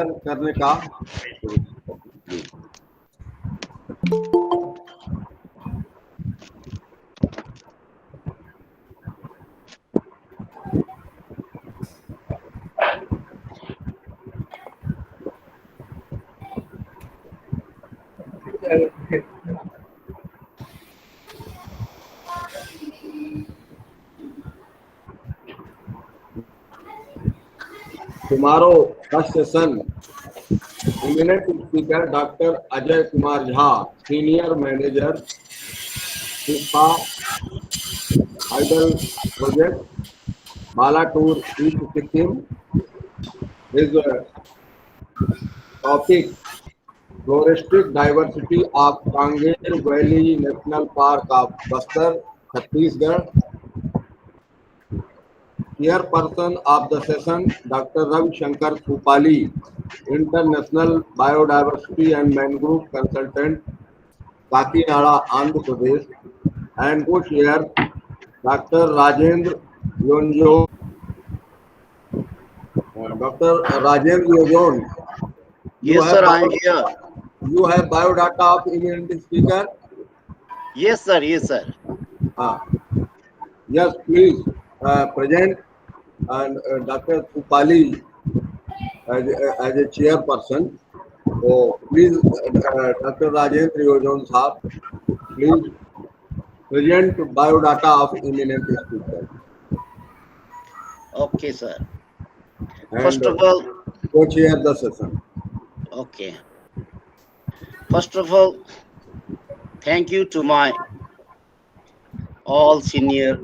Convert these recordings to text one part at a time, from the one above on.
करने का tomorrow first session. Eminent speaker Dr. Ajay Kumar Jha, Senior Manager, Spa Idol Project, Balatur, East Sikkim. His topic Floristic Diversity of Kangen Valley National Park of Bastar, Chhattisgarh. Chairperson of the session, Dr. Ravi Shankar Supali, International Biodiversity and Mangrove Consultant, Kakinada, Andhra Pradesh, and co-chair, Dr. Rajendra Yonjon. Dr. Rajendra Yonjon, you Yes, have sir, I am here. you have biodata of eminent speaker. Yes, sir, yes, sir. Uh, yes, please present and Dr. Supali as a chairperson. So please, Dr. Rajendra Yojon Saab, please present biodata of eminent speaker Okay, sir. and First of all, co-chair the session. okay. First of all, thank you to my all senior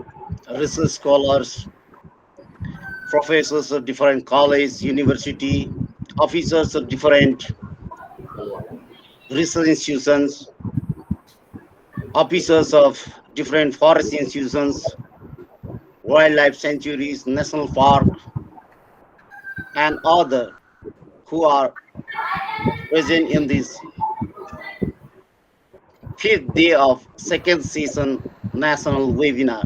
research scholars, professors of different college, university, officers of different research institutions, officers of different forest institutions, wildlife sanctuaries, national park, and other who are present in this fifth day of second season national webinar.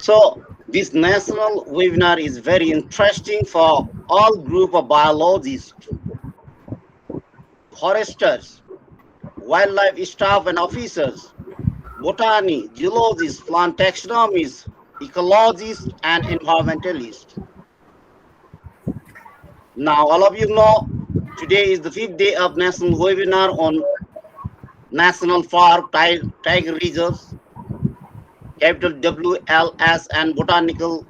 So this national webinar is very interesting for all group of biologists, foresters, wildlife staff and officers, botany, geologists, plant taxonomists, ecologists, and environmentalists. Now, all of you know, today is the fifth day of national webinar on national park, tiger reserves, capital WLS and Botanical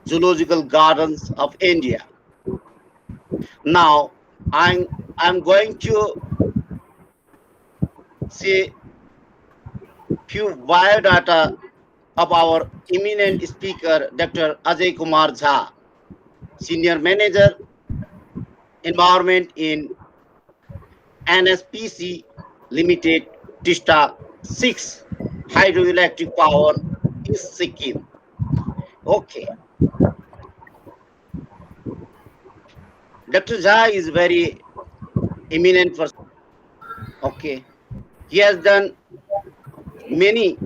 Zoological Gardens of India. Now, I'm going to say few biodata of our eminent speaker, Dr. Ajay Kumar Jha, Senior Manager, Environment in NSPC Limited, Tista 6, Hydroelectric Power, East Sikkim. Okay. Dr. Jha is very eminent person. Okay. He has done many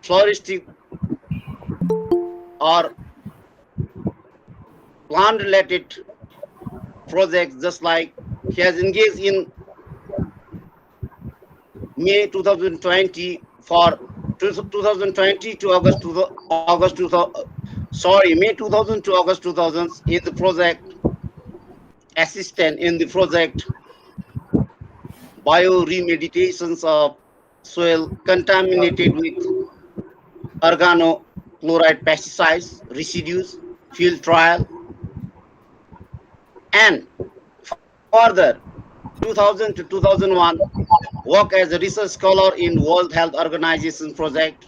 floristic or plant related projects, just like he has engaged in May 2020 for 2020 to August 2000, sorry, May 2000 to August 2000 in the project assistant in the project bioremediations of soil contaminated with organochloride pesticides residues field trial, and further 2000 to 2001 work as a research scholar in World Health Organization project,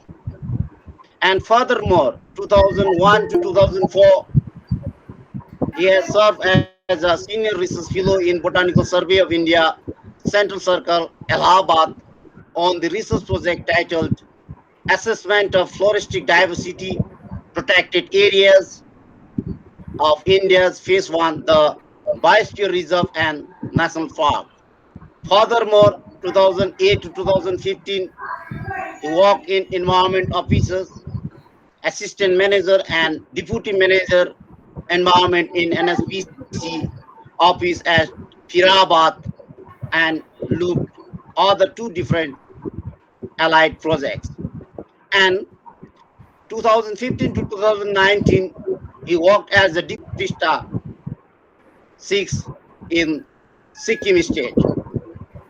and furthermore 2001 to 2004 he has served as a senior research fellow in Botanical Survey of India, Central Circle, Allahabad, on the research project titled Assessment of Floristic Diversity Protected Areas of India's Phase 1, the Biosphere Reserve and National Park. Furthermore, 2008 to 2015, he worked in environment officers, assistant manager, and deputy manager environment in NSPC office at Firabad and looked other two different allied projects. And 2015 to 2019, he worked as a deputy star 6 in Sikkim state.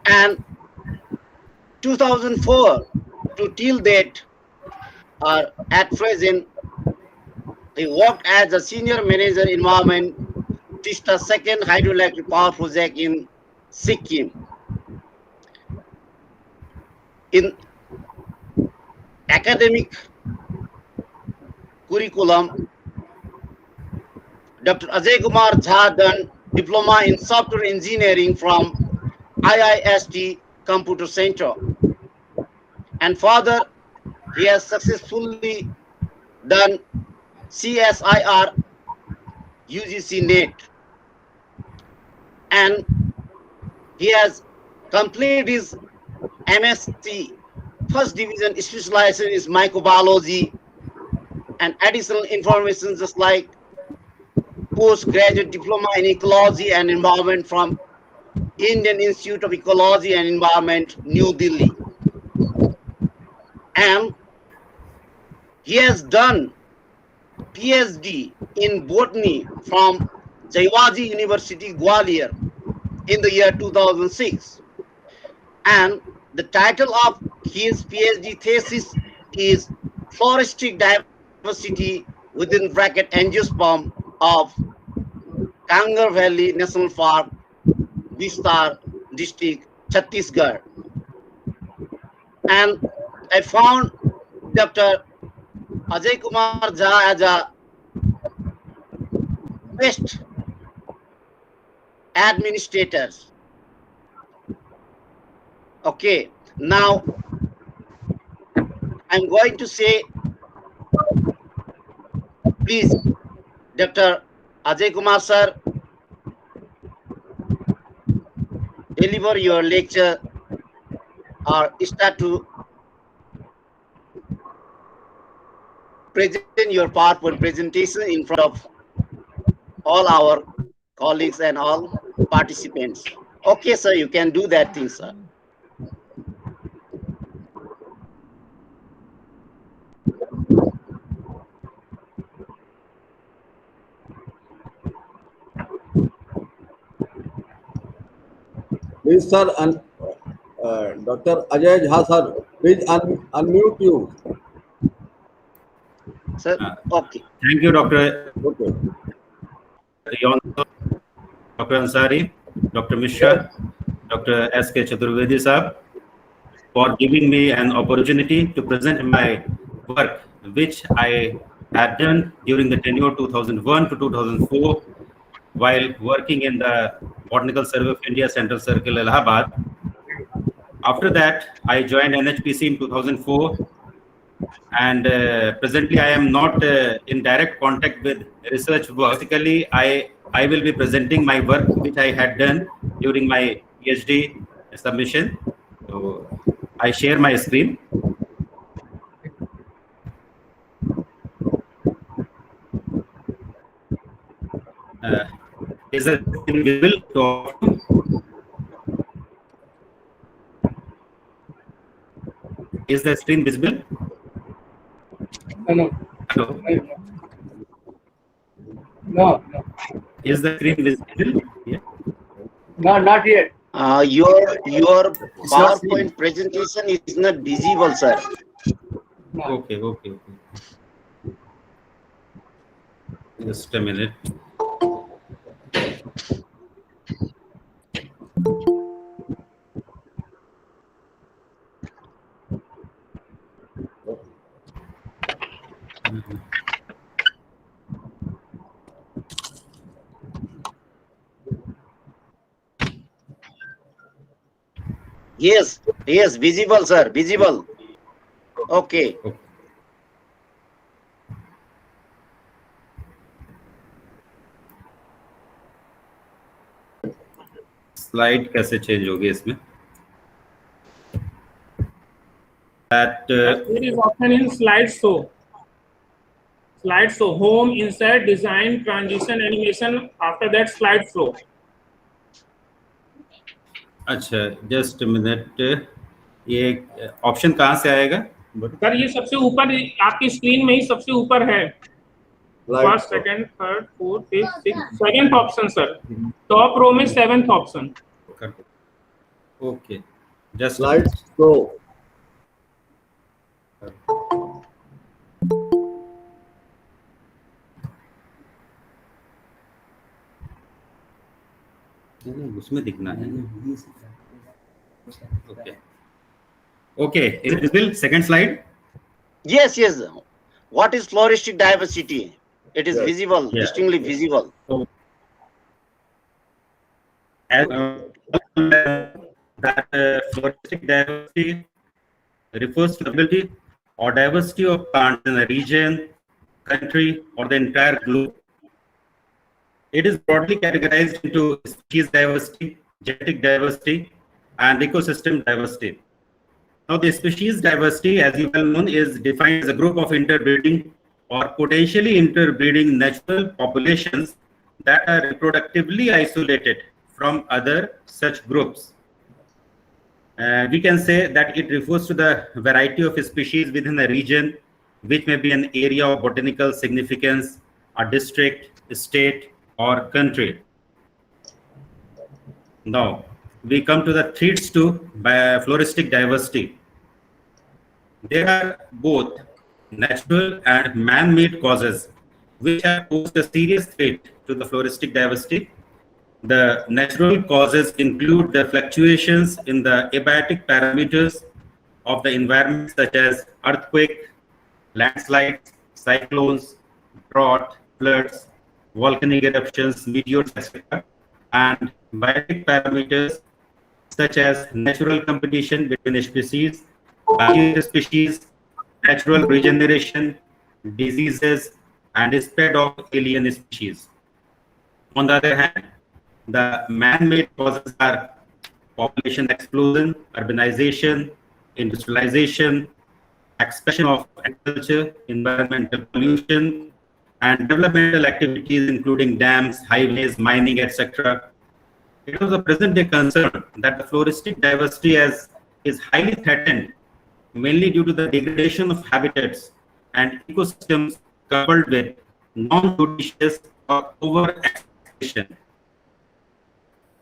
And 2004 to till date, at present, he worked as a senior manager environment Tista second hydroelectric power project in Sikkim. In academic curriculum, Dr. Ajay Kumar Jha done diploma in software engineering from IIST Computer Center. And further, he has successfully done CSIR UGC NET. And he has completed his MSc first division specialization is microbiology and additional information just like postgraduate diploma in ecology and environment from Indian Institute of Ecology and Environment, New Delhi. And he has done PhD in botany from Jaiwaji University, Gwalior in the year 2006. And the title of his PhD thesis is Floristic Diversity within bracket Angiosperm of Kangar Valley National Park, Bistar district, Chhattisgarh. And I found Dr. Ajay Kumar Jha as a best administrator. Okay, now I'm going to say, please, Dr. Ajay Kumar sir, deliver your lecture or start to present your PowerPoint presentation in front of all our colleagues and all participants. Okay, sir, you can do that thing, sir. Please, sir, and Dr. Ajay Jha, sir, please unmute you. Sir, okay. Thank you, Dr. Okay. Dr. Ansari, Dr. Mishra, Dr. S.K. Chaturvedi sir, for giving me an opportunity to present my work, which I had done during the tenure 2001 to 2004 while working in the Botanical Survey of India Central Circle, Allahabad. After that, I joined NHPC in 2004, and presently I am not in direct contact with research work. Basically, I will be presenting my work which I had done during my PhD submission. So I share my screen. Is the screen visible to all of you? Is the screen visible? No. Hello. No. Is the screen visible? Yeah. No, not yet. Your PowerPoint presentation is not visible, sir. Okay. Just a minute. Yes, visible, sir, visible. Okay. Slide कैसे change होगी इसमें? That It is often in slideshow. Slide show, home, insert, design, transition, animation. After that, slide flow. अच्छा, just minute, ये option कहाँ से आएगा? Sir ये सबसे ऊपर आपकी स्क्रीन में ही सबसे ऊपर है, Slide first, second, third, fourth, fifth, six, seventh option sir, top row में seventh option. Okay, just slide show. उसमें दिखना है। Okay okay, is it visible? Second slide. Yes, yes. What is floristic diversity? It is Yes. visible, Yeah. distinctly visible. As that floristic diversity refers to the ability or diversity of plants in a region, country, or the entire globe. It is broadly categorized into species diversity, genetic diversity, and ecosystem diversity. Now, the species diversity, as you well known, is defined as a group of interbreeding or potentially interbreeding natural populations that are reproductively isolated from other such groups. We can say that it refers to the variety of species within a region, which may be an area of botanical significance, a district, state, or country. Now, we come to the threats to floristic diversity. There are both natural and man-made causes which have posed a serious threat to the floristic diversity. The natural causes include the fluctuations in the abiotic parameters of the environment, such as earthquake, landslides, cyclones, drought, floods, volcanic eruptions, meteors, etc., and biotic parameters such as natural competition between species, barrier species, natural regeneration, diseases, and spread of alien species. On the other hand, the man-made causes are population explosion, urbanization, industrialization, expansion of agriculture, environmental pollution, and developmental activities including dams, highways, mining, etc. It was a present-day concern that the floristic diversity is highly threatened, mainly due to the degradation of habitats and ecosystems coupled with non-judicious or over-exploitation.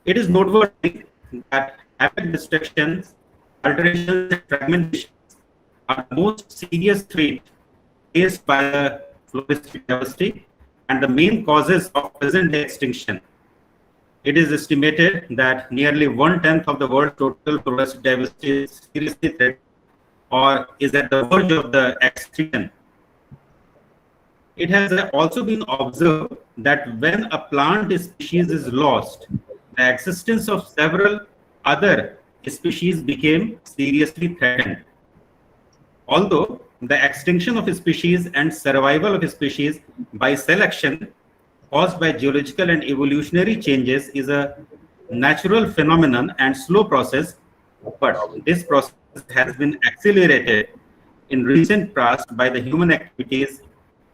It is noteworthy that habitat destructions, alterations, and fragmentations are the most serious threat faced by the floristic diversity and the main causes of present-day extinction. It is estimated that nearly 1/10 of the world's total floristic diversity is seriously threatened or is at the verge of the extinction. It has also been observed that when a plant species is lost, the existence of several other species became seriously threatened. Although the extinction of species and survival of species by selection caused by geological and evolutionary changes is a natural phenomenon and slow process, but this process has been accelerated in recent past by the human activities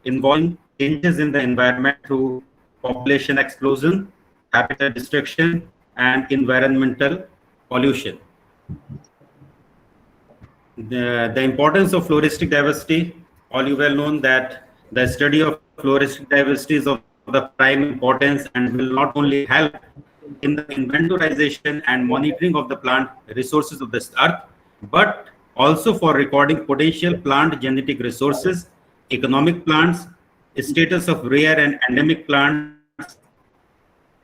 involving changes in the environment through population explosion, habitat destruction, and environmental pollution. The importance of floristic diversity, all you well known that the study of floristic diversity is of the prime importance and will not only help in the inventorization and monitoring of the plant resources of this earth, but also for recording potential plant genetic resources, economic plants, status of rare and endemic plants,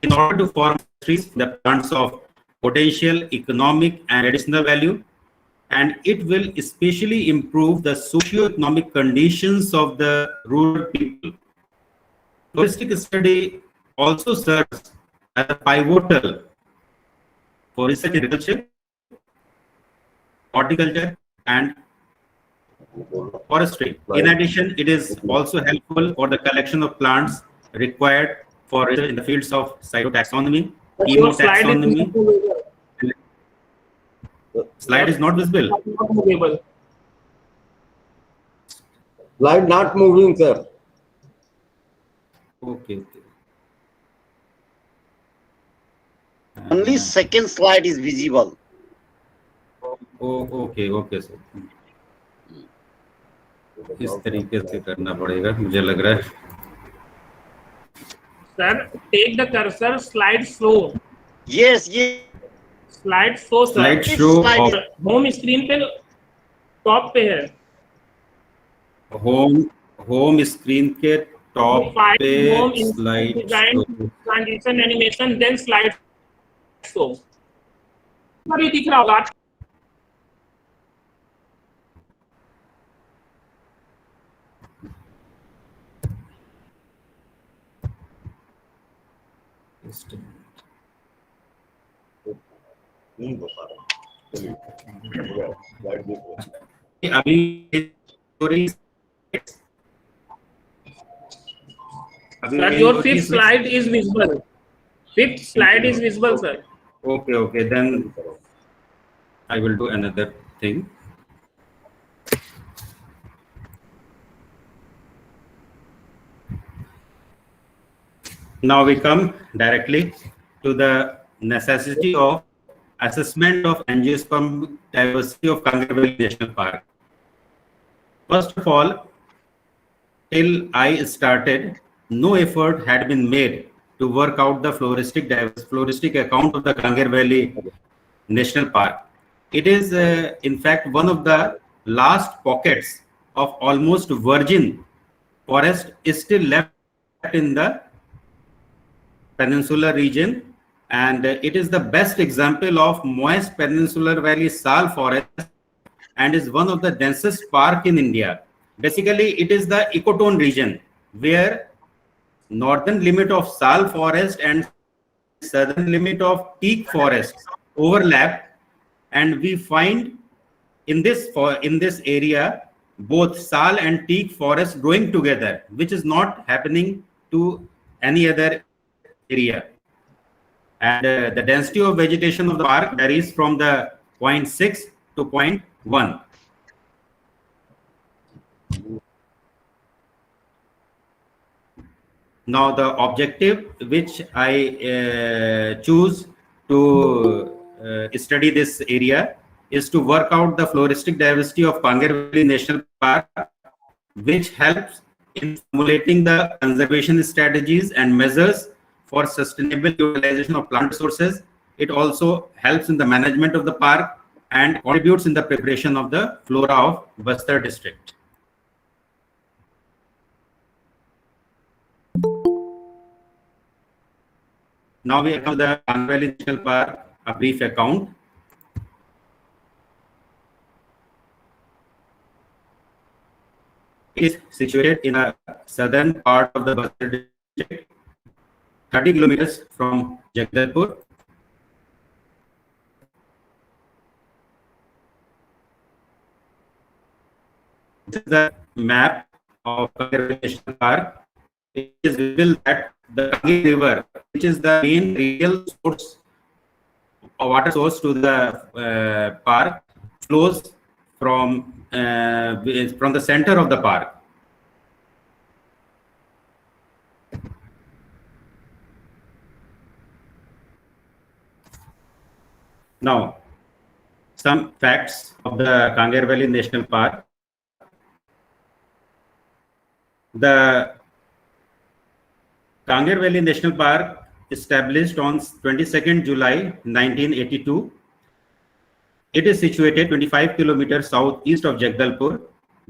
in order to form trees, the plants of potential economic and medicinal value, and it will especially improve the socio-economic conditions of the rural people. Floristic study also serves as a pivotal for research in agriculture, horticulture, and forestry. In addition, it is also helpful for the collection of plants required for research in the fields of cytotaxonomy, Your slide is chemotaxonomy. not movable. Slide is not visible. Not movable. Slide not moving, sir. Okay. Only second slide is visible. Okay sir, इस तरीके से करना पड़ेगा मुझे लग रहा है. Sir, take the cursor, slide slow. Yes. Slide slow, sir. Slide This show slide of is home screen पे टॉप पे है. होम स्क्रीन के टॉप पे Home slide design, transition animation, then slide show. पर ये दिख रहा होगा. नहीं हो पा रहा. चलिए, slide देखो. अभी Sir, your fifth slide is visible. Fifth slide is visible, sir. Okay, then I will do another thing. Now we come directly to the necessity of assessment of angiosperm diversity of Kangar Valley National Park. First of all, till I started, no effort had been made to work out the floristic account of the Kangar Valley National Park. It is, in fact, one of the last pockets of almost virgin forest is still left in the peninsular region, and it is the best example of moist peninsular valley sal forest and is one of the densest park in India. Basically, it is the ecotone region where northern limit of sal forest and southern limit of teak forest overlap, and we find in this area both sal and teak forest growing together, which is not happening to any other area. And the density of vegetation of the park varies from the 0.6 to 0.1. Now the objective which I choose to study this area is to work out the floristic diversity of Kangar Valley National Park, which helps in formulating the conservation strategies and measures for sustainable utilization of plant resources. It also helps in the management of the park and contributes in the preparation of the flora of Bastar district. Now we have the Kangar Valley National Park, a brief account. It is situated in a southern part of the Bastar district, 30 kilometers from Jagdalpur. This is the map of Kangar Valley National Park. It is visible that the Kangi River, which is the main real source or water source to the park, flows from the center of the park. Now, some facts of the Kangar Valley National Park. The Kangar Valley National Park, established on 22nd July 1982. It is situated 25 kilometers southeast of Jagdalpur,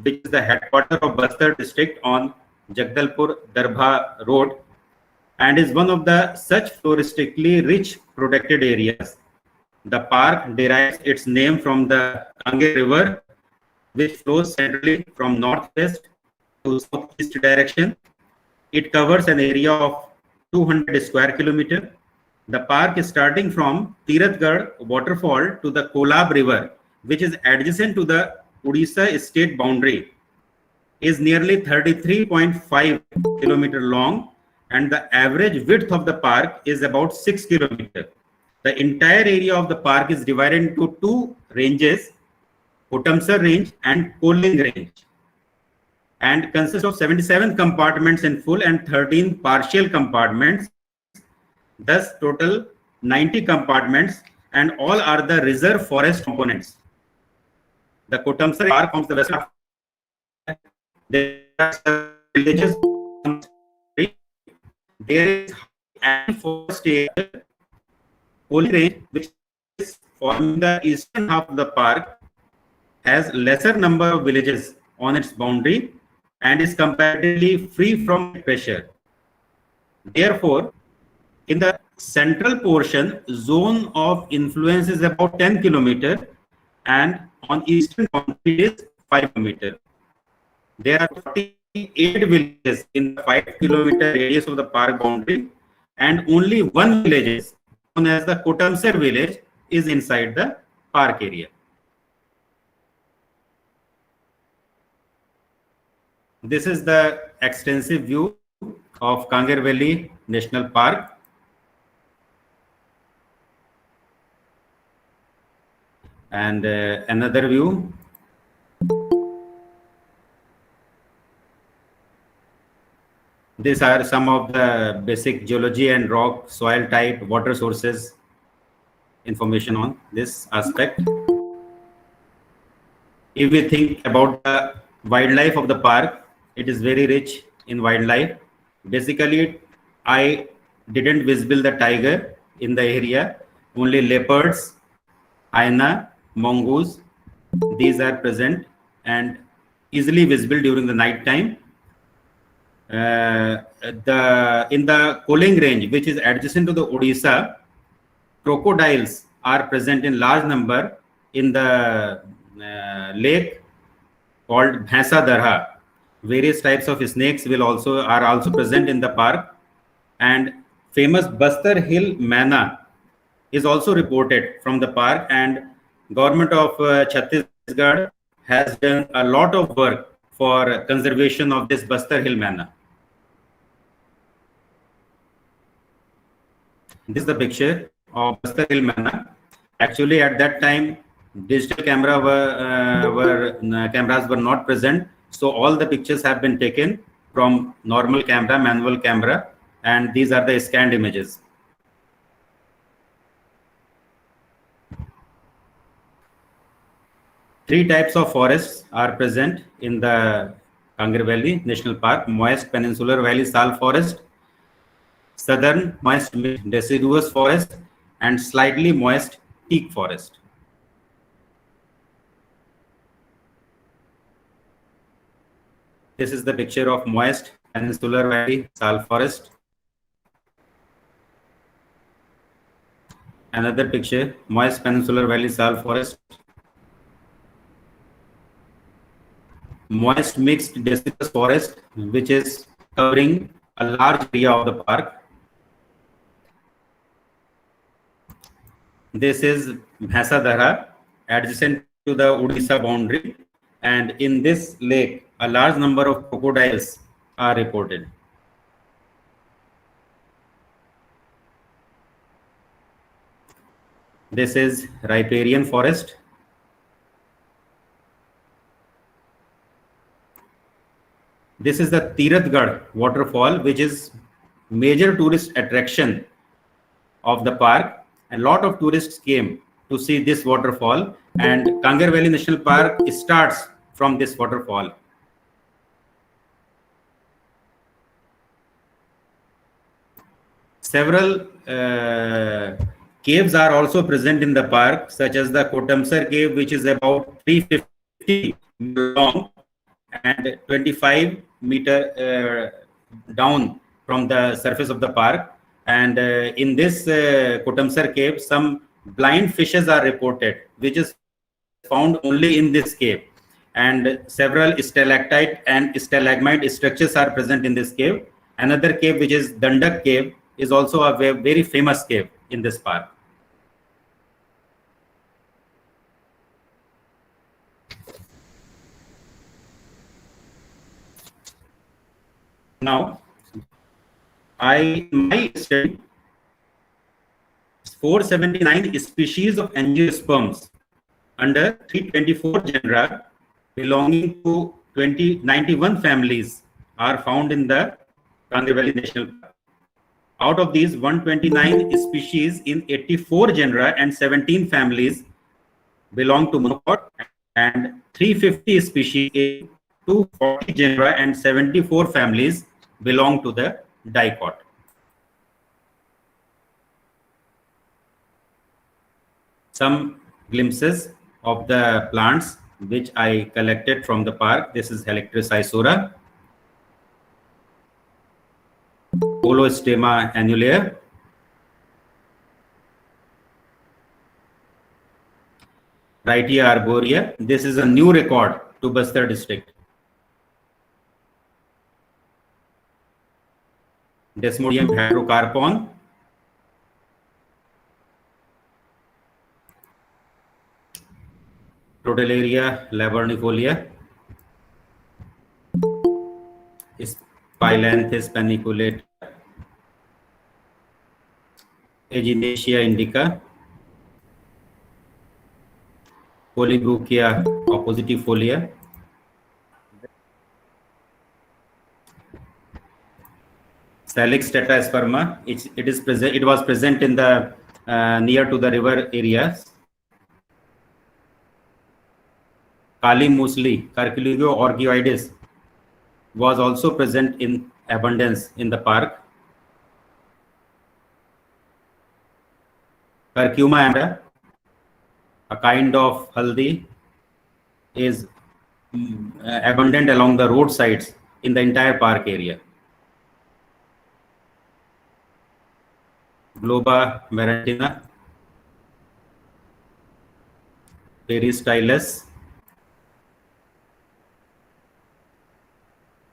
which is the headquarters of Bastar district on Jagdalpur-Darbha road, and is one of the such floristically rich protected areas. The park derives its name from the Kangar River, which flows centrally from northwest to southeast direction. It covers an area of 200 square kilometer. The park is starting from Tirathgarh waterfall to the Kolab river, which is adjacent to the Odisha state boundary, is nearly 33.5 kilometer long, and the average width of the park is about 6 kilometers. The entire area of the park is divided into two ranges, Utamsar range and Koling range. and consists of 77 compartments in full and 13 partial compartments, thus total 90 compartments, and all are the reserve forest components. The Kotamsar Park forms the western half. There are several villages. There is and forest area, Holy Range, which is forming the eastern half of the park, has lesser number of villages on its boundary and is comparatively free from pressure. Therefore, in the central portion, zone of influence is about 10 kilometers, and on eastern boundary is 5 kilometers. There are 48 villages in the 5-kilometer radius of the park boundary, and only one village is known as the Kotamsar village is inside the park area. This is the extensive view of Kangar Valley National Park. And another view. These are some of the basic geology and rock, soil type, water sources information on this aspect. If we think about the wildlife of the park, it is very rich in wildlife. Basically, I didn't visible the tiger in the area, only leopards, hyena, mongoose. These are present and easily visible during the night time. In the Koling range, which is adjacent to the Odisha, crocodiles are present in large number in the lake called Bhaisa Darha. Various types of snakes are also present in the park, and famous Bastar Hill manna is also reported from the park, and government of Chhattisgarh has done a lot of work for conservation of this Bastar Hill manna. This is the picture of Bastar Hill manna. Actually, at that time, digital cameras were not present, so all the pictures have been taken from normal camera, manual camera, and these are the scanned images. Three types of forests are present in the Kangar Valley National Park: moist peninsular valley sal forest, southern moist deciduous forest, and slightly moist teak forest. This is the picture of moist peninsular valley sal forest. Another picture, moist peninsular valley sal forest. Moist mixed deciduous forest, which is covering a large area of the park. This is Bhaisa Darha, adjacent to the Odisha boundary, and in this lake, a large number of crocodiles are reported. This is riparian forest. This is the Tirathgarh waterfall, which is major tourist attraction of the park. A lot of tourists came to see this waterfall, and Kangar Valley National Park starts from this waterfall. Several caves are also present in the park, such as the Kotamsar cave, which is about 350 long and 25 meter down from the surface of the park. And in this Kotamsar cave, some blind fishes are reported, which is found only in this cave. And several stalactite and stalagmite structures are present in this cave. Another cave, which is Dandak cave, is also a very famous cave in this park. Now, in my study, 479 species of angiosperms under 324 genera belonging to 91 families are found in the Kangar Valley National Park. Out of these, 129 species in 84 genera and 17 families belong to monopod, and 350 species in 240 genera and 74 families belong to the dicot. Some glimpses of the plants which I collected from the park. This is Helictis isora, Polostema annulare, Wrightia arborea. This is a new record to Bastar district. Desmodium heterocarpon, Protelaria lavernifolia, Spilanthes paniculata, Echinacea indica, Polybruchia oppositifolia, Salix tetrasperma. It was present in the near to the river areas. Kali musli, Curculio orgioides, was also present in abundance in the park. Curcuma ambra, a kind of haldi, is abundant along the roadsides in the entire park area. Globa marantina, Peristylus.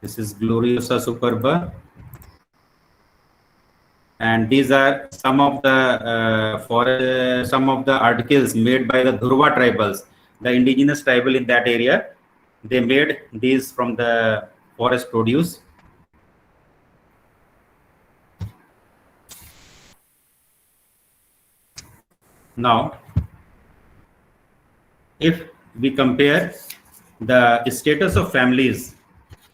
This is Gloriosa superba. And these are some of the some of the articles made by the Dhurva tribals, the indigenous tribal in that area. They made these from the forest produce. Now, if we compare the status of families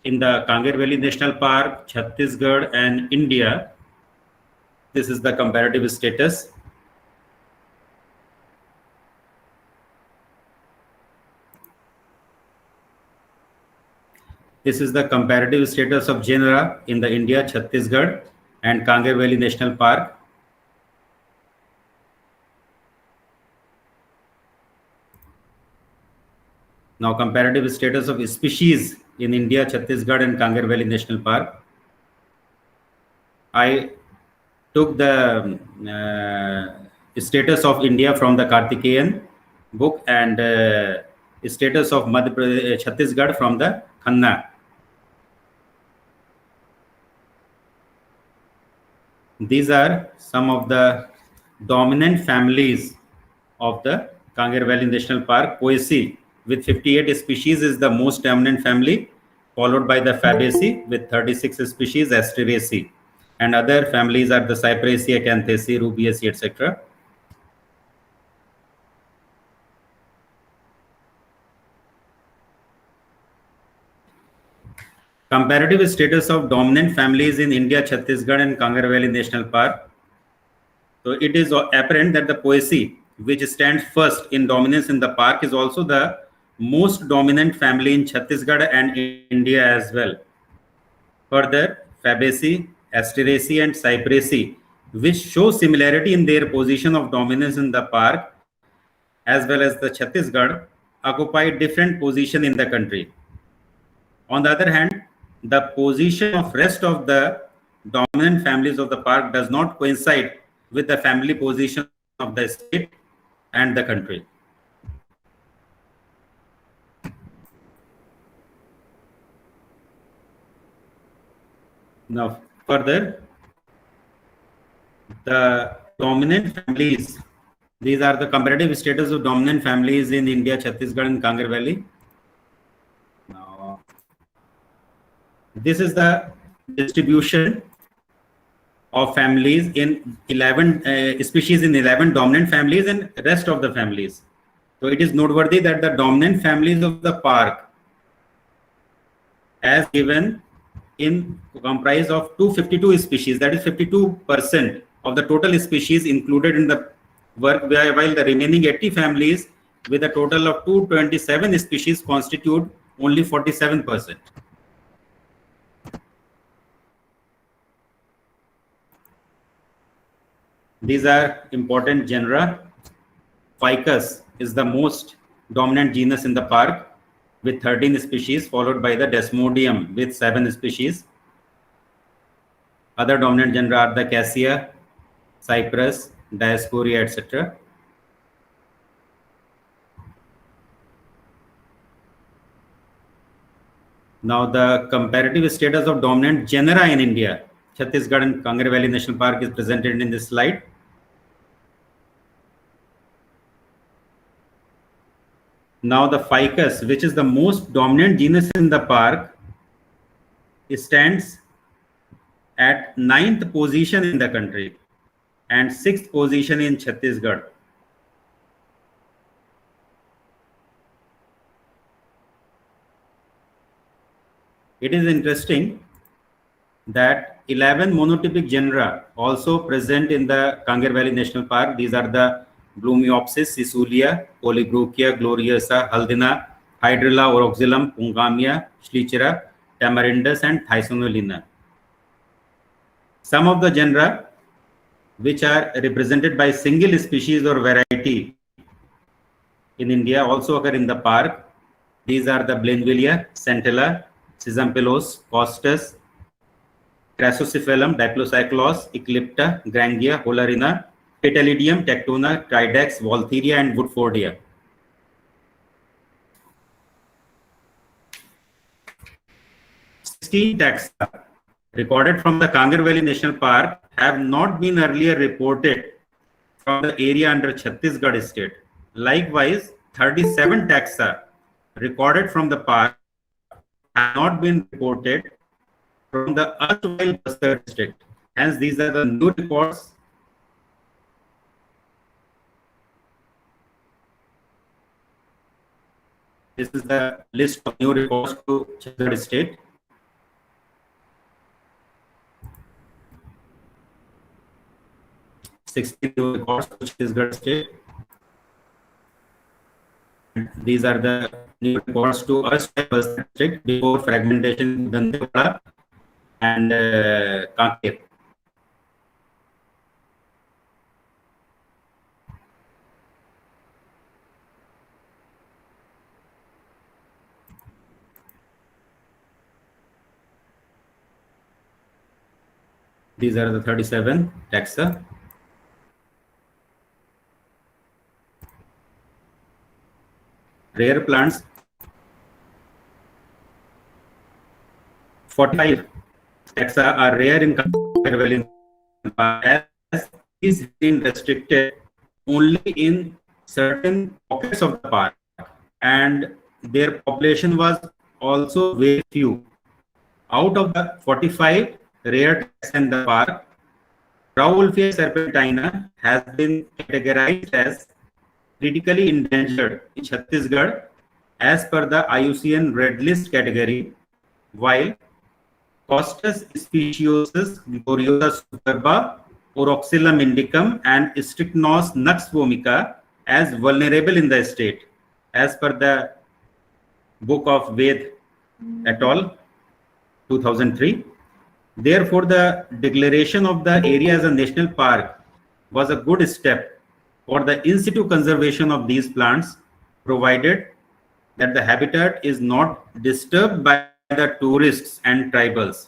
in the Kangar Valley National Park, Chhattisgarh, and India, this is the comparative status. This is the comparative status of genera in the India, Chhattisgarh, and Kangar Valley National Park. Now, comparative status of species in India, Chhattisgarh, and Kangar Valley National Park. I took the status of India from the Karthikeyan book and status of Chhattisgarh from the Khanna. These are some of the dominant families of the Kangar Valley National Park. Poaceae with 58 species is the most dominant family, followed by the Fabaceae with 36 species, Asteraceae. And other families are the Cyperaceae, Acanthaceae, Rubiaceae, etc. Comparative status of dominant families in India, Chhattisgarh, and Kangar Valley National Park. So it is apparent that the Poaceae, which stands first in dominance in the park, is also the most dominant family in Chhattisgarh and India as well. Further, Fabaceae, Asteraceae, and Cyperaceae, which show similarity in their position of dominance in the park, as well as the Chhattisgarh, occupy different position in the country. On the other hand, the position of rest of the dominant families of the park does not coincide with the family position of the state and the country. Now, further, the dominant families, these are the comparative status of dominant families in India, Chhattisgarh, and Kangar Valley. Now, this is the distribution of families in 11 species in 11 dominant families and rest of the families. So it is noteworthy that the dominant families of the park as given in comprised of 252 species, that is 52% of the total species included in the work, while the remaining 80 families with a total of 227 species constitute only 47%. These are important genera. Ficus is the most dominant genus in the park with 13 species, followed by the Desmodium with 7 species. Other dominant genera are the Cassia, Cypress, Dioscorea, etc. Now, the comparative status of dominant genera in India, Chhattisgarh and Kangar Valley National Park, is presented in this slide. Now, the ficus, which is the most dominant genus in the park, stands at 9th position in the country and 6th position in Chhattisgarh. It is interesting that 11 monotypic genera also present in the Kangar Valley National Park. These are the Bloomiopsis, Sisulia, Polybruchia, Gloriosa, Haldina, Hydrilla, Oroxylum, Pungamia, Schleichera, Tamarindus, and Thysonolina. Some of the genera which are represented by single species or variety in India also occur in the park. These are the Blainvillea, Centella, Cisampellos, Costus, Crassophyllum, Diplocyclos, Eclipta, Grangia, Holarina, Petalidium, Tectona, Tridex, Voltheria, and Woodfordia. Taxa recorded from the Kangar Valley National Park have not been earlier reported from the area under Chhattisgarh state. Likewise, 37 taxa recorded from the park have not been reported from the erstwhile Bastar district. Hence, these are the new reports. This is the list of new reports to Chhattisgarh state. New records to Chhattisgarh state. These are the new records to erstwhile district before fragmentation, Dantewada and Kanker. These are the 37 taxa. Rare plants, 45 taxa are rare in Kangar Valley, as is been restricted only in certain pockets of the park, and their population was also very few. Out of the 45 rare taxa in the park, Rauwolfia serpentina has been categorized as critically endangered in Chhattisgarh as per the IUCN Red List category, while Costus speciosus, Gloriosa superba, Oroxylum indicum, and Strychnos nux vomica as vulnerable in the state, as per the Book of Ved et al. 2003. Therefore, the declaration of the area as a national park was a good step for the in situ conservation of these plants, provided that the habitat is not disturbed by the tourists and tribals.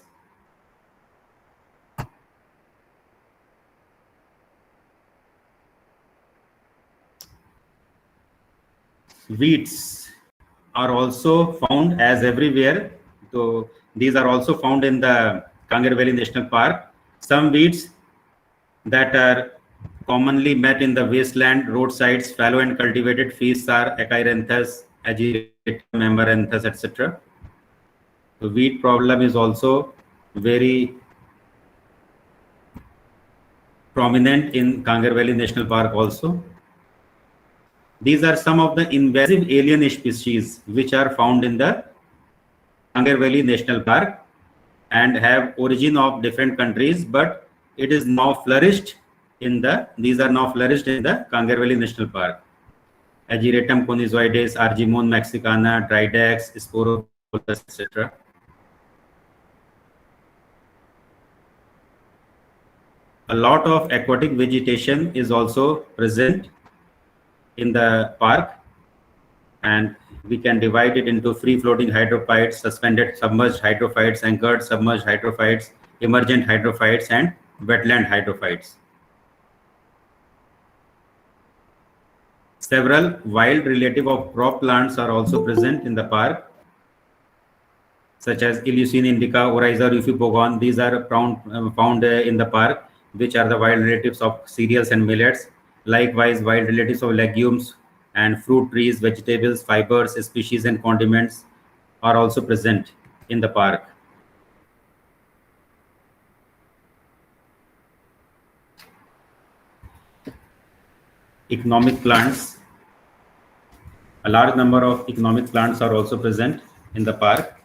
Weeds are also found as everywhere. So these are also found in the Kangar Valley National Park. Some weeds that are commonly met in the wasteland, roadsides, fallow and cultivated fields are Echeiranthus, Ageratum, Amaranthus, etc. The weed problem is also very prominent in Kangar Valley National Park also. These are some of the invasive alien species which are found in the Kangar Valley National Park and have origin of different countries, but it is now flourished in the, these are now flourished in the Kangar Valley National Park. Ageratum conizoides, Argemone mexicana, Dridex, Sporopholus, etc. A lot of aquatic vegetation is also present in the park, and we can divide it into free-floating hydrophytes, suspended submerged hydrophytes, anchored submerged hydrophytes, emergent hydrophytes, and wetland hydrophytes. Several wild relative of crop plants are also present in the park, such as Illucine indica, Oryza rufipogon. These are found in the park, which are the wild relatives of cereals and millets. Likewise, wild relatives of legumes and fruit trees, vegetables, fibers, species, and condiments are also present in the park. Economic plants. A large number of economic plants are also present in the park.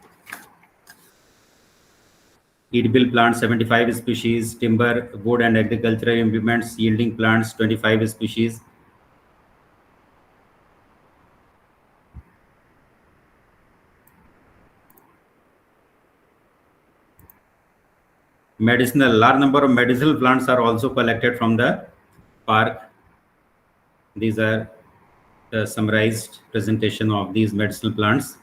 Edible plants 75 species, timber, wood and agricultural implements yielding plants 25 species. Medicinal, large number of medicinal plants are also collected from the park. These are the summarized presentation of these medicinal plants.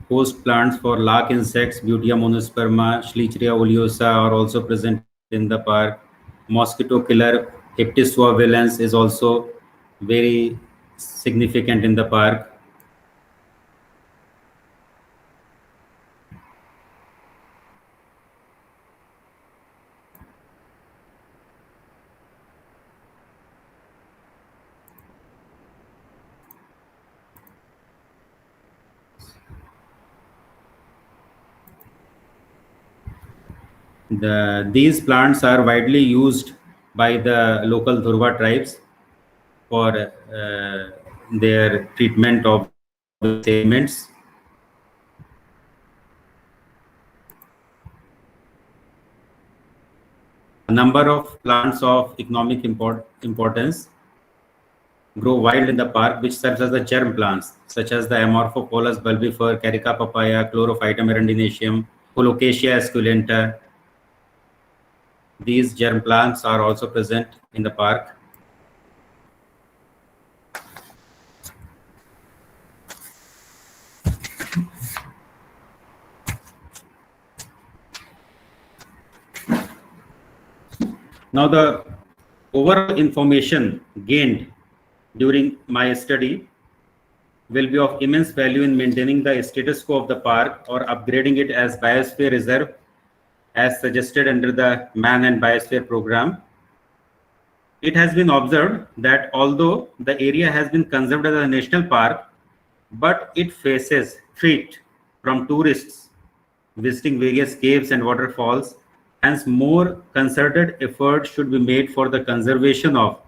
Host plants for lark insects, Butea monosperma, Schleicheria oleosa are also present in the park. Mosquito killer Hyptisua valens is also very significant in the park. These plants are widely used by the local Dhurva tribes for their treatment of the ailments. A number of plants of economic importance grow wild in the park, which serves as the germ plants, such as the Amorphopolis bulbifer, Carica papaya, Chlorophytum arundinaceum, Colocasia esculenta. These germ plants are also present in the park. Now, the overall information gained during my study will be of immense value in maintaining the status quo of the park or upgrading it as biosphere reserve as suggested under the Man and Biosphere program. It has been observed that although the area has been conserved as a national park, but it faces threat from tourists visiting various caves and waterfalls. Hence, more concerted effort should be made for the conservation of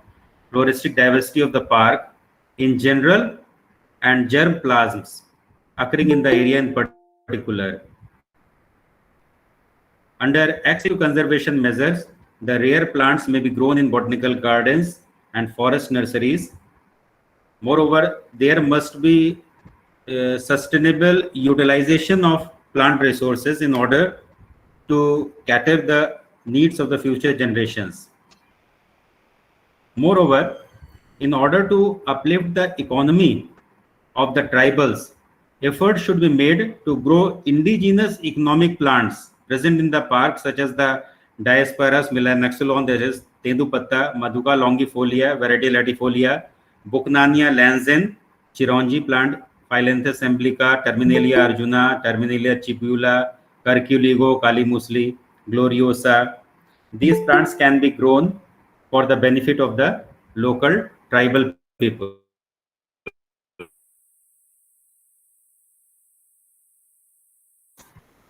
floristic diversity of the park in general and germplasms occurring in the area in particular. Under active conservation measures, the rare plants may be grown in botanical gardens and forest nurseries. Moreover, there must be sustainable utilization of plant resources in order to cater the needs of the future generations. Moreover, in order to uplift the economy of the tribals, effort should be made to grow indigenous economic plants present in the park, such as the Diospyros melanoxylon, there is Tedupatta, Maduka longifolia, variety latifolia, Buchnania lanzen, Chironji plant, Phyllanthus emblica, Terminalia arjuna, Terminalia chibula, Curculigo, Kalimusli, Gloriosa. These plants can be grown for the benefit of the local tribal people.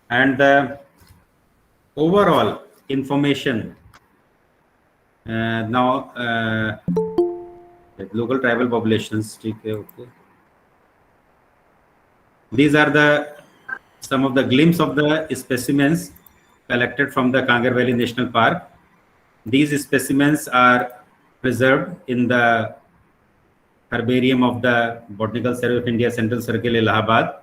And the overall information now local tribal populations. Okay. These are some of the glimpse of the specimens collected from the Kangar Valley National Park. These specimens are preserved in the herbarium of the Botanical Survey of India, Central Circle, Allahabad.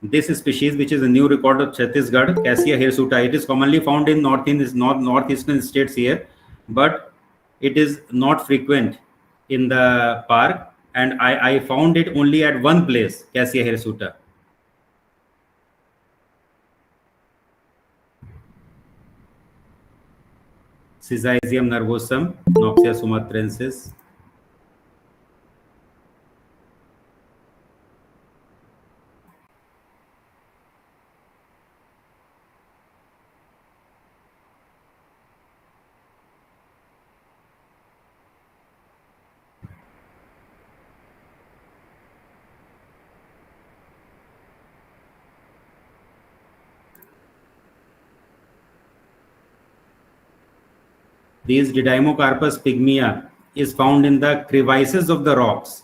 This species, which is a new record of Chhattisgarh, Cassia hirsuta, it is commonly found in northeastern states here, but it is not frequent in the park. And I found it only at one place, Cassia hirsuta. Syzygium nervosum, Noxia sumatrensis. These Didymocarpus pygmea is found in the crevices of the rocks.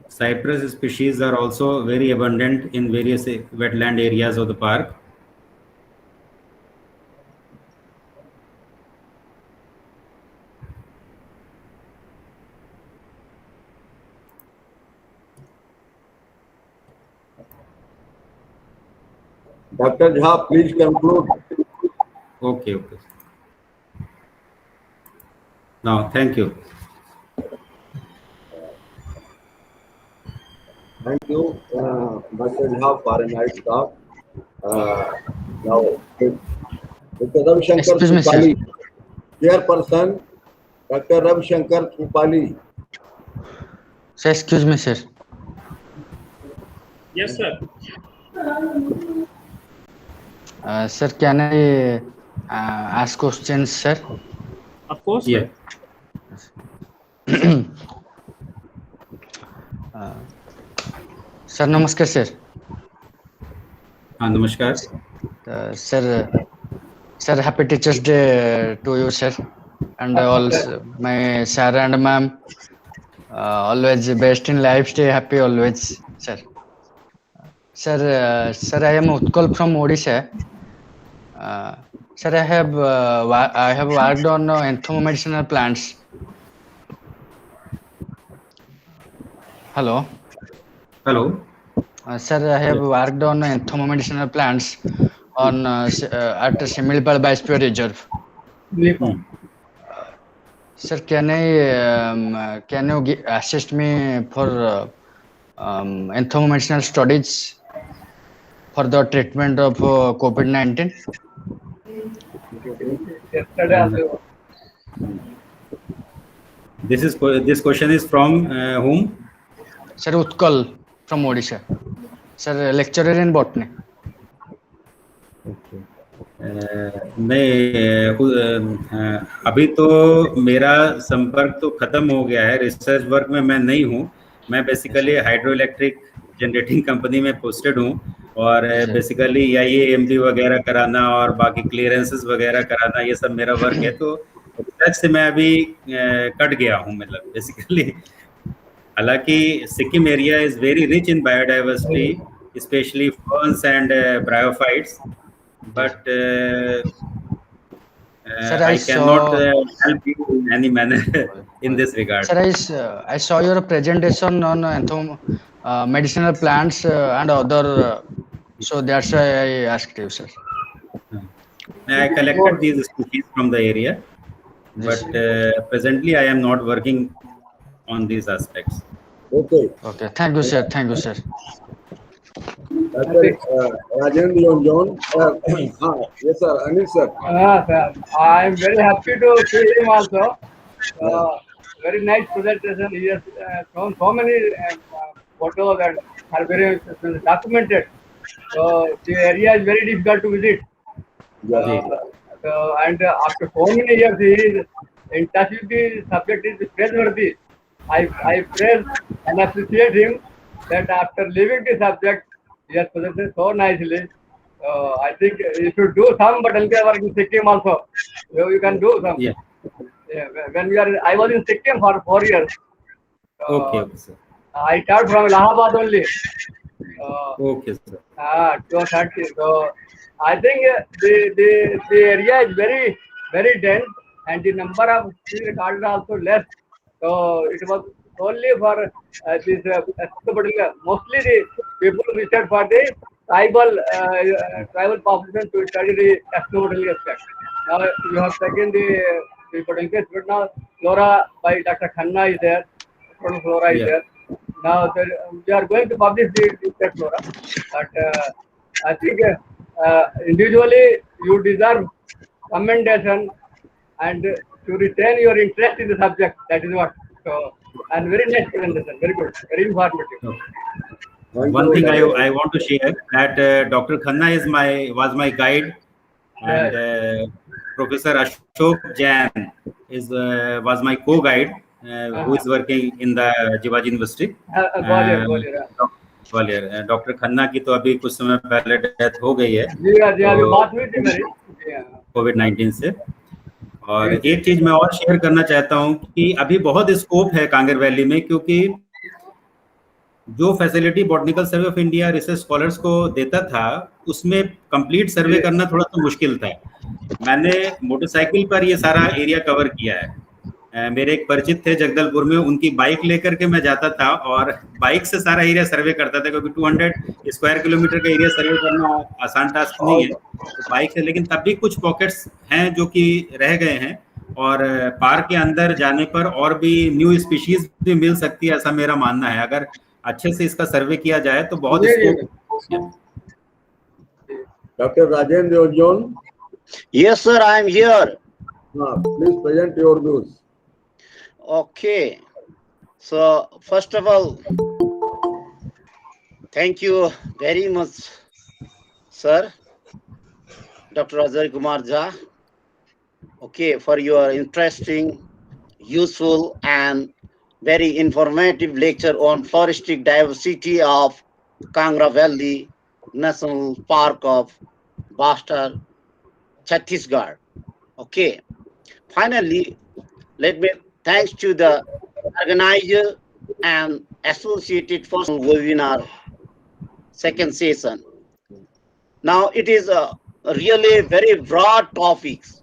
Cypress species are also very abundant in various wetland areas of the park. Dr. Jha, please conclude. Okay. Now, thank you. Thank you, Dr. Jha, for a nice talk. Now, Dr. Ravi Shankar Excuse me, sir. Supali, Chairperson, Dr. Ravi Shankar Supali. Sir, excuse me, sir. Yes, sir. Sir, can I ask questions, sir? Of course. Yeah. Sir, namaskar, sir. Namaskar. Sir, happy Teachers Day to you, sir, and also my sir and ma'am. Always best in life. Stay happy always, sir. Sir, I am Utkal from Odisha. Sir, I have worked on entomomedicinal plants. Hello. Sir, I have worked on entomomedicinal plants on at Similpal Biosphere Reserve. Sir, can you assist me for entomomedicinal studies for the treatment of COVID-19? This question is from whom? Sir, Utkal from Odisha. Sir, lecturer in botany. नहीं अभी तो मेरा संपर्क तो खत्म हो गया है। रिसर्च वर्क में मैं नहीं हूँ। मैं basically hydro electric generating company में पोस्टेड हूँ और बेसिकली IAMD वगैरह कराना और बाकी क्लियरेंसेस वगैरह कराना, ये सब मेरा वर्क है। तो रिसर्च से मैं अभी कट गया हूँ, मतलब बेसिकली। हालांकि Sikkim area is very rich in biodiversity, specially ferns and bryophytes, but I cannot help you in any manner in this regard. Sir, I saw your presentation on medicinal plants and other, so that's why I asked you, sir. I collected these species from the area. but presently I am not working on these aspects. Okay. Okay. Thank you, sir. Thank you, sir. Dr. Rajendra John. Yes, sir. Anil, sir. Sir, I am very happy to see him also. Yeah. Very nice presentation. He has shown so many photos and are very documented. So the area is very difficult to visit. Yeah. जी, And after so many years, he is in touch with the subject is praiseworthy. I praise and appreciate him that after leaving the subject, he has presented so nicely. I think you should do some botanical work in Sikkim also. You can do some. yeah. Yeah, when I was in Sikkim for 4 years. Okay, Uh, okay, sir. I started from Allahabad only. Uh, Okay, sir. 230. So I think the area is very dense and the number of tree recorded also less. So it was only for this mostly the people visited for the tribal population to study the ethno-botanical aspect. Now you have taken the botanical aspect. Now flora by Dr. Khanna is there. Flora is Yeah. there. Now we are going to publish the state flora, but I think individually you deserve commendation and to retain your interest in the subject. That is what. So, and very nice presentation, very good, very informative. Okay. Thank One you, thing Dr. I want to share that Dr. Khanna was my guide, and Professor Ashok Jain was my co-guide, who is working in the Jivaji University. Gwalior. Gwalior doctor Khanna की तो अभी कुछ समय पहले death हो गई है जी अभी बात हुई थी मेरी कोविड-19 से। और एक चीज मैं और शेयर करना चाहता हूं कि अभी बहुत स्कोप है कांगर वैली में, क्योंकि जो facility botanical survey of India research scholars को देता था उसमें कंप्लीट सर्वे करना थोड़ा सा मुश्किल था। मैंने मोटरसाइकिल पर ये सारा एरिया कवर किया है। मेरे एक परिचित थे जगदलपुर में, उनकी बाइक लेकर के मैं जाता था और बाइक से सारा एरिया सर्वे करता था, क्योंकि 200 स्क्वायर किलोमीटर का एरिया सर्वे करना आसान टास्क नहीं है तो बाइक से। लेकिन तब भी कुछ पॉकेट्स हैं जो कि रह गए हैं, और पार्क के अंदर जाने पर और भी न्यू स्पीशीज भी मिल सकती है, ऐसा मेरा मानना है। अगर अच्छे से इसका सर्वे किया जाए तो बहुत scope. Dr. Rajendra John. Yes, sir, I am here. Please present your views. Okay. So, first of all, thank you very much, sir, Dr. Ajay Kumar Jha, okay, for your interesting, useful, and very informative lecture on floristic diversity of Kangra Valley National Park of Bastar, Chhattisgarh. Okay. Finally, let me thanks to the organizer and associated for webinar second session. Now it is a really very broad topics.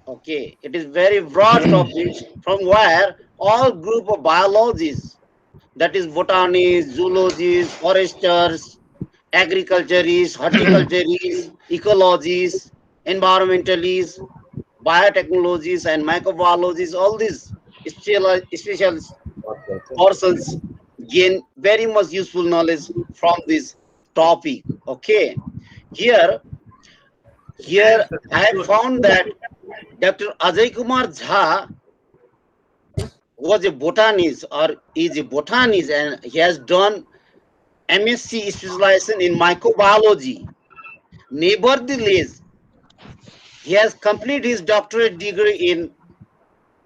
Okay, it is very broad topics from where all group of biologists, that is botanists, zoologists, foresters, agriculturists, horticulturists, ecologists, environmentalists, biotechnologists, and microbiologists, all these special persons gain very much useful knowledge from this topic. Okay, here I have found that Dr. Ajay Kumar Jha was a botanist, or is a botanist, and he has done MSc specialization in microbiology. Nevertheless, he has completed his doctorate degree in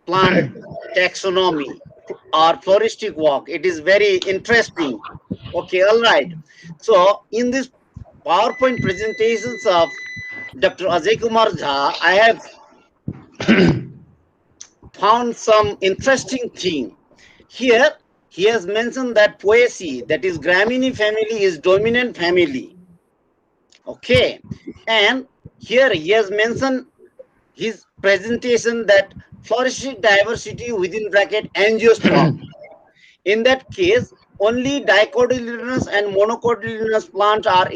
plant taxonomy or floristic work. It is very interesting. Okay, all right. So in this PowerPoint presentations of Dr. Ajay Kumar Jha, I have found some interesting thing. Here he has mentioned that Poaceae, that is Gramini family, is dominant family. Okay, and here he has mentioned his presentation that floristic diversity within bracket angiosperm. In that case, only dicotyledonous and monocotyledonous plants are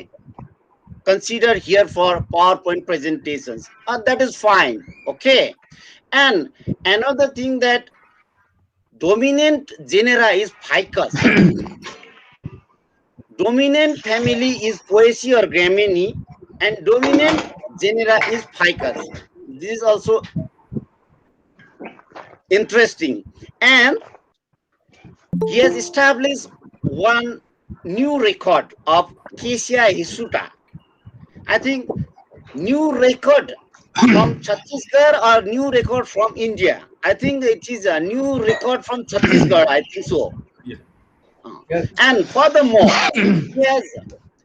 considered here for PowerPoint presentations. That is fine. Okay. And another thing that dominant genera is ficus. Dominant family is Poaceae or Gramineae, and dominant genera is ficus. This is also interesting. And he has established one new record of Acacia hirsuta. I think new record from Chhattisgarh or new record from India. I think it is a new record from Chhattisgarh. I think so. Yeah. Yes. And furthermore,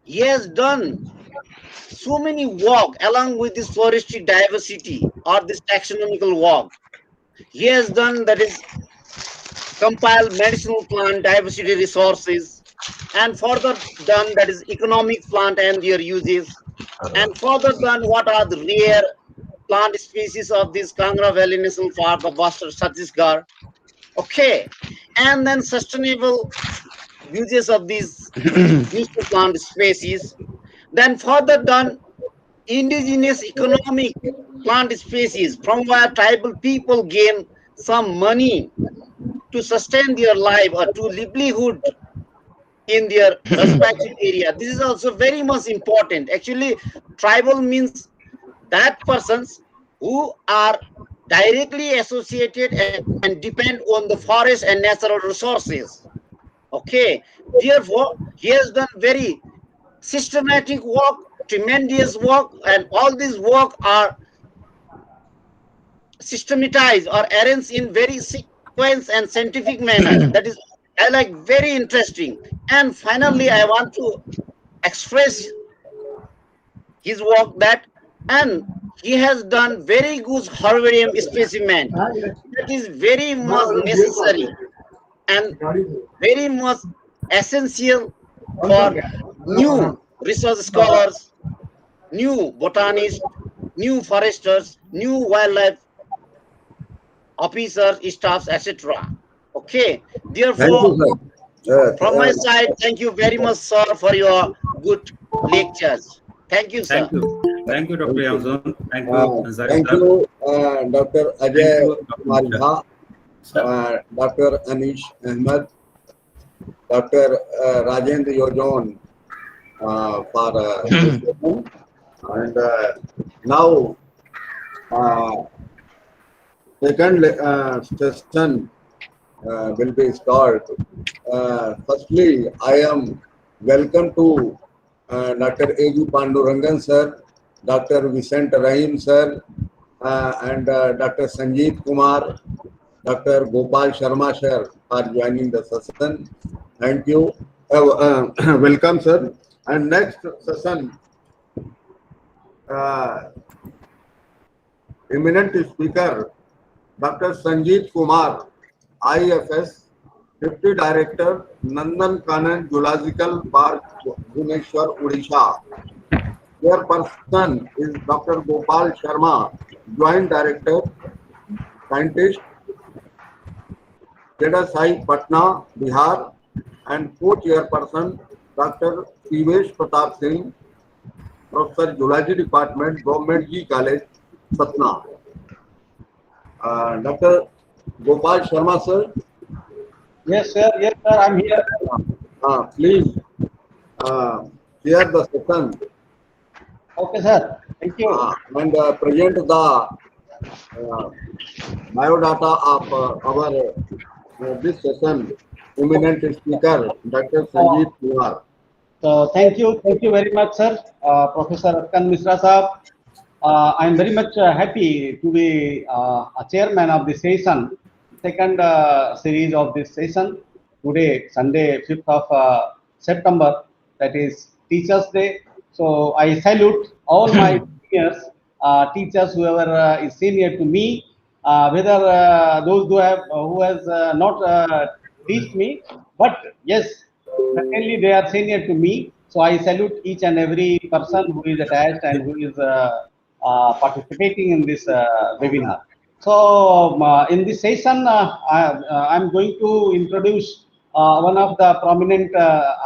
he has done so many work along with this floristic diversity or this taxonomical work. He has done, that is, compile medicinal plant diversity resources, and further done, that is, economic plant and their uses, and further done what are the rare plant species of this Kangra Valley National Park of Western Chhattisgarh. Okay, and then sustainable uses of these useful plant species. Then further done indigenous economic plant species from where tribal people gain some money to sustain their life or to livelihood in their respective area. This is also very much important. Actually, tribal means that persons who are directly associated and depend on the forest and natural resources. Okay, therefore, he has done very systematic work, tremendous work, and all these work are systematized or arranged in very sequence and scientific manner. That is, I like, very interesting. And finally, I want to express his work that, and he has done very good herbarium specimen that is very much necessary and very much essential for new research scholars, new botanists, new foresters, new wildlife officers, staffs, etc. Okay, Thank therefore, you, sir. from my side, thank you very much, sir, for your good lectures. Thank you, sir. Thank you. Thank you, Dr. Yamzon. Thank you, Ansari Thank sir. you, Dr. Thank Ajay you, Dr. Kumar Mishra. Jha, Sir. Dr. Anish Ahmed, Dr. Rajendra Yojon for this session. And now, second session will be start. Firstly, I am welcome to Dr. A.G. Pandurangan sir, Dr. Vicent Rahim sir, and Dr. Sanjeev Kumar, Dr. Gopal Sharma sir for joining the session. Thank you. Welcome, sir. And next session, eminent speaker, Dr. Sanjeev Kumar, IFS, Deputy Director, Nandan Kanan Zoological Park, Bhubaneswar, Odisha. Their person is Dr. Gopal Sharma, Joint Director, Scientist, ZSI Patna, Bihar, and co-chairperson Dr. Sivesh Pratap Singh, Professor Zoology Department, Government G College, Patna. Dr. Gopal Sharma, sir. Yes, sir. Yes, sir. I'm here. Please share the session Okay, sir. Thank you. and present the biodata of our this session eminent speaker, Dr. Sanjeev Kumar. So, thank you. Thank you very much, sir. Professor Arkan Mishra Saab. I'm very much happy to be a chairman of this session, second series of this session. Today, Sunday, 5th of September, that is Teachers' Day. So, I salute all my seniors, teachers, whoever is senior to me, whether those who has not teach me, but yes, certainly they are senior to me. So I salute each and every person who is attached and who is participating in this webinar. So in this session, I'm going to introduce one of the prominent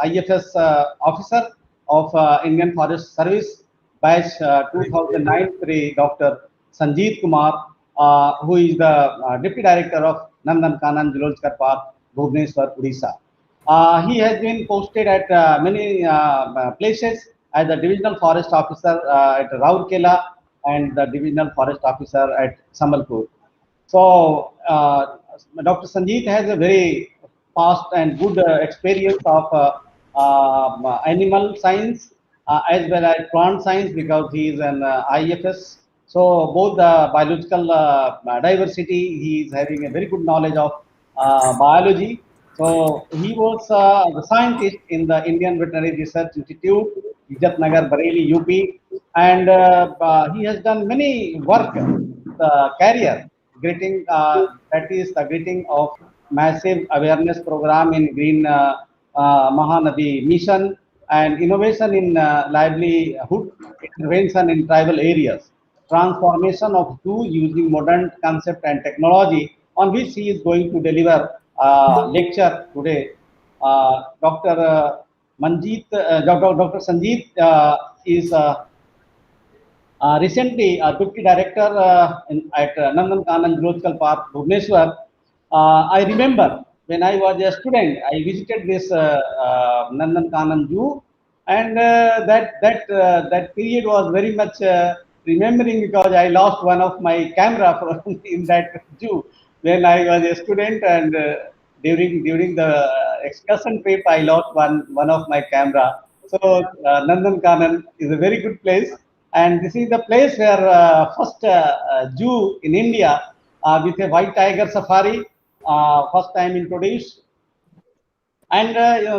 IFS officer of Indian Forest Service, batch 2009-3, Dr. Sanjeev Kumar. who is the Deputy Director of Nandankanan Zoological Park, Bhubaneswar, Odisha. He has been posted at many places as a Divisional Forest Officer at Rourkela and the Divisional Forest Officer at Sambalpur. So, Dr. Sanjeet has a very past and good experience of animal science as well as plant science because he is an IFS. So, both the biological diversity, he is having a very good knowledge of biology. So, he was the scientist in the Indian Veterinary Research Institute, Nagar, Bareilly, UP, and he has done many work career greeting that is the greeting of massive awareness program in green Mahanadi mission and innovation in livelihood intervention in tribal areas, transformation of zoo using modern concept and technology, on which he is going to deliver lecture today. Dr. Sanjeet is recently, Deputy Director at Nandankanan Zoological Park, Bhubaneswar. I remember when I was a student, I visited this Nandankanan Zoo, and that period was very much remembering because I lost one of my camera from in that zoo when I was a student, and during the excursion trip, I lost one of my camera. So Nandankanan is a very good place, and this is the place where first zoo in India with a white tiger safari first time introduced. And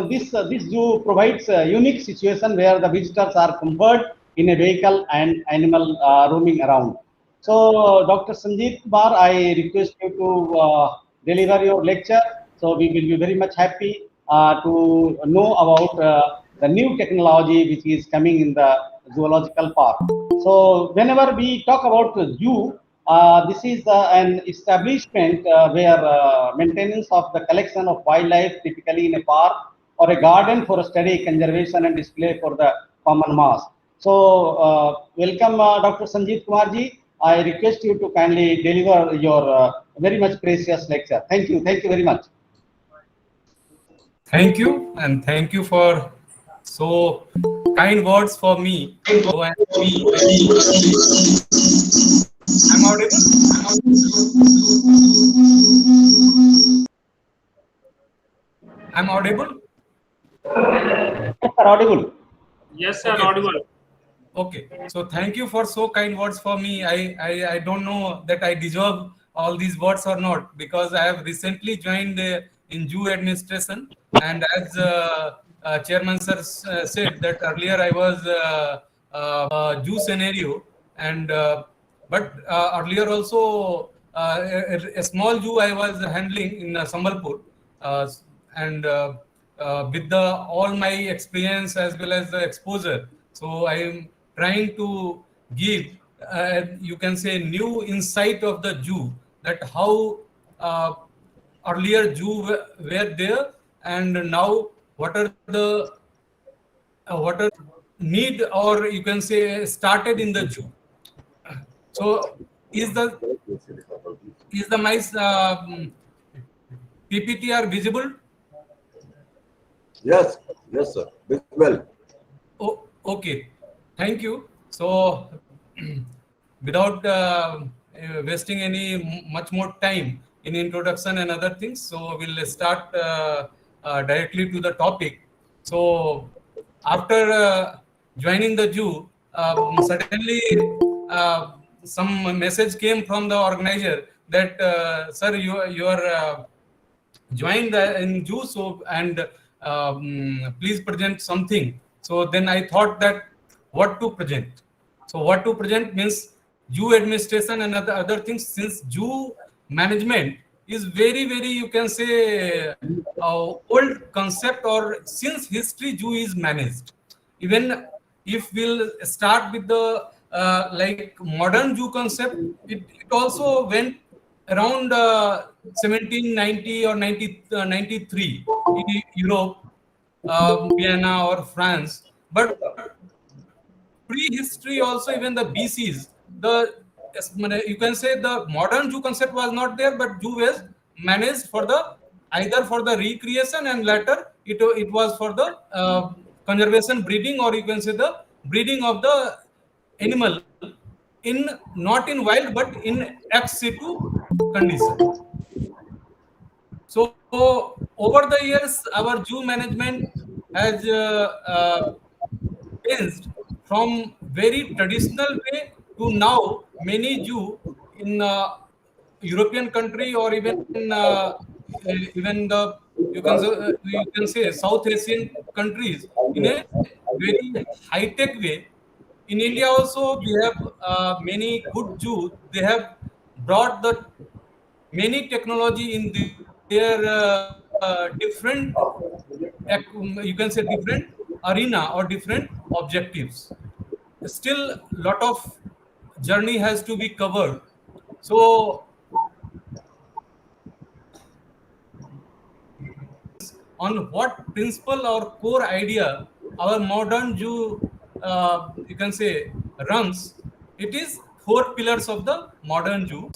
this zoo provides a unique situation where the visitors are comfort in a vehicle and animal roaming around. So, Dr. Sanjeev Kumar, I request you to deliver your lecture. So, we will be very much happy to know about the new technology which is coming in the zoological park. So, whenever we talk about the zoo, this is an establishment where maintenance of the collection of wildlife, typically in a park or a garden for study, conservation, and display for the common mass. So, welcome, Dr. Sanjeev Kumarji. I request you to kindly deliver your very much precious lecture. Thank you. Thank you very much. Thank you, and thank you for so kind words for me. So I'm audible. I'm audible. Yes, sir, audible. Yes, sir, Okay. audible. Okay, so thank you for so kind words for me. I don't know that I deserve all these words or not because I have recently joined in Jew administration, and as Chairman sir said that earlier I was Jew scenario, and but earlier also a small Jew I was handling in Sambalpur, and with the all my experience as well as the exposure, so I am trying to give you can say new insight of the Jew, that how earlier Jew were there and now what are the what are need, or you can say started in the Jew. So is the my PPT are visible? Yes, yes, sir. Very well. Oh, okay. Thank you. So, without wasting any much more time in introduction and other things, so we'll start directly to the topic. So, after joining the Jew, suddenly some message came from the organizer that, sir, you are joined in Jew, so and please present something. So then I thought that what to present. So what to present means Jew administration and other things. Since Jew management is very you can say old concept, or since history Jew is managed. Even if we'll start with the like modern Jew concept, it also went around 1790 or 93 in Europe, Vienna or France. But prehistory also, even the BCs, the you can say the modern zoo concept was not there, but zoo was managed for the either for the recreation and later it was for the conservation breeding, or you can say the breeding of the animal in not in wild but in ex situ condition. So over the years, our zoo management has changed from very traditional way to now many zoo in European country, or even the you can say South Asian countries in a very high tech way. In India also we have many good zoos. They have brought the many technology in their different you can say different arena or different objectives. Still lot of journey has to be covered. So on what principle or core idea our modern zoo you can say runs, it is four pillars of the modern zoo,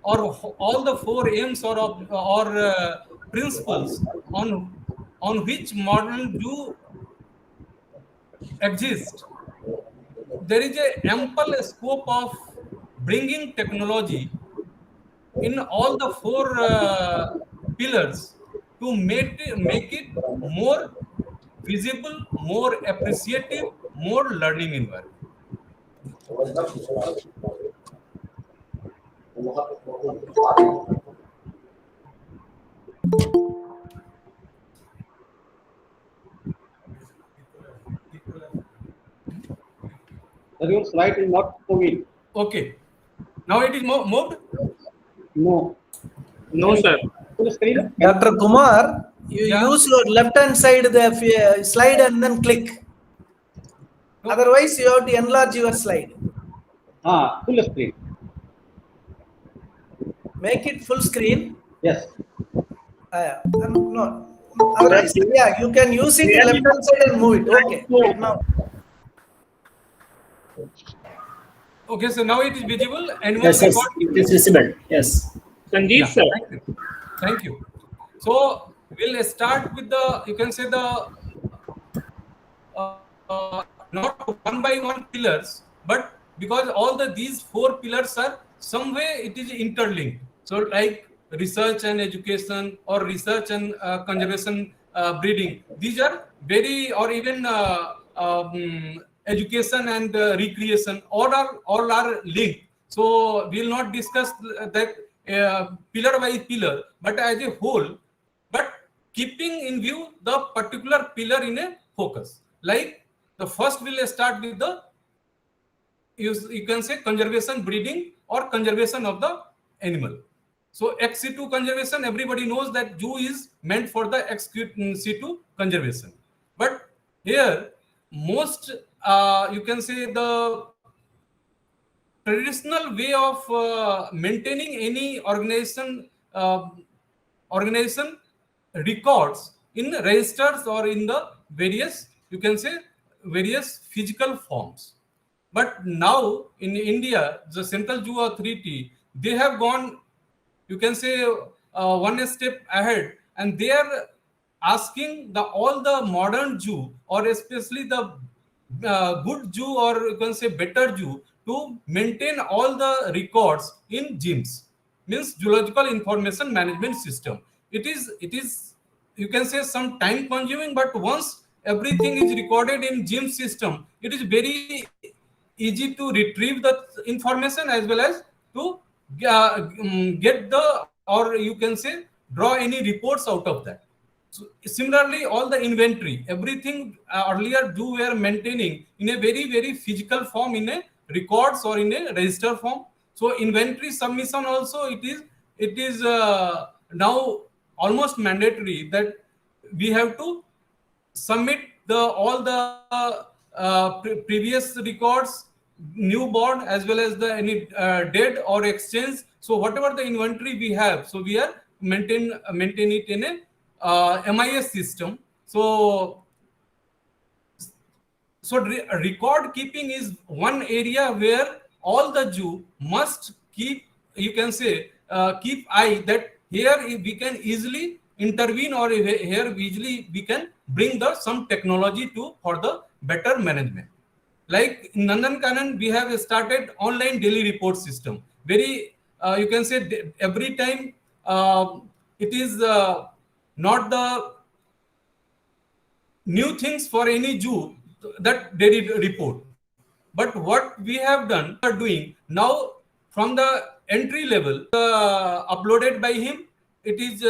or all the four aims or principles on which modern zoo exist. There is a ample scope of bringing technology in all the four pillars to make it more visible, more appreciative, more learning environment. Sir, your slide is not moving. Okay, now it is moved. No. No, sir. Full screen. Dr. Kumar, you Yeah. use your left hand side the slide and then click. Otherwise, you have to enlarge your slide. Full screen. Make it full screen. Yes. No. Otherwise, yeah, you can use it left hand side and move it. Okay. Now, Okay, so now it is visible and Yes, yes, it is visible. Yes. Sanjeev, Yeah, sir. thank you. Thank you. So we'll start with the, you can say the, not one by one pillars, but because all these four pillars are some way it is interlinked. So like research and education, or research and conservation breeding, these are very, or even education and recreation, all are linked. So we will not discuss that pillar by pillar, but as a whole, but keeping in view the particular pillar in a focus. Like the first will start with the, you can say conservation breeding or conservation of the animal. So ex situ conservation, everybody knows that zoo is meant for the ex situ conservation. But here, most you can say the traditional way of maintaining any organization records in registers or in the various, you can say various physical forms. But now in India, the Central Zoo Authority, they have gone, you can say one step ahead, and they are asking all the modern zoo, or especially the good zoo, or you can say better zoo, to maintain all the records in GIMS, means Zoological Information Management System. It is you can say some time consuming, but once everything is recorded in GIMS system, it is very easy to retrieve the information as well as to get the, or you can say draw any reports out of that. So similarly, all the inventory, everything earlier do were maintaining in a very physical form, in a records or in a register form. So inventory submission also, it is now almost mandatory that we have to submit all the previous records, newborn as well as the any dead or exchange. So whatever the inventory we have, so we are maintain it in a MIS system. So record keeping is one area where all the Jew must keep, you can say, keep eye that here we can easily intervene, or here easily we can bring the some technology to for the better management. Like in Nandankanan, we have started online daily report system. Very, you can say, every time it is not the new things for any Jew that they did report. But what we have done, are doing now from the entry level, uploaded by him, it is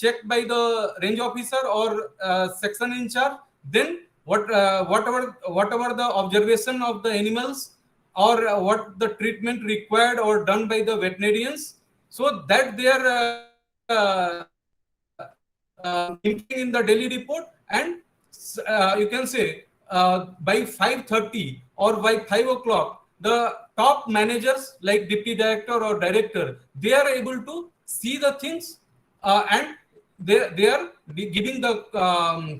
checked by the range officer or section in charge. Then whatever the observation of the animals, or what the treatment required or done by the veterinarians, so that they are including in the daily report. And you can say by 5:30 or by 5 o'clock, the top managers like deputy director or director, they are able to see the things, and they are giving the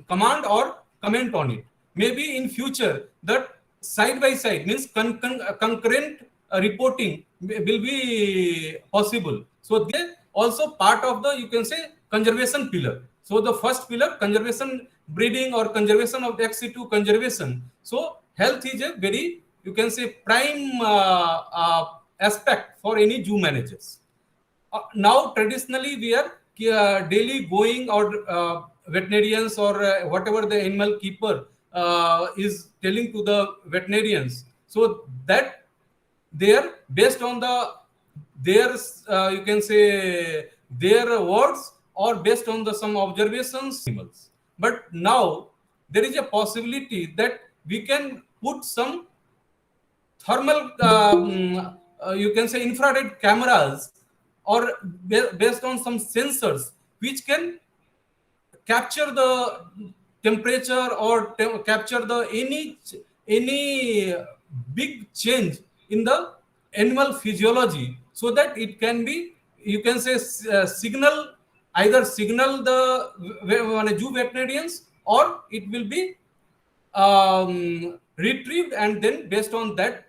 command or comment on it. Maybe in future that side by side means concurrent reporting will be possible. So they also part of the, you can say, conservation pillar. So the first pillar, conservation breeding or conservation of ex situ conservation. So health is a very, you can say, prime aspect for any zoo managers. Now traditionally we are daily going, or veterinarians or whatever the animal keeper is telling to the veterinarians, so that they are based on the their you can say their words, or based on the some observations animals. But now there is a possibility that we can put some thermal you can say infrared cameras, or based on some sensors which can capture the temperature, or capture the any big change in the animal physiology, so that it can be, you can say, signal, either signal the zoo veterinarians, or it will be retrieved, and then based on that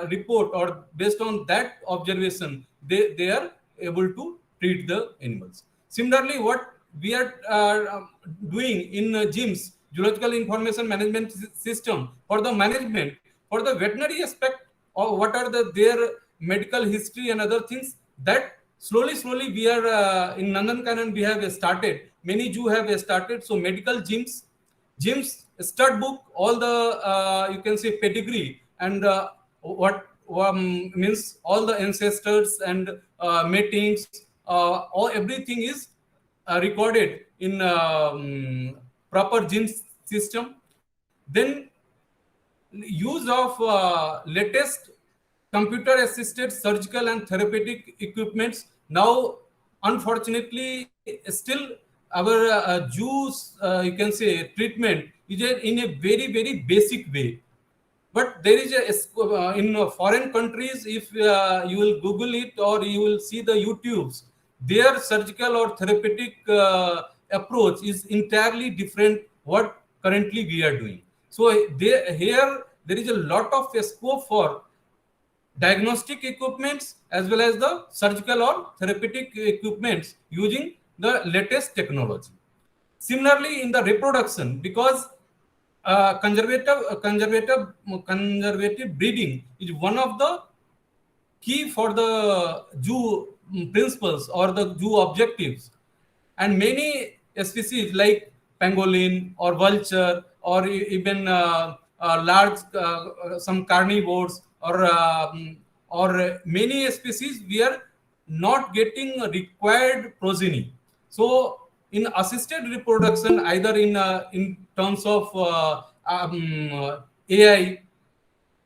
report, or based on that observation, they are able to treat the animals. Similarly, what we are doing in gyms, zoological information management system, for the management, for the veterinary aspect, or what are their medical history and other things, that slowly we are in Nandankanan we have started, many zoo have started. So medical gyms, stud book, all the you can say pedigree, and what means all the ancestors and matings, all everything is recorded in proper gym system. Then use of latest computer assisted surgical and therapeutic equipments. Now unfortunately still our Jews you can say treatment is in a very basic way. But there is a in foreign countries, if you will Google it, or you will see the YouTubes, their surgical or therapeutic approach is entirely different what currently we are doing. So here there is a lot of scope for diagnostic equipments as well as the surgical or therapeutic equipments using the latest technology. Similarly, in the reproduction, because conservative breeding is one of the key for the zoo principles or the zoo objectives, and many species like pangolin or vulture, or even large some carnivores, or many species we are not getting required progeny. So in assisted reproduction, either in terms of AI,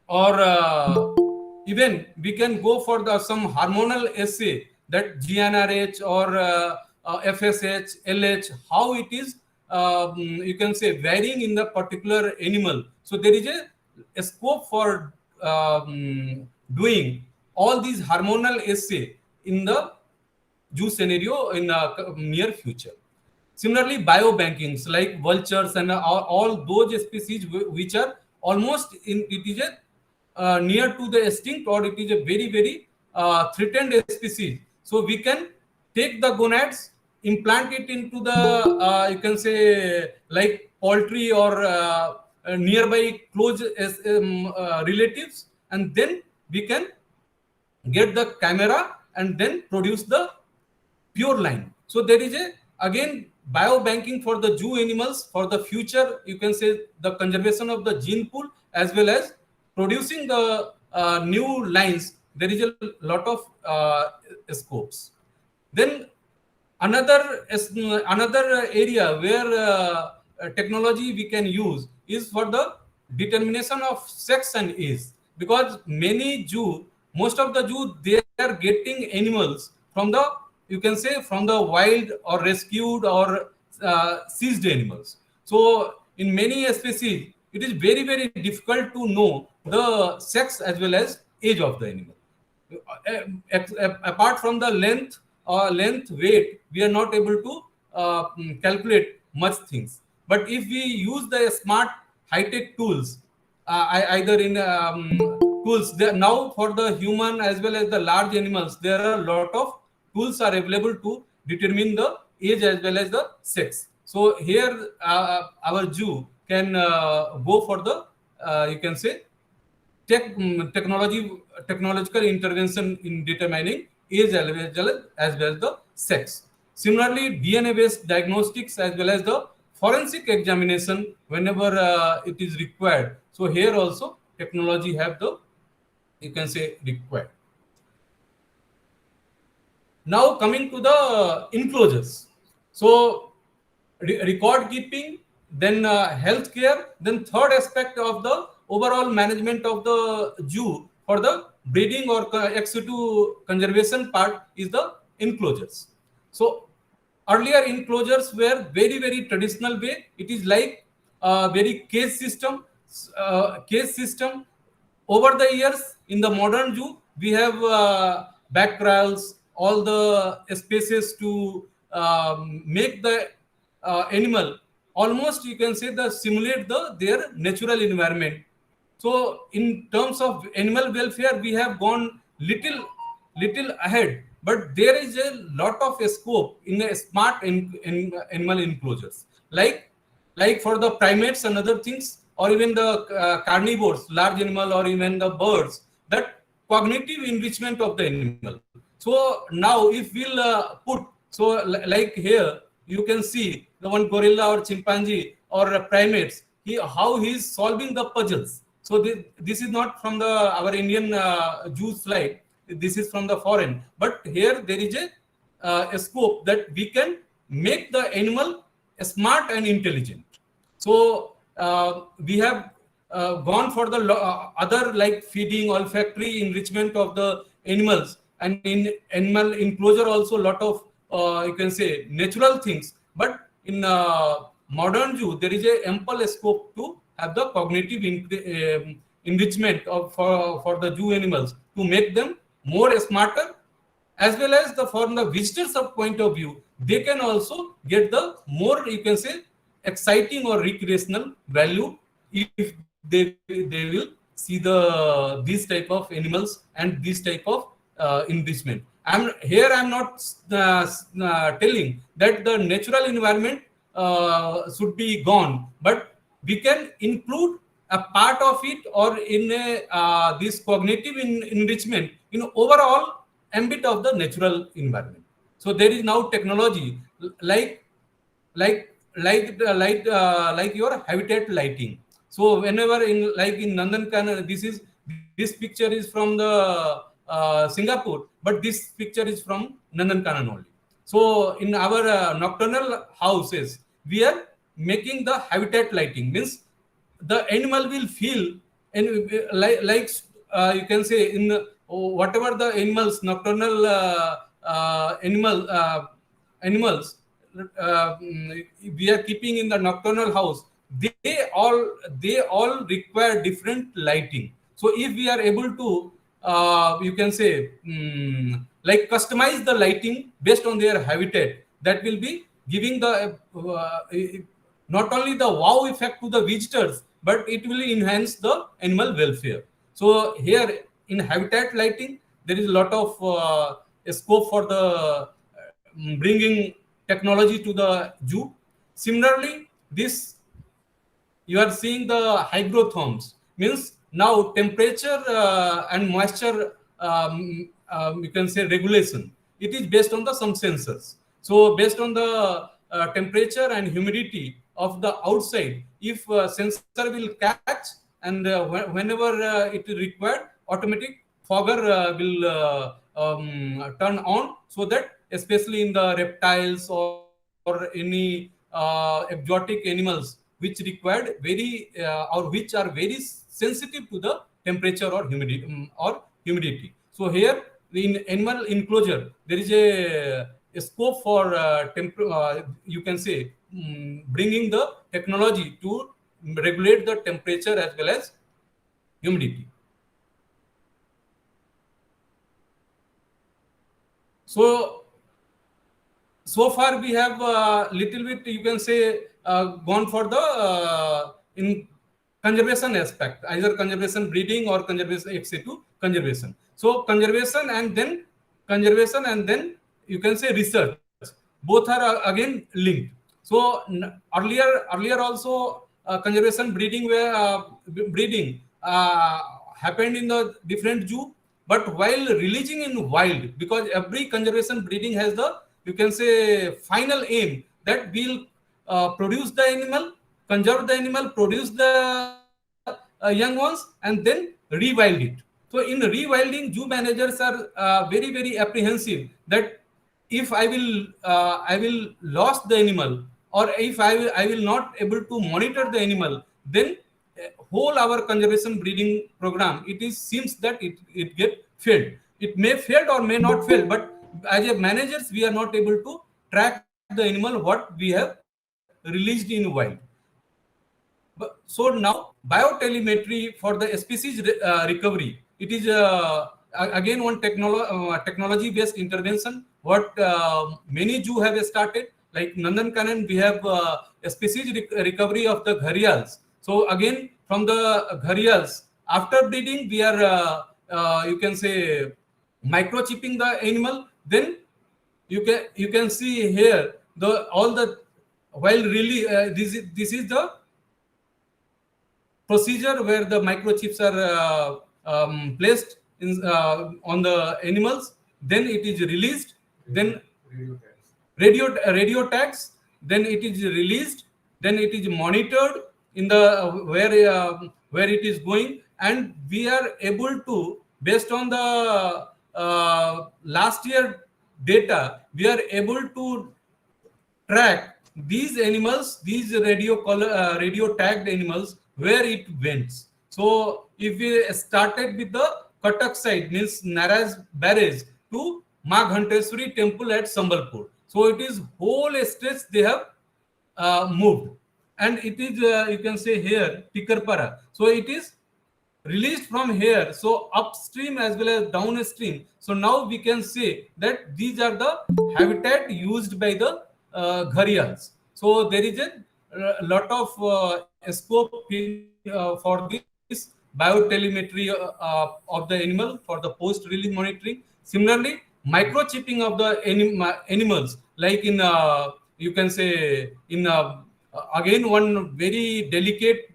or even we can go for the some hormonal assay, that GnRH or FSH, LH, how it is you can say varying in the particular animal. So there is a scope for doing all these hormonal assay in the zoo scenario in near future. Similarly, biobankings like vultures and all those species which are almost in, it is a near to the extinct, or it is a very, very threatened species. So we can take the gonads, implant it into the, you can say, like poultry or nearby close relatives, and then we can get the camera and then produce the pure line. So there is a, again, biobanking for the zoo animals for the future, you can say, the conservation of the gene pool as well as producing the new lines. There is a lot of scopes. Then another area where technology we can use is for the determination of sex and age, because most of the zoo, they are getting animals from the, you can say, from the wild or rescued or seized animals. So in many species it is very, very difficult to know the sex as well as age of the animal. Apart from the length, weight, we are not able to calculate much things. But if we use the smart high-tech tools, either in tools now for the human as well as the large animals, there are a lot of tools are available to determine the age as well as the sex. So here our zoo can go for the, you can say, technological intervention in determining age as well as the sex. Similarly, DNA-based diagnostics as well as the forensic examination whenever it is required. So here also technology have the, you can say, required. Now coming to the enclosures. So record keeping, then healthcare, then third aspect of the overall management of the zoo for the breeding or ex situ conservation part is the enclosures. So earlier enclosures were very, very traditional way. It is like very cage system. Over the years in the modern zoo, we have back kraals, all the spaces to make the animal almost, you can say, the simulate their natural environment. So in terms of animal welfare, we have gone little ahead, but there is a lot of scope in a smart animal enclosures, like for the primates and other things, or even the carnivores, large animal, or even the birds, that cognitive enrichment of the animal. So now if we'll put, so like here you can see the one gorilla or chimpanzee or primates, how he is solving the puzzles. So this is not from the our Indian zoo slide. This is from the foreign. But here there is a scope that we can make the animal smart and intelligent. So we have gone for the other, like feeding, olfactory enrichment of the animals, and in animal enclosure also lot of you can say natural things. But in modern zoo, there is a ample scope to have the cognitive enrichment of for the zoo animals to make them more smarter, as well as the from the visitors of point of view, they can also get the more, you can say, exciting or recreational value if they will see these type of animals and this type of enrichment. I'm not telling that the natural environment should be gone, but we can include a part of it, or in a, this cognitive enrichment in overall ambit of the natural environment. So there is now technology like your habitat lighting. So whenever in Nandankanan, this picture is from the Singapore, but this picture is from Nandankanan only. So in our nocturnal houses, we are making the habitat lighting, means the animal will feel, and you can say, in whatever the animals, nocturnal animals we are keeping in the nocturnal house, they all require different lighting. So if we are able to you can say like customize the lighting based on their habitat, that will be giving the not only the wow effect to the visitors, but it will enhance the animal welfare. So here in habitat lighting, there is a lot of scope for the bringing technology to the zoo. Similarly, this you are seeing the hygrotherms, means now temperature and moisture, you can say regulation, it is based on the some sensors. So based on the temperature and humidity of the outside, if sensor will catch, and whenever it is required, automatic fogger will turn on, so that especially in the reptiles or any exotic animals which required very or which are very sensitive to the temperature or humidity. So here in animal enclosure there is a scope for you can say bringing the technology to regulate the temperature as well as humidity. So far we have little bit, you can say, gone for the in conservation aspect, either conservation breeding or conservation XA2 conservation. So conservation and then you can say research. Both are again linked. So earlier also conservation breeding happened in the different zoo, but while releasing in wild, because every conservation breeding has the, you can say, final aim that will produce the animal, conserve the animal, produce the young ones, and then rewild it. So in rewilding, zoo managers are very apprehensive that if I will lost the animal, or if I will not able to monitor the animal, then whole our conservation breeding program, it is seems that it get failed. It may failed or may not fail, but as a managers we are not able to track the animal what we have released in wild. So now biotelemetry for the species recovery, it is again one technology based intervention what many zoo have started, like Nandankanan we have a species recovery of the gharials. So again from the gharials, after breeding we are you can say microchipping the animal. Then you can see here the all the while really this is the procedure where the microchips are placed in, on the animals. Then it is released. Then radio tags. Then it is released. Then it is monitored in the where it is going, and we are able to, based on the last year data, we are able to track these animals, these radio tagged animals, where it went. So if we started with the Katak side, means Naraz barrage to Maghanteswari temple at Sambalpur. So it is whole stretch they have moved, and it is you can say here Tikarpara. So it is released from here, so upstream as well as downstream. So now we can say that these are the habitat used by the gharials. So there is a lot of scope for this biotelemetry of the animal for the post release monitoring. Similarly, microchipping of the animals, like in you can say in again one very delicate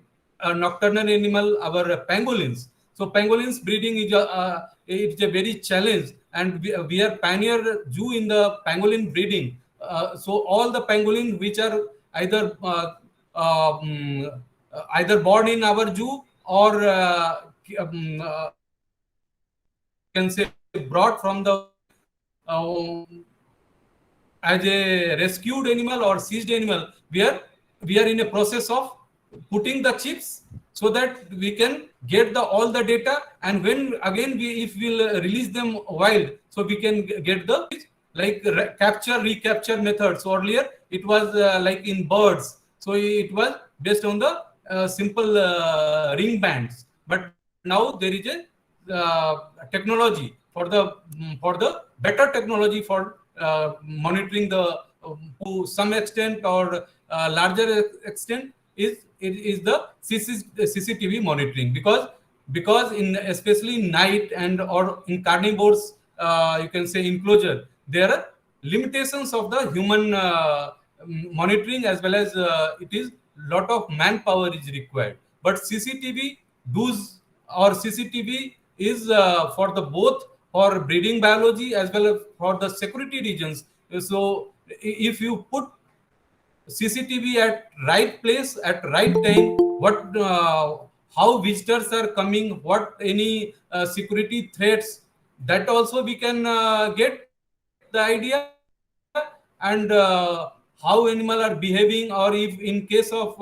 nocturnal animal, our pangolins. So pangolins breeding is it's a very challenge, and we are pioneer zoo in the pangolin breeding. So all the pangolin which are either either born in our zoo or can say brought from the as a rescued animal or seized animal, we are in a process of putting the chips so that we can get the all the data, and when again we if we'll release them wild, so we can get the like recapture method. So earlier it was like in birds, so it was based on the simple ring bands, but now there is a technology for the better technology for monitoring the to some extent or larger extent is the CCTV monitoring, because because in especially in night and or in carnivores, you can say enclosure, there are limitations of the human monitoring, as well as it is lot of manpower is required. But CCTV does, or CCTV is for the both for breeding biology as well as for the security regions. So if you put CCTV at right place at right time, what how visitors are coming, what any security threats, that also we can get the idea, and how animal are behaving, or if in case of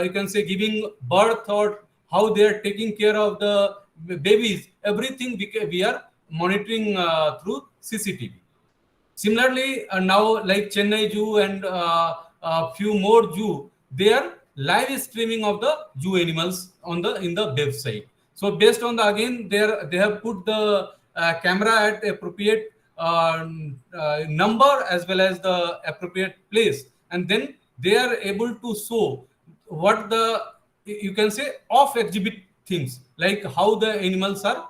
you can say giving birth, or how they are taking care of the babies, everything we are monitoring through CCTV. Similarly, now like Chennai Zoo and a few more zoo, they are live streaming of the zoo animals on the in the website. So based on the, again they have put the camera at appropriate number as well as the appropriate place, and then they are able to show what the, you can say, off exhibit things, like how the animals are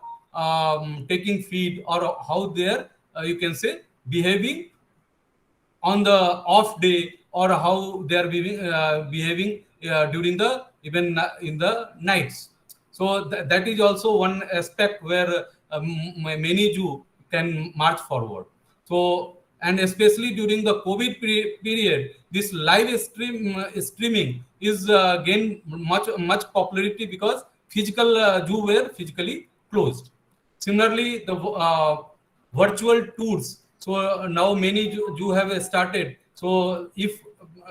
taking feed, or how they are you can say behaving on the off day, or how they are behaving during the even in the nights. So that is also one aspect where many Jew can march forward. So, and especially during the COVID period, this live streaming is gained much popularity, because physical Jew were physically closed. Similarly, the virtual tours. So now many Jew have started. So if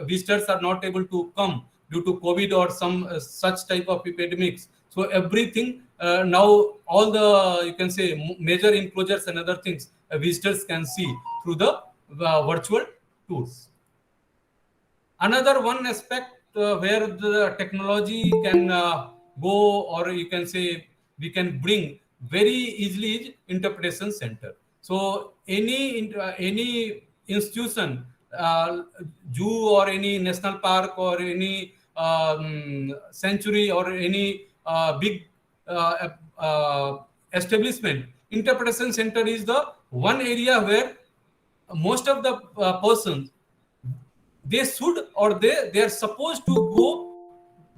visitors are not able to come due to COVID or some such type of epidemics, so everything now all the, you can say, major enclosures and other things visitors can see through the virtual tours. Another one aspect where the technology can go, or you can say we can bring very easily, is interpretation center. So any institution, zoo or any national park or any sanctuary or any big establishment, interpretation center is the one area where most of the persons, they should, or they are supposed to go,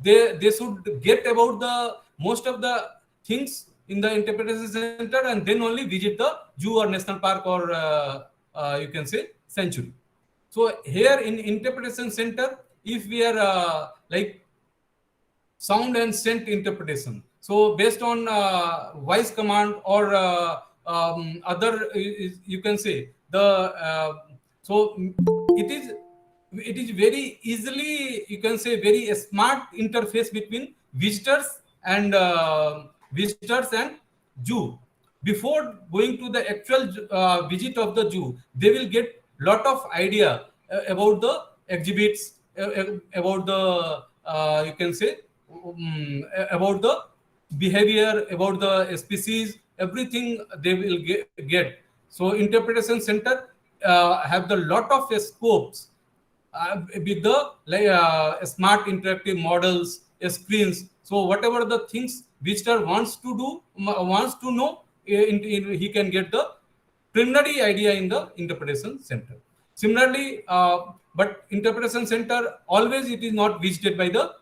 they should get about the most of the things in the interpretation center, and then only visit the zoo or national park, or you can say sanctuary. So here in interpretation center, if we are like sound and scent interpretation, so based on voice command or other you can say the so it is very easily, you can say, very smart interface between visitors and zoo. Before going to the actual visit of the zoo, they will get lot of idea about the exhibits, about the you can say about the behavior, about the species, everything they will get. So interpretation center have the lot of scopes with the like smart interactive models, screens. So whatever the things visitor wants to do, wants to know, he can get the preliminary idea in the interpretation center. Similarly, but interpretation center always it is not visited by the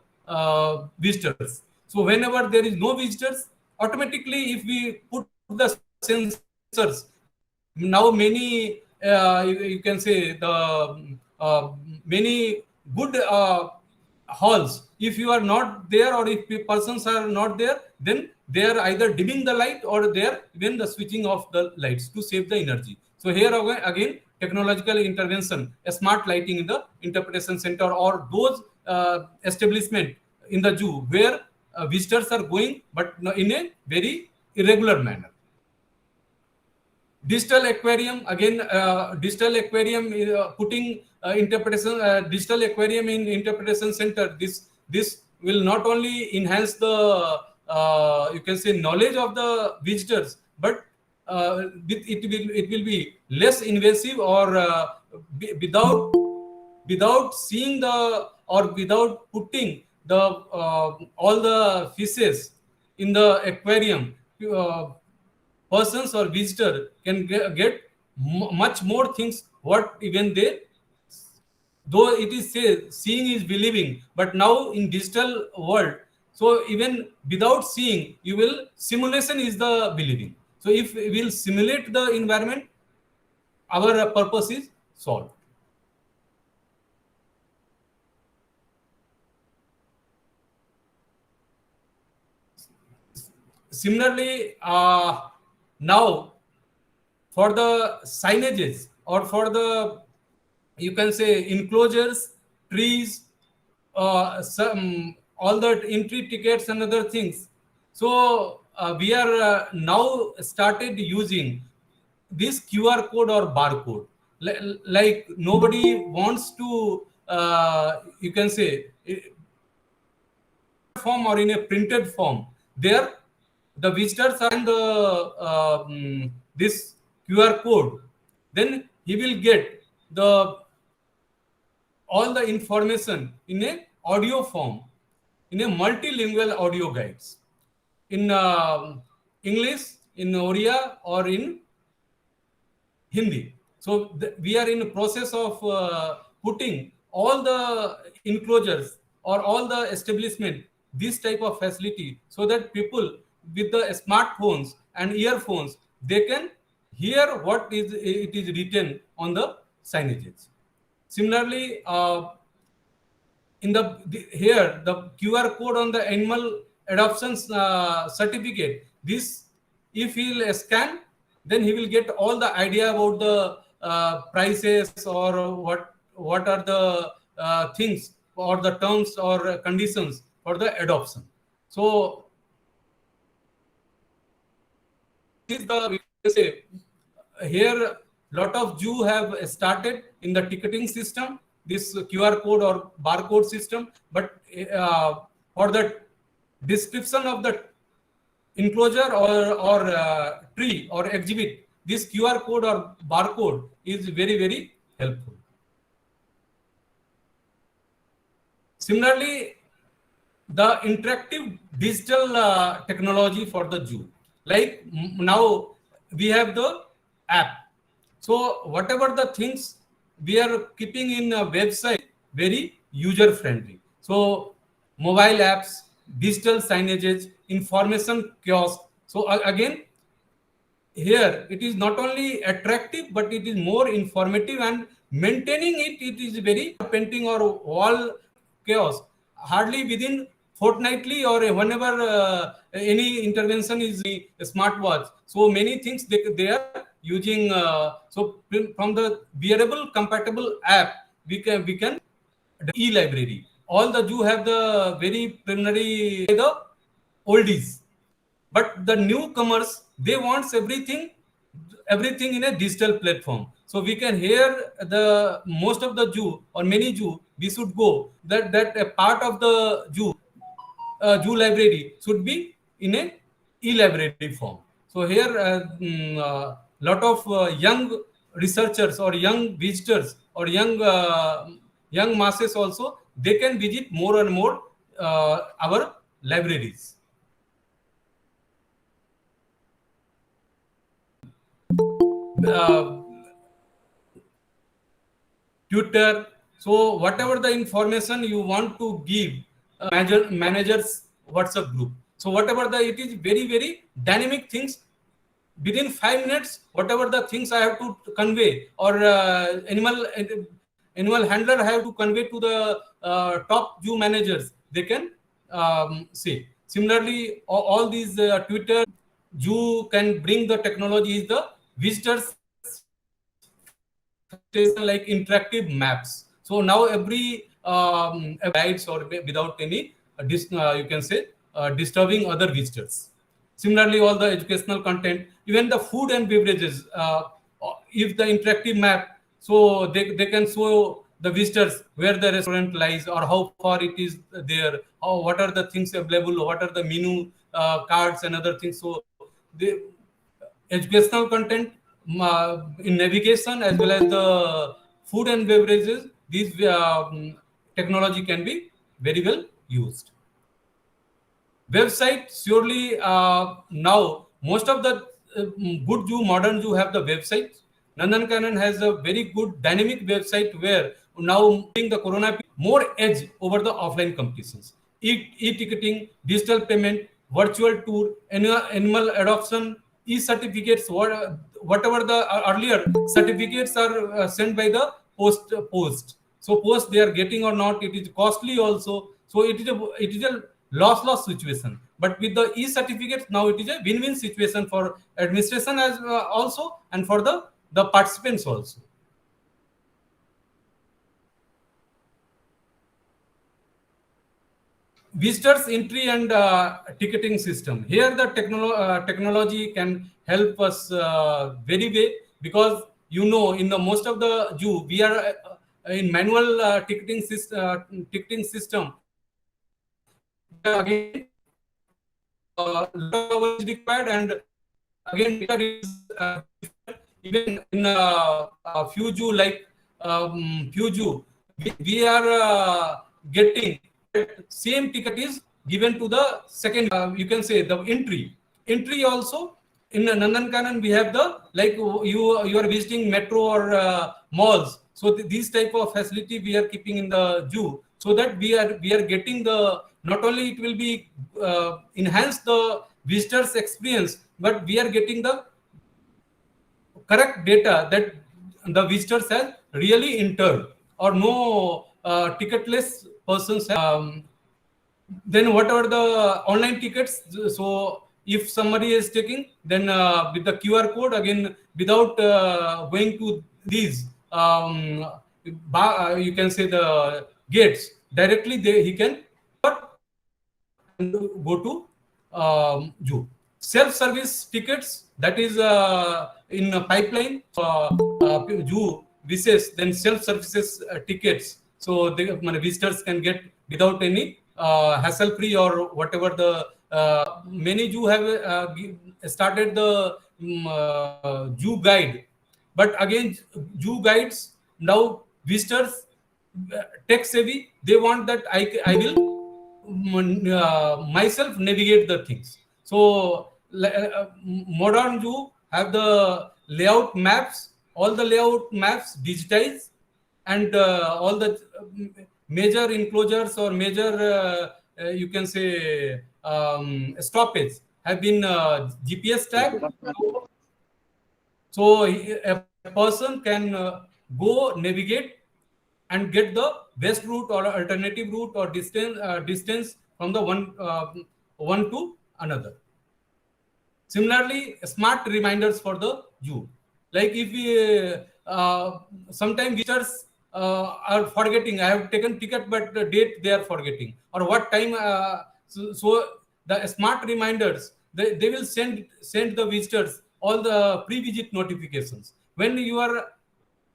visitors. So whenever there is no visitors, automatically if we put the sensors, now many you can say the many good halls, if you are not there, or if persons are not there, then they are either dimming the light, or they are even the switching off the lights to save the energy. So here again technological intervention, a smart lighting in the interpretation center, or those establishment in the zoo where visitors are going, but in a very irregular manner. Digital aquarium, again digital aquarium putting interpretation digital aquarium in interpretation center, this will not only enhance the you can say knowledge of the visitors, but it will be less invasive, or without seeing the, or without putting the all the fishes in the aquarium, persons or visitor can get much more things what even they, though it is say seeing is believing, but now in digital world, so even without seeing, you will simulation is the believing. So if we will simulate the environment, our purpose is solved. Similarly, now for the signages or for the, you can say, enclosures, trees, some all the entry tickets and other things. So we are now started using this QR code or barcode. Like nobody wants to, you can say, form or in a printed form. There, the visitors are in the this QR code. Then he will get the all the information in a audio form, in a multilingual audio guides, in English, in Oriya, or in Hindi. So we are in the process of putting all the enclosures or all the establishment this type of facility, so that people with the smartphones and earphones, they can hear what is it is written on the signages. Similarly, in here the QR code on the animal adoption certificate, this if he will scan, then he will get all the idea about the prices or what are the things or the terms or conditions for the adoption. So this is the, we can say, here lot of Jew have started in the ticketing system, this QR code or barcode system, but for the description of the enclosure or tree or exhibit, this QR code or barcode is very, very helpful. Similarly, the interactive digital technology for the Jew, like now we have the app. So whatever the things we are keeping in a website, very user friendly. So mobile apps, digital signages, information kiosk. So again, here it is not only attractive, but it is more informative, and maintaining it is very painting or wall chaos. Hardly within fortnightly or whenever any intervention is the smartwatch. So many things they are using. So from the wearable compatible app, we can the e-library. All the Jew have the very preliminary the oldies, but the newcomers, they want everything in a digital platform. So we can hear the most of the Jew or many Jew, we should go that a part of the Jew library should be in a e-library form. So here lot of young researchers or young visitors or young masses also, they can visit more and more our libraries. Twitter. So whatever the information you want to give, managers WhatsApp group. So whatever it is very, very dynamic things. Within 5 minutes, whatever the things I have to convey, or animal handler I have to convey to the top Jew managers, they can see. Similarly, all these Twitter, Jew can bring the technology is the visitors like interactive maps. So now every guides or without any you can say disturbing other visitors. Similarly, all the educational content, even the food and beverages, if the interactive map, so they can show the visitors where the restaurant lies or how far it is there, what are the things available, what are the menu cards and other things. So the educational content in navigation as well as the food and beverages, these technology can be very well used. Website, surely now most of the good zoo, modern zoo have the website. Nandankanan has a very good dynamic website where now the corona more edge over the offline competitions. E-ticketing, digital payment, virtual tour, animal adoption, e-certificates, whatever the earlier certificates are sent by the post. So post they are getting or not, it is costly also. So it is a loss situation. But with the e-certificates now it is a win-win situation for administration as also, and for the participants also. Visitors entry and ticketing system. Here the technology can help us very way, because in the most of the zoo we are in manual ticketing system. There again lot of hours is required, and again data is even in few zoo like few zoo we are getting same ticket is given to the second, you can say the entry also. In Nandankanan we have the, like you are visiting metro or malls, so these type of facility we are keeping in the zoo, so that we are getting the, not only it will be enhance the visitors experience, but we are getting the correct data that the visitors have really entered, or no ticketless persons. Then whatever the online tickets, so if somebody is taking, then with the QR code, again without going to these you can say the gates, directly he can and go to zoo. Self-service tickets, that is in a pipeline. Zoo visits, then self-services tickets, so visitors can get without any hassle-free or whatever. The many zoo have started the zoo guide, but again zoo guides now visitors tech savvy, they want that I will myself navigate the things. So modern zoo have the layout maps, all the layout maps digitized, and all the major enclosures or major you can say stoppage have been GPS tagged. So a person can go navigate and get the best route or alternative route or distance from the one to another. Similarly, smart reminders for the zoo. Like if we sometimes visitors are forgetting, I have taken ticket, but the date they are forgetting, or what time. So the smart reminders, they will send the visitors all the pre-visit notifications. When you are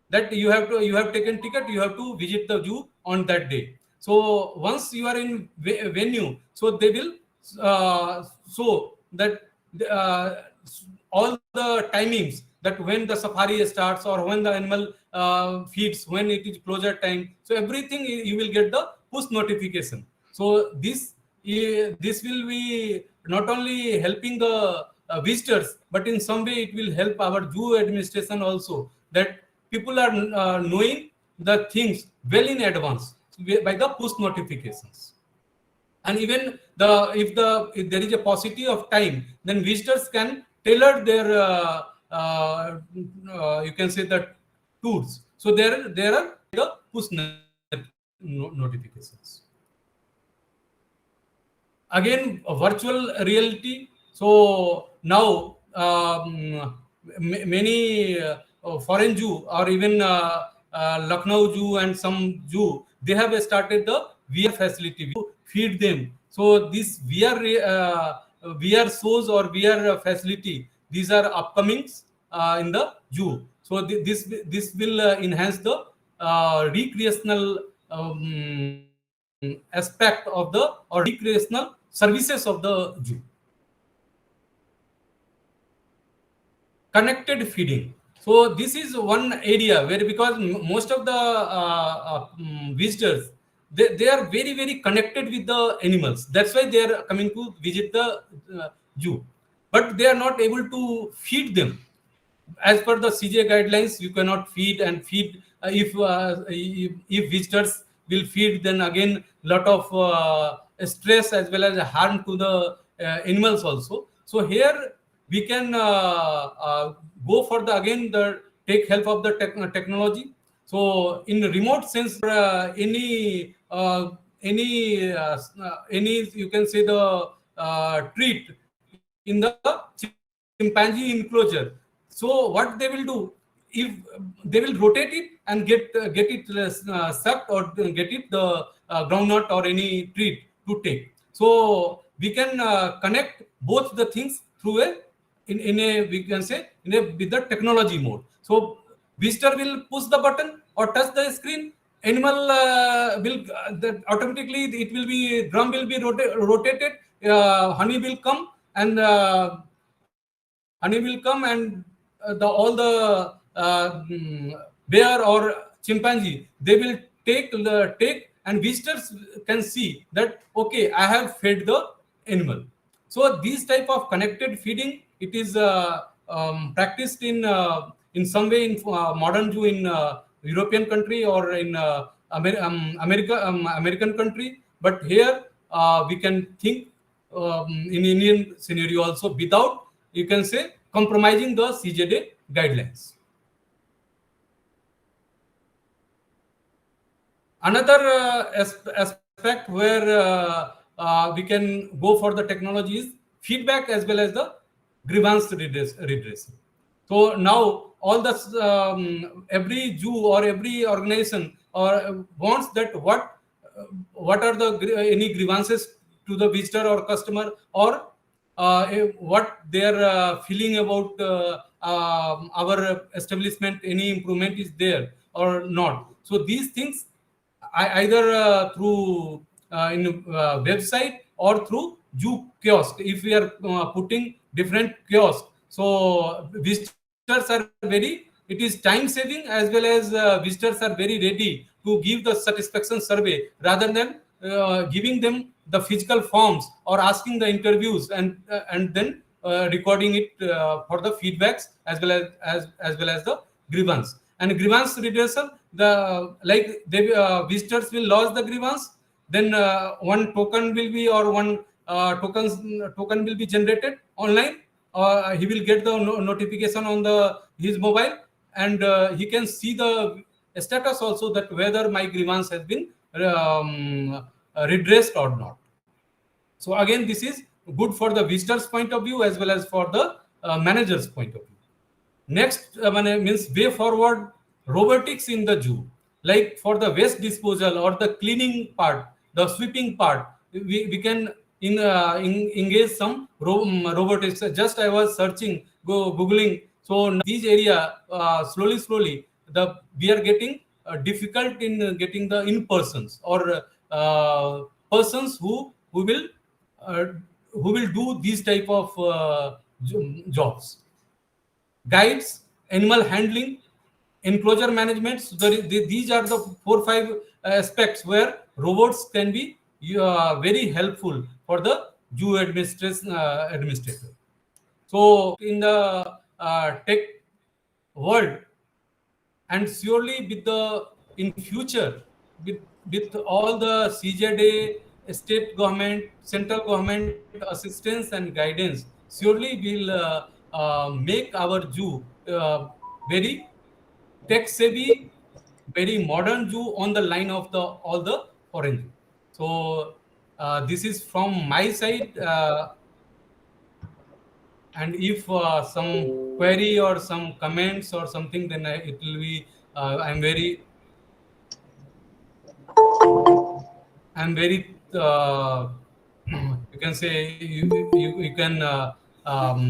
that you have taken ticket, you have to visit the zoo on that day. So once you are in venue, so they will show that uh, all the timings, that when the safari starts or when the animal feeds, when it is closure time. So everything you will get the push notification. So this will be not only helping the visitors, but in some way it will help our zoo administration also, that people are knowing the things well in advance by the push notifications. And even if there is a paucity of time, then visitors can tailor their you can say that tours. So there are the push notifications. Again, virtual reality. So now many foreign zoo, or even Lucknow zoo and some zoo, they have started the VR facility to feed them. So this VR shows or VR facility, these are upcomings in the zoo. So this will enhance the recreational aspect of the, or recreational services of the zoo. Connected feeding. So this is one area where, because most of the visitors, they are very, very connected with the animals. That's why they are coming to visit the zoo. But they are not able to feed them. As per the CJ guidelines, you cannot feed and feed. If visitors will feed, then again lot of stress as well as harm to the animals also. So here we can go for the again the take help of the technology. So in remote sense, any you can say the treat in the chimpanzee enclosure. So what they will do, if they will rotate it and get it sucked or get it the groundnut or any treat to take. So we can connect both the things through in a we can say in a with the technology mode. So visitor will push the button or touch the screen. Animal will automatically it will be drum will be rotated. Honey will come and all the bear or chimpanzee, they will take and visitors can see that okay, I have fed the animal. So these type of connected feeding, it is practiced in some way in modern zoo in European country or in American country. But here we can think in Indian scenario also without, you can say, compromising the CJD guidelines. Another aspect where we can go for the technology is feedback as well as the grievance redress. So now all the every zoo or every organization or wants that what are the any grievances to the visitor or customer, or what they are feeling about our establishment, any improvement is there or not. So these things either through in website or through zoo kiosk. If we are putting different kiosk, so visitors are very, it is time saving as well as visitors are very ready to give the satisfaction survey rather than giving them the physical forms or asking the interviews and then recording it for the feedbacks as well as the grievance. And grievance redressal, the like they visitors will lodge the grievance, then one token will be or one token will be generated online. He will get the notification on the his mobile, and he can see the status also that whether my grievance has been redressed or not. So again, this is good for the visitor's point of view as well as for the manager's point of view. Next means way forward robotics in the zoo, like for the waste disposal or the cleaning part, the sweeping part, we can engage some robotics. Just I was searching, googling. So these area slowly we are getting difficult in getting the in persons or persons who will do these type of jobs. Guides, animal handling, enclosure management. So these are the 4-5 aspects where robots can be very helpful for the zoo administrator. So in the tech world, and surely with the in future with all the CJD, state government, central government assistance and guidance, surely will make our zoo very tech savvy, very modern zoo on the line of the all the foreign zoo. So this is from my side. And if some query or some comments or something, then it will be I'm very you can say you can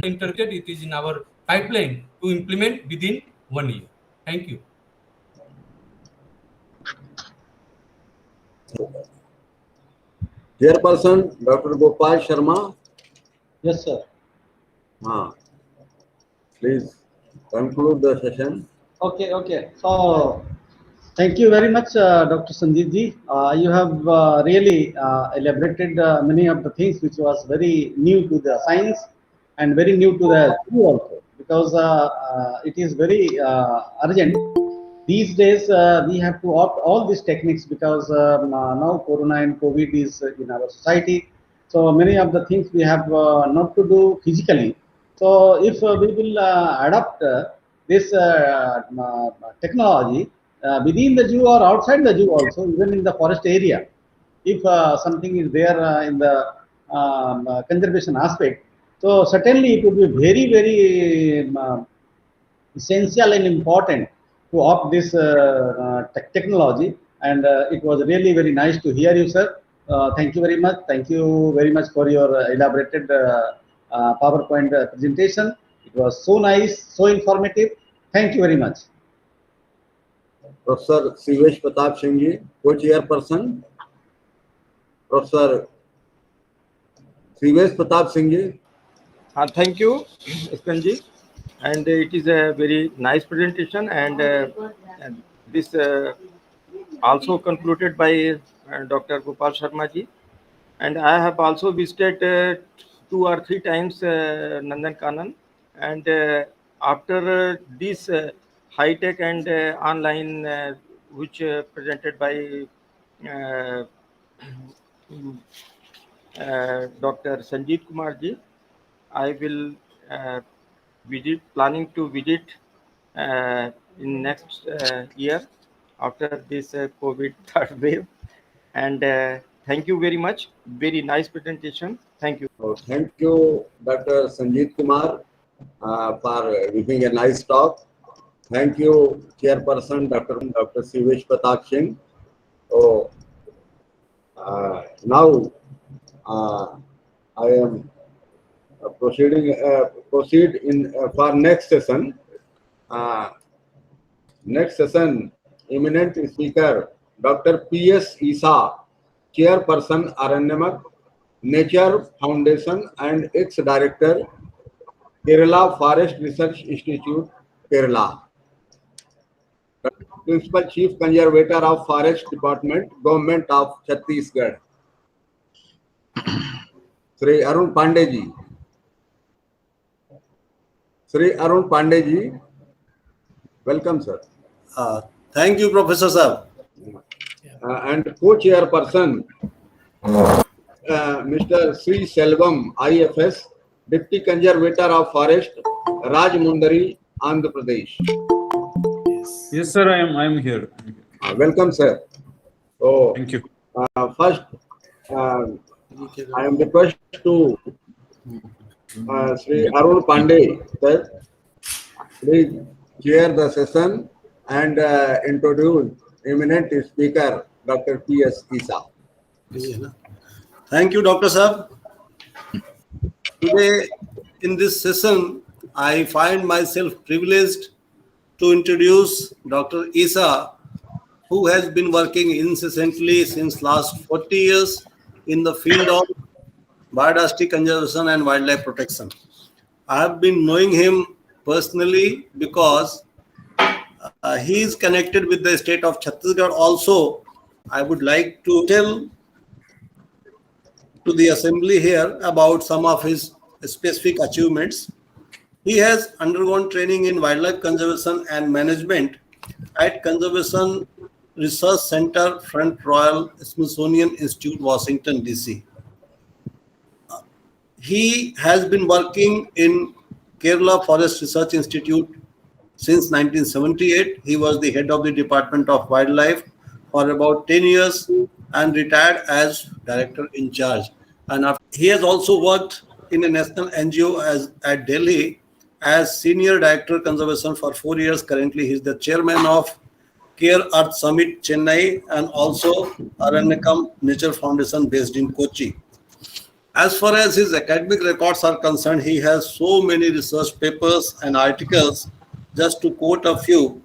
interpret it is in our pipeline to implement within 1 year. Thank you. Chairperson Dr. Gopal Sharma. Yes, sir. Please conclude the session. Okay. So Thank you very much, Dr. Sanjeev ji. You have really elaborated many of the things which was very new to the science and very new to the zoo also, because it is very urgent. These days, we have to opt all these techniques because now Corona and COVID is in our society. So many of the things we have not to do physically. So if we will adapt this technology within the zoo or outside the zoo also, even in the forest area, if something is there in the conservation aspect, so certainly it would be very, very essential and important to opt this technology. And it was really very nice to hear you, sir. Thank you very much. Thank you very much for your elaborated PowerPoint presentation. It was so nice, so informative. Thank you very much. Professor Sivesh Pratap Singh ji, co-chairperson. Professor Sivesh Pratap Singh ji. Thank you, Iskanji. And it is a very nice presentation, and this also concluded by Dr. Gopal Sharma ji. And I have also visited 2 or 3 times Nandankanan, and after this high-tech and online which presented by Dr. Sanjeev Kumar ji, I will planning to visit in next year after this COVID third wave. And thank you very much. Very nice presentation. Thank you. Thank you, Dr. Sanjeev Kumar, for giving a nice talk. Thank you, Chairperson Dr. Sivesh Pratap Singh. So now I am proceed in for next session. Next session, eminent speaker Dr. P.S. Isa, Chairperson Aranyamak Nature Foundation and ex-director Kerala Forest Research Institute, Kerala. Principal Chief Conservator of Forest Department, Government of Chhattisgarh. Sri Arun Pandey ji. Sri Arun Pandey ji, welcome, sir. Thank you, Professor sir. And co-chairperson, Mr. Sri Selvam, IFS, Deputy Conservator of Forest, Rajmundari, Andhra Pradesh. Yes, sir, I am here. Welcome, sir. So, thank you. First, I am request to Sri Arun Pandey, sir, please chair the session and introduce eminent speaker, Dr. P.S. Isa. Thank you, Dr. Sir. Today, in this session, I find myself privileged to introduce Dr. Isa, who has been working incessantly since last 40 years in the field of biodiversity conservation and wildlife protection. I have been knowing him personally because he is connected with the state of Chhattisgarh also. I would like to tell to the assembly here about some of his specific achievements. He has undergone training in wildlife conservation and management at Conservation Research Center, Front Royal, Smithsonian Institute, Washington, D.C. He has been working in Kerala Forest Research Institute since 1978. He was the head of the Department of Wildlife for about 10 years and retired as director in charge. And he has also worked in a national NGO at Delhi as Senior Director Conservation for 4 years. Currently, he is the chairman of Care Earth Summit, Chennai, and also Aranyakam Nature Foundation based in Kochi. As far as his academic records are concerned, he has so many research papers and articles. Just to quote a few,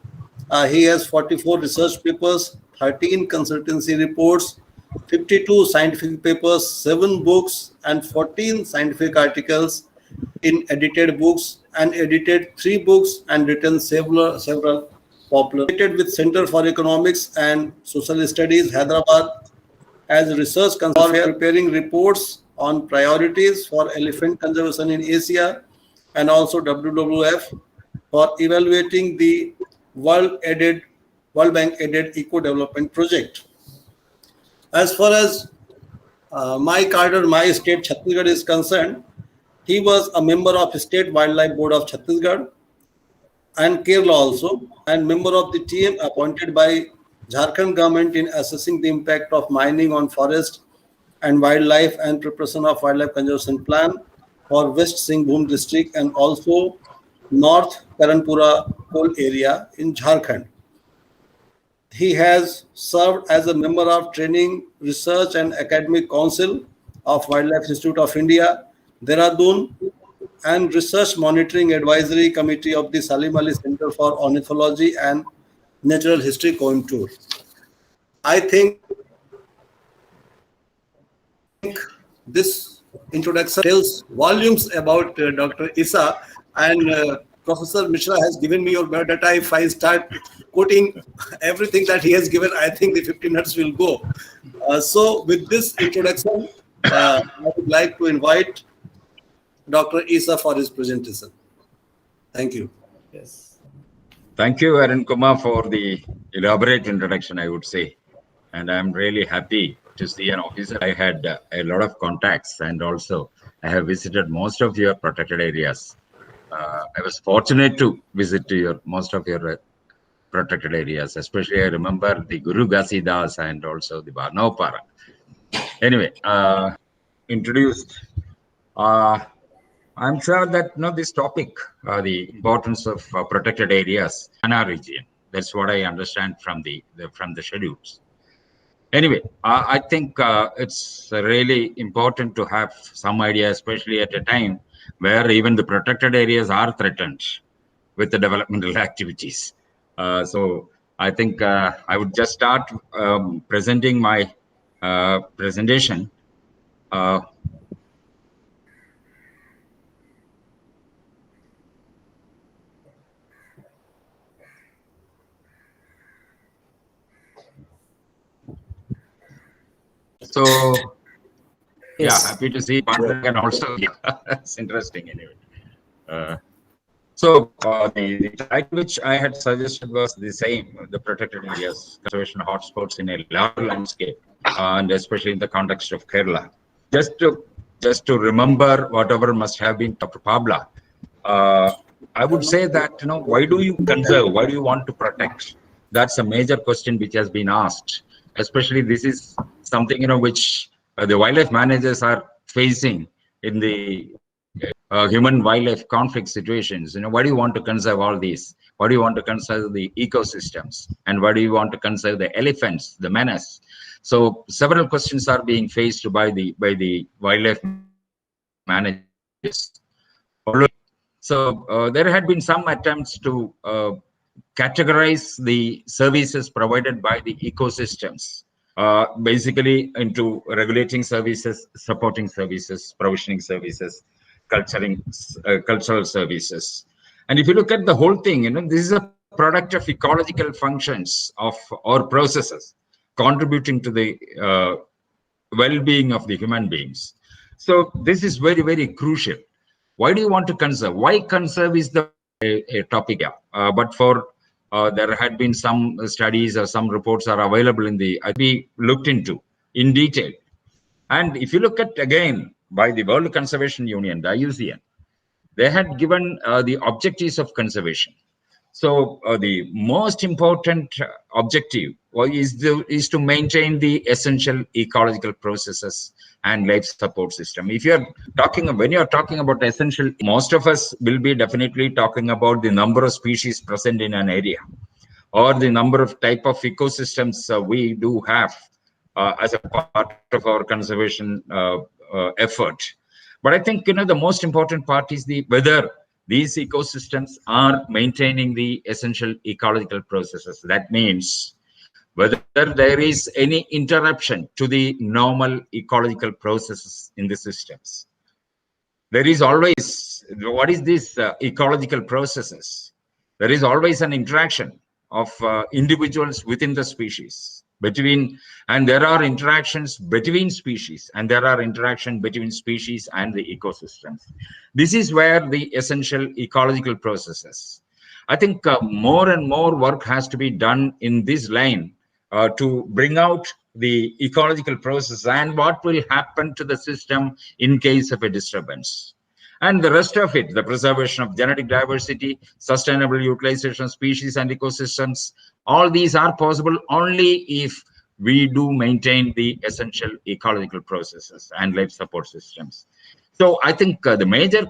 he has 44 research papers, 13 consultancy reports, 52 scientific papers, 7 books, and 14 scientific articles in edited books, and edited 3 books and written several populated with Center for Economics and Social Studies, Hyderabad, as research consultant preparing reports on priorities for elephant conservation in Asia, and also WWF for evaluating the World Bank aided eco development project. As far as my cadre, my state Chhattisgarh is concerned, he was a member of State Wildlife Board of Chhattisgarh and Kerala also, and member of the team appointed by Jharkhand government in assessing the impact of mining on forest and wildlife and preparation of wildlife conservation plan for West Singhbhum district and also North Karanpura coal area in Jharkhand. He has served as a member of Training, Research and Academic Council of Wildlife Institute of India, Dehradun, and Research Monitoring Advisory Committee of the Salim Ali Center for Ornithology and Natural History, Coimbatore. I think this introduction tells volumes about Dr. Issa, and Professor Mishra has given me your biodata. If I start quoting everything that he has given, I think the 15 minutes will go. So with this introduction, I would like to invite Dr. Issa for his presentation. Thank you. Yes. Thank you, Arun Kumar, for the elaborate introduction, I would say. And I'm really happy to see an officer. I had a lot of contacts, and also I have visited most of your protected areas. I was fortunate to visit most of your protected areas, especially I remember the Guru Ghasidas and also the Barnaupara. Anyway, introduced. I'm sure that this topic, the importance of protected areas in our region. That's what I understand from the schedules. Anyway, I think it's really important to have some idea, especially at a time where even the protected areas are threatened with the developmental activities. So I think I would just start presenting my presentation. So, yes. Yeah, happy to see Pandra, and also, yeah, it's interesting anyway. The title which I had suggested was the same, the protected areas, conservation hotspots in a larger landscape, and especially in the context of Kerala. Just to remember whatever must have been Dr. Pabla, I would say that, why do you conserve? Why do you want to protect? That's a major question which has been asked. Especially this is something, which the wildlife managers are facing in the human-wildlife conflict situations. Why do you want to conserve all these? Why do you want to conserve the ecosystems? And why do you want to conserve the elephants, the menace? So several questions are being faced by the wildlife managers. So there had been some attempts to categorize the services provided by the ecosystems, basically into regulating services, supporting services, provisioning services, cultural services. And if you look at the whole thing, this is a product of ecological functions or processes contributing to the well-being of the human beings. So this is very, very crucial. Why do you want to conserve? Why conserve is a topic here. But for there had been some studies or some reports are available we looked into in detail. And if you look at again by the World Conservation Union, the IUCN, they had given the objectives of conservation. So the most important objective is to maintain the essential ecological processes and life support system. If when you're talking about essential, most of us will be definitely talking about the number of species present in an area, or the number of type of ecosystems we do have as a part of our conservation effort. But I think the most important part is whether these ecosystems are maintaining the essential ecological processes. That means whether there is any interruption to the normal ecological processes in the systems. There is always, what is this ecological processes? There is always an interaction of individuals within the species, and there are interactions between species, and there are interactions between species and the ecosystems. This is where the essential ecological processes. I think more and more work has to be done in this line to bring out the ecological process and what will happen to the system in case of a disturbance. And the rest of it, the preservation of genetic diversity, sustainable utilization of species and ecosystems, all these are possible only if we do maintain the essential ecological processes and life support systems. So I think the major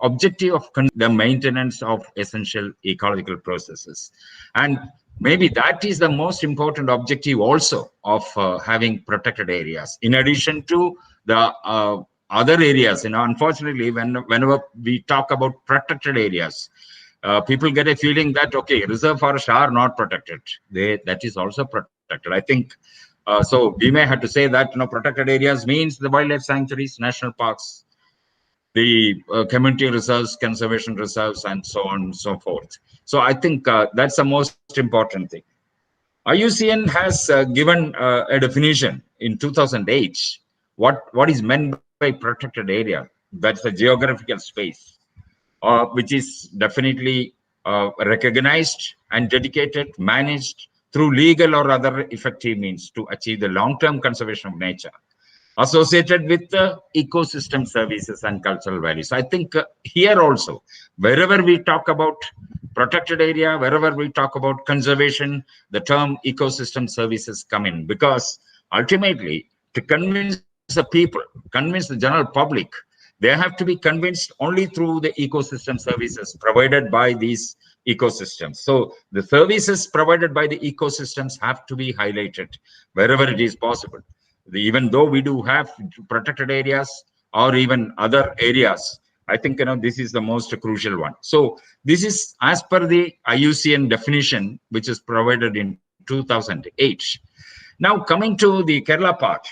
objective of the maintenance of essential ecological processes, and maybe that is the most important objective also of having protected areas, in addition to the other areas. Unfortunately, whenever we talk about protected areas, people get a feeling that, okay, reserve forests are not protected. That is also protected. I think so. We may have to say that protected areas means the wildlife sanctuaries, national parks, the community reserves, conservation reserves, and so on and so forth. So I think that's the most important thing. IUCN has given a definition in 2008 what is meant by protected area. That's a geographical space which is definitely recognized and dedicated, managed through legal or other effective means to achieve the long-term conservation of nature, associated with the ecosystem services and cultural values. I think here also, wherever we talk about protected area, wherever we talk about conservation, the term ecosystem services come in, because ultimately to convince the people, convince the general public, they have to be convinced only through the ecosystem services provided by these ecosystems. So the services provided by the ecosystems have to be highlighted wherever it is possible. Even though we do have protected areas or even other areas, I think this is the most crucial one. So this is as per the IUCN definition, which is provided in 2008. Now coming to the Kerala part.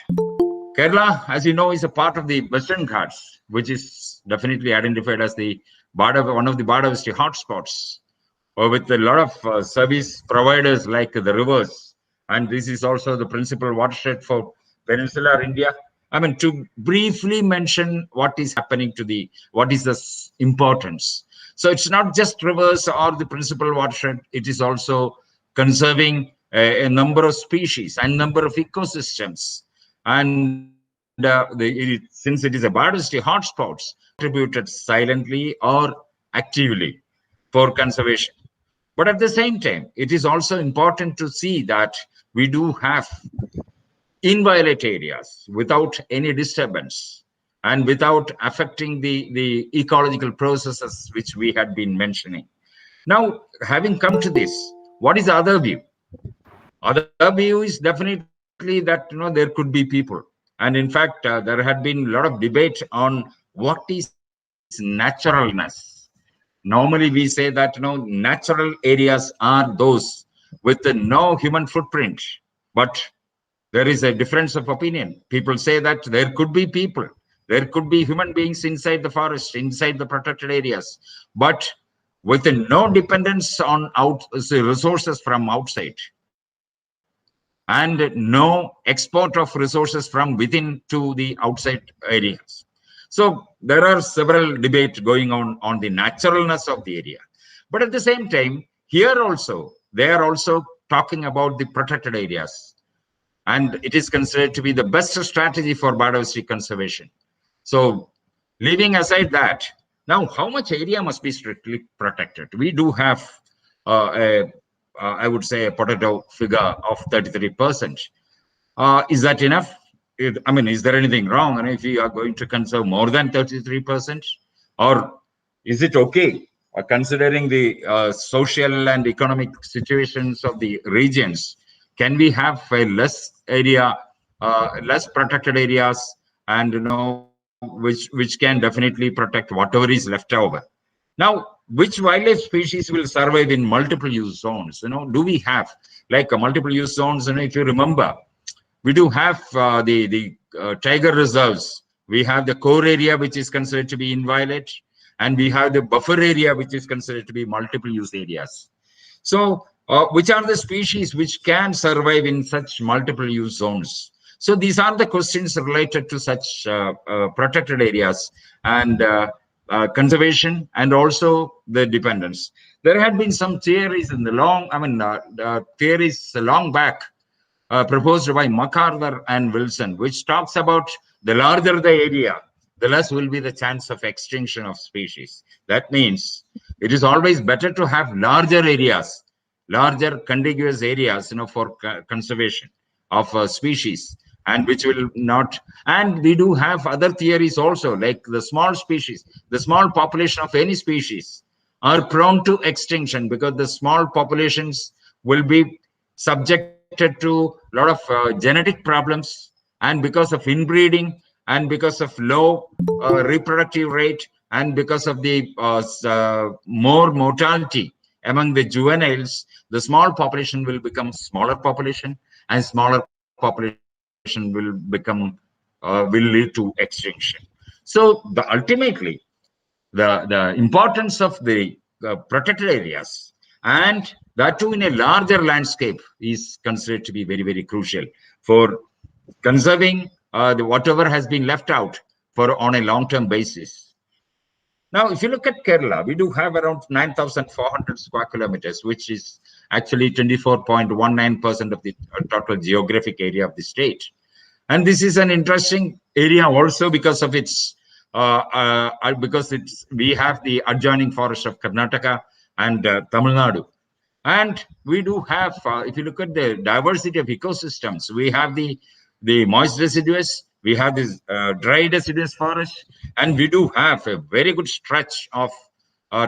Kerala, as you know, is a part of the Western Ghats, which is definitely identified as one of the biodiversity hotspots, with a lot of service providers like the rivers. And this is also the principal watershed for peninsular India. I mean, to briefly mention what is happening what is the importance. So it's not just rivers or the principal watershed, it is also conserving a number of species and number of ecosystems. And since it is a biodiversity hotspots, contributed silently or actively for conservation. But at the same time, it is also important to see that we do have inviolate areas without any disturbance and without affecting the ecological processes which we had been mentioning. Now, having come to this, what is the other view? Other view is definitely that there could be people. And in fact, there had been a lot of debate on what is naturalness. Normally, we say that natural areas are those with no human footprint. But there is a difference of opinion. People say that there could be people, there could be human beings inside the forest, inside the protected areas, but with no dependence on resources from outside, and no export of resources from within to the outside areas. So there are several debates going on the naturalness of the area. But at the same time, here also, they are also talking about the protected areas. And it is considered to be the best strategy for biodiversity conservation. So leaving aside that, now how much area must be strictly protected? We do have I would say a potato figure of 33%. Is that enough? Is there anything wrong? And if we are going to conserve more than 33%, or is it okay, considering the social and economic situations of the regions? Can we have a less area, less protected areas, and which can definitely protect whatever is left over? Now, which wildlife species will survive in multiple use zones? Do we have like a multiple use zones? And if you remember, we do have the tiger reserves. We have the core area, which is considered to be inviolate, and we have the buffer area, which is considered to be multiple use areas. So, which are the species which can survive in such multiple use zones? So these are the questions related to such protected areas and conservation and also the dependence. There had been some theories in the theories long back proposed by MacArthur and Wilson, which talks about the larger the area, the less will be the chance of extinction of species. That means it is always better to have larger areas, larger contiguous areas, for conservation of species, and which will not. And we do have other theories also, like the small species, the small population of any species are prone to extinction because the small populations will be subjected to a lot of genetic problems, and because of inbreeding, and because of low reproductive rate, and because of the more mortality among the juveniles, the small population will become smaller population, and smaller population will lead to extinction. So ultimately, the importance of the protected areas, and that too in a larger landscape, is considered to be very, very crucial for conserving whatever has been left out for on a long-term basis. Now, if you look at Kerala, we do have around 9,400 square kilometers, which is actually 24.19% of the total geographic area of the state. And this is an interesting area also because of its we have the adjoining forest of Karnataka and Tamil Nadu. And we do have, if you look at the diversity of ecosystems, we have the moist deciduous, we have this dry deciduous forest, and we do have a very good stretch of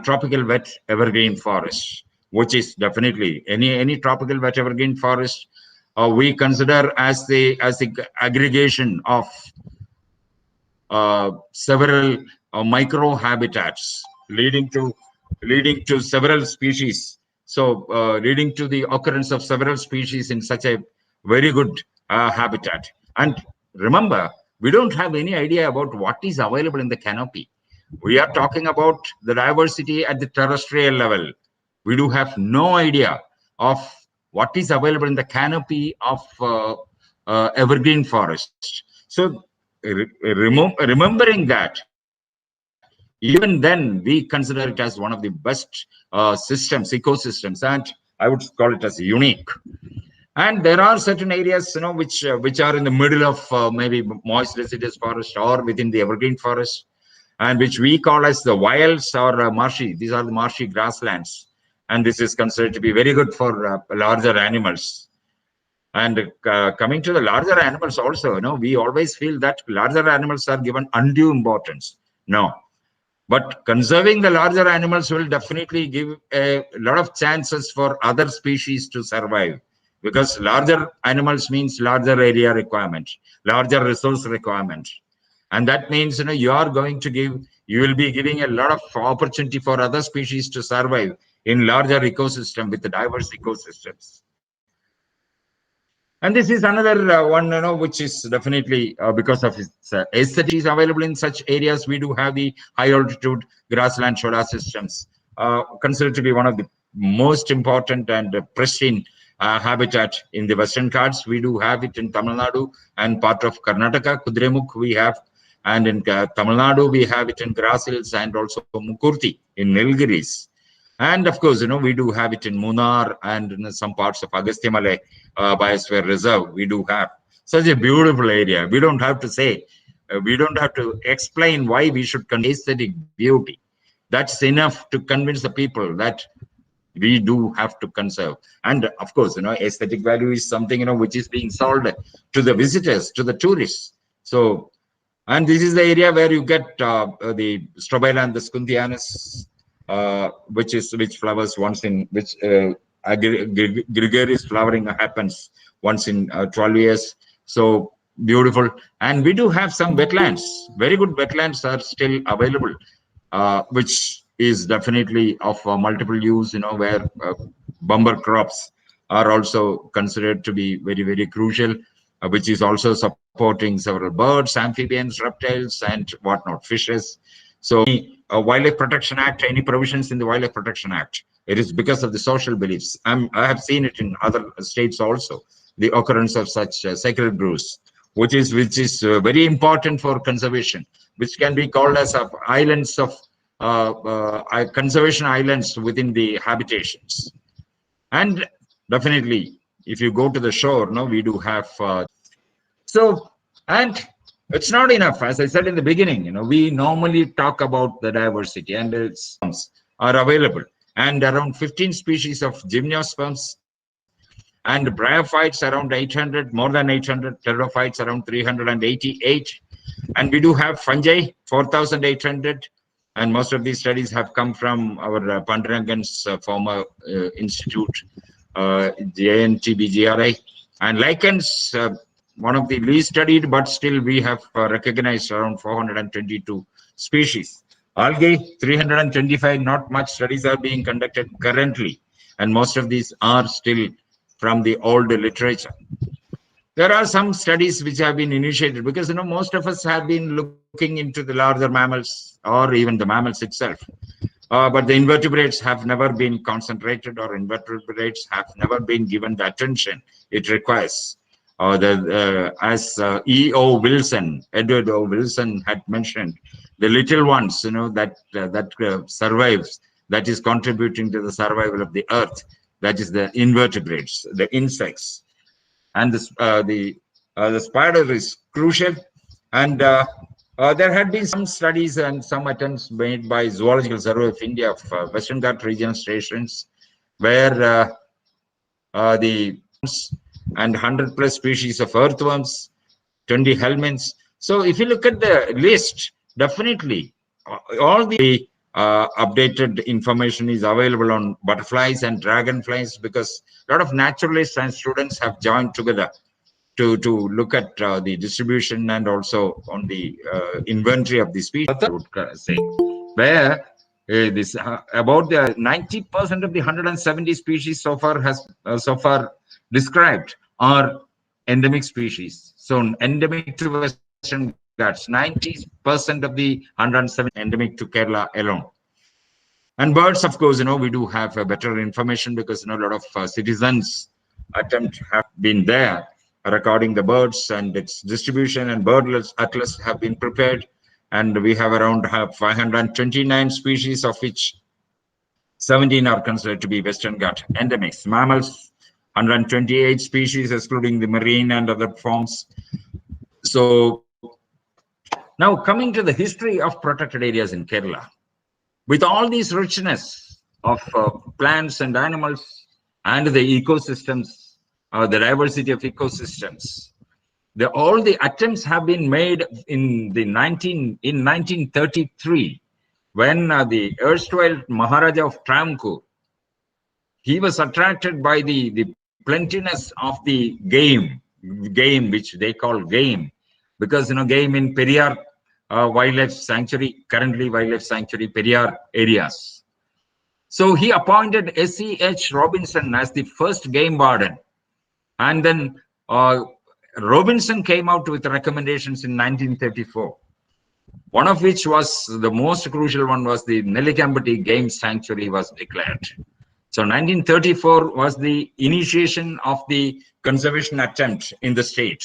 tropical wet evergreen forest, which is definitely any tropical wet evergreen forest we consider as the aggregation of several micro habitats leading to several species. So leading to the occurrence of several species in such a very good habitat. And remember, we don't have any idea about what is available in the canopy. We are talking about the diversity at the terrestrial level. We do have no idea of what is available in the canopy of evergreen forest. So remembering that, even then we consider it as one of the best ecosystems, and I would call it as unique. And there are certain areas, which are in the middle of maybe moist deciduous forest or within the evergreen forest, and which we call as the wilds or marshy. These are the marshy grasslands, and this is considered to be very good for larger animals. And coming to the larger animals also, we always feel that larger animals are given undue importance. No, but conserving the larger animals will definitely give a lot of chances for other species to survive, because larger animals means larger area requirement, larger resource requirement. And that means, you will be giving a lot of opportunity for other species to survive in larger ecosystem with the diverse ecosystems. And this is another one, which is definitely because of its aesthetics available in such areas. We do have the high altitude grassland solar systems, considered to be one of the most important and pristine habitat in the Western Ghats. We do have it in Tamil Nadu and part of Karnataka. Kudremukh we have, and in Tamil Nadu we have it in Grass Hills and also Mukurthi in Nilgiris. And of course, we do have it in Munnar and in some parts of Agasthyamale Biosphere Reserve. We do have such a beautiful area. We don't have to say, we don't have to explain why we should convey aesthetic beauty. That's enough to convince the people that we do have to conserve. And of course, aesthetic value is something, which is being sold to the visitors, to the tourists. So, and this is the area where you get the strobila and the scunthianus, which flowers once in which gregarious flowering happens once in 12 years. So beautiful. And we do have some wetlands. Very good wetlands are still available, which is definitely of multiple use, where bumper crops are also considered to be very, very crucial, which is also supporting several birds, amphibians, reptiles, and whatnot, fishes. So Wildlife Protection Act, any provisions in the Wildlife Protection Act. It is because of the social beliefs. I have seen it in other states also, the occurrence of such sacred groves, which is very important for conservation, which can be called as islands of conservation islands within the habitations. And definitely, if you go to the shore, no, we do have and it's not enough. As I said in the beginning, we normally talk about the diversity, and its are available, and around 15 species of gymnosperms, and bryophytes around 800, more than 800, pteridophytes around 388, and we do have fungi 4,800. And most of these studies have come from our Pandurangan's former institute, JNTBGRI, and lichens. One of the least studied, but still we have recognized around 422 species. Algae, 325, not much studies are being conducted currently, and most of these are still from the old literature. There are some studies which have been initiated because, most of us have been looking into the larger mammals or even the mammals itself. But the invertebrates have never been concentrated, or invertebrates have never been given the attention it requires. As Edward O. Wilson had mentioned, the little ones, that survives, that is contributing to the survival of the earth, that is the invertebrates, the insects, and the spider is crucial. And there had been some studies and some attempts made by Zoological Survey of India of Western Ghat regional stations, where the and 100 plus species of earthworms, 20 helminths. So if you look at the list, definitely all the updated information is available on butterflies and dragonflies, because a lot of naturalists and students have joined together to look at the distribution and also on the inventory of the species, I would say, where this about the 90% of the 170 species so far described are endemic species. So endemic to Western Ghats, 90% of the 170 endemic to Kerala alone. And birds, of course, we do have better information because a lot of citizens attempts have been there recording the birds and its distribution, and bird atlas have been prepared. And we have around 529 species, of which 17 are considered to be Western Ghat endemics. Mammals, 128 species, excluding the marine and other forms. So now coming to the history of protected areas in Kerala, with all these richness of plants and animals and the ecosystems, the diversity of ecosystems, all the attempts have been made in 1933, when the erstwhile Maharaja of Travancore, he was attracted by the plentiness of the game which they call game, because game in Periyar wildlife sanctuary, currently wildlife sanctuary Periyar areas. So he appointed S.E.H. Robinson as the first game warden, and then Robinson came out with recommendations in 1934. One of which was the most crucial one was the Nellikambatti Game Sanctuary was declared. So 1934 was the initiation of the conservation attempt in the state,